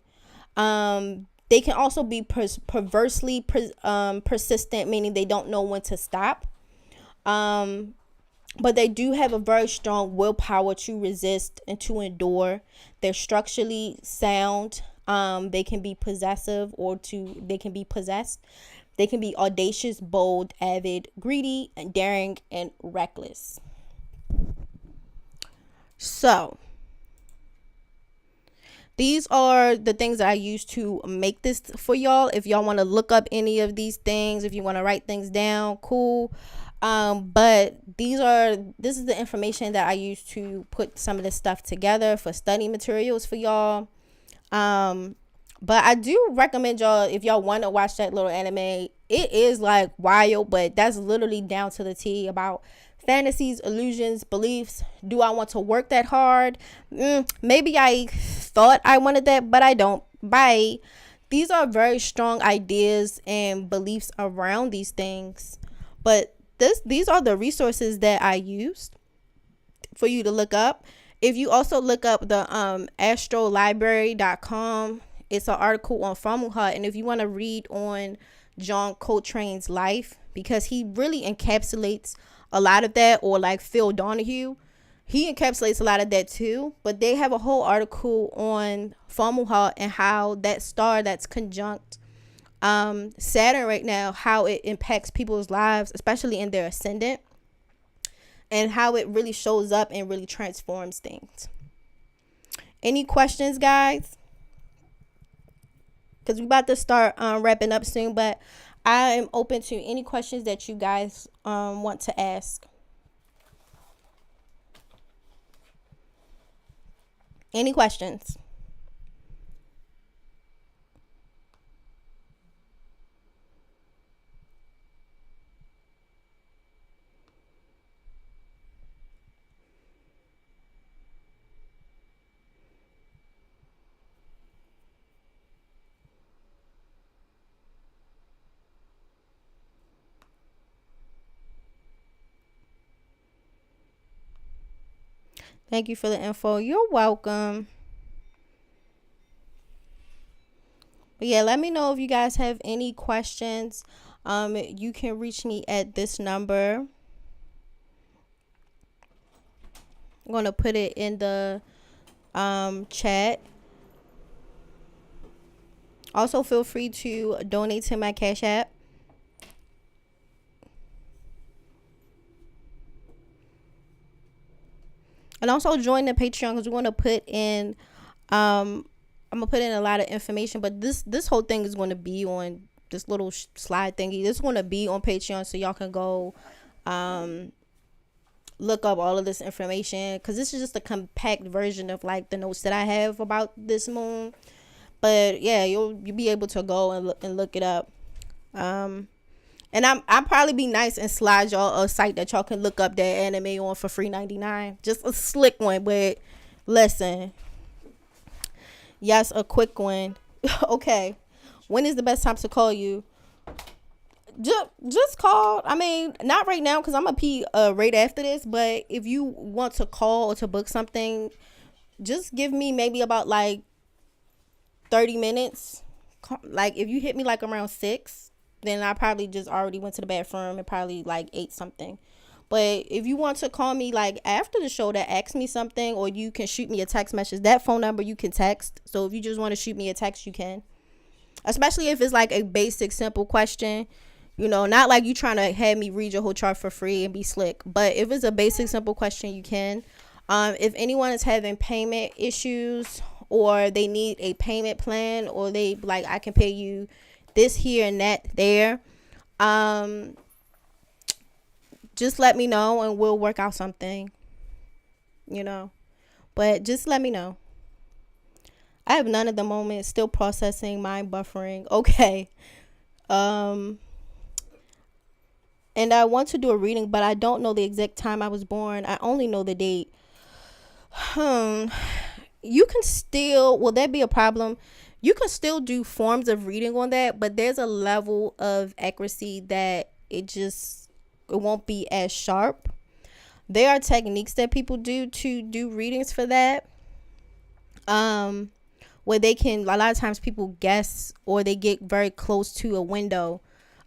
They can also be perversely persistent, meaning they don't know when to stop. But they do have a very strong willpower to resist and to endure. They're structurally sound. They can be possessive they can be possessed. They can be audacious, bold, avid, greedy, and daring, and reckless. So, these are the things that I use to make this for y'all. If y'all want to look up any of these things, if you want to write things down, cool. But this is the information that I use to put some of this stuff together for study materials for y'all. But I do recommend y'all, if y'all want to watch that little anime, it is like wild, but that's literally down to the T about fantasies, illusions, beliefs. Do I want to work that hard? Maybe I thought I wanted that, but I don't. Bye. These are very strong ideas and beliefs around these things. But these are the resources that I used for you to look up. If you also look up the astrolibrary.com, it's an article on Famuha. And if you want to read on John Coltrane's life, because he really encapsulates a lot of that, or like Phil Donahue, he encapsulates a lot of that too. But they have a whole article on Famuha and how that star that's conjunct Saturn right now, how it impacts people's lives, especially in their ascendant, and how it really shows up and really transforms things. Any questions, guys? Because we're about to start wrapping up soon, but I am open to any questions that you guys want to ask. Any questions? Thank you for the info. You're welcome. But yeah, let me know if you guys have any questions. You can reach me at this number. I'm going to put it in the chat. Also, feel free to donate to my Cash App. And also join the Patreon, because we're going to put in I'm gonna put in a lot of information, but this whole thing is going to be on this little slide thingy. This is going to be on Patreon, so y'all can go look up all of this information, because this is just a compact version of like the notes that I have about this moon. But yeah, you'll be able to go and look it up. And I'll probably be nice and slide y'all a site that y'all can look up that anime on for free 99. Just a slick one, but listen. Yes, a quick one. Okay. When is the best time to call you? Just call. I mean, not right now, because I'm going to pee right after this. But if you want to call or to book something, just give me maybe about like 30 minutes. Like if you hit me like around 6, then I probably just already went to the bathroom and probably like ate something. But if you want to call me like after the show to ask me something, or you can shoot me a text message, that phone number you can text. So if you just want to shoot me a text, you can. Especially if it's like a basic, simple question. You know, not like you trying to have me read your whole chart for free and be slick. But if it's a basic, simple question, you can. If anyone is having payment issues, or they need a payment plan, or they like, I can pay you this here and that there, just let me know and we'll work out something, but just let me know. I have none at the moment, still processing, mind buffering. Okay. And I want to do a reading, but I don't know the exact time I was born. I only know the date. you can still, will that be a problem? You can still do forms of reading on that, but there's a level of accuracy that it won't be as sharp. There are techniques that people do to do readings for that. Where they can, a lot of times people guess, or they get very close to a window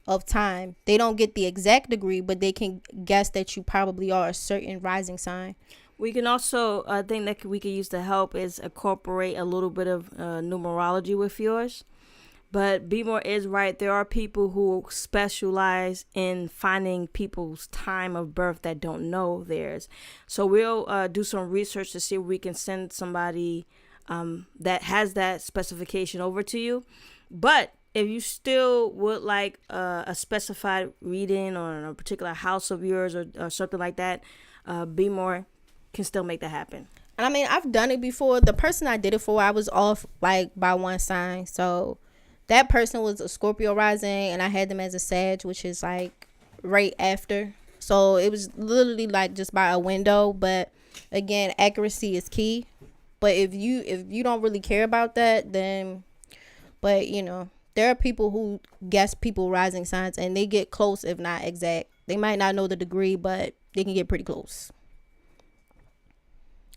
of time. They don't get the exact degree, but they can guess that you probably are a certain rising sign. We can also, a thing that we can use to help is incorporate a little bit of numerology with yours. But BMORE is right. There are people who specialize in finding people's time of birth that don't know theirs. So we'll do some research to see if we can send somebody that has that specification over to you. But if you still would like a specified reading on a particular house of yours or something like that, BMORE can still make that happen. And I mean, I've done it before. The person I did it for, I was off like by one sign. So that person was a Scorpio rising, and I had them as a Sag, which is like right after. So it was literally like just by a window. But again, accuracy is key. But if you don't really care about that, then, but you know, there are people who guess people rising signs, and they get close, if not exact. They might not know the degree, but they can get pretty close.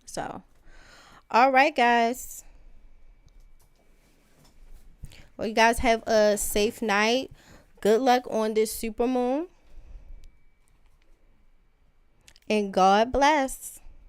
So, all right, guys. Well, you guys have a safe night. Good luck on this supermoon. And God bless.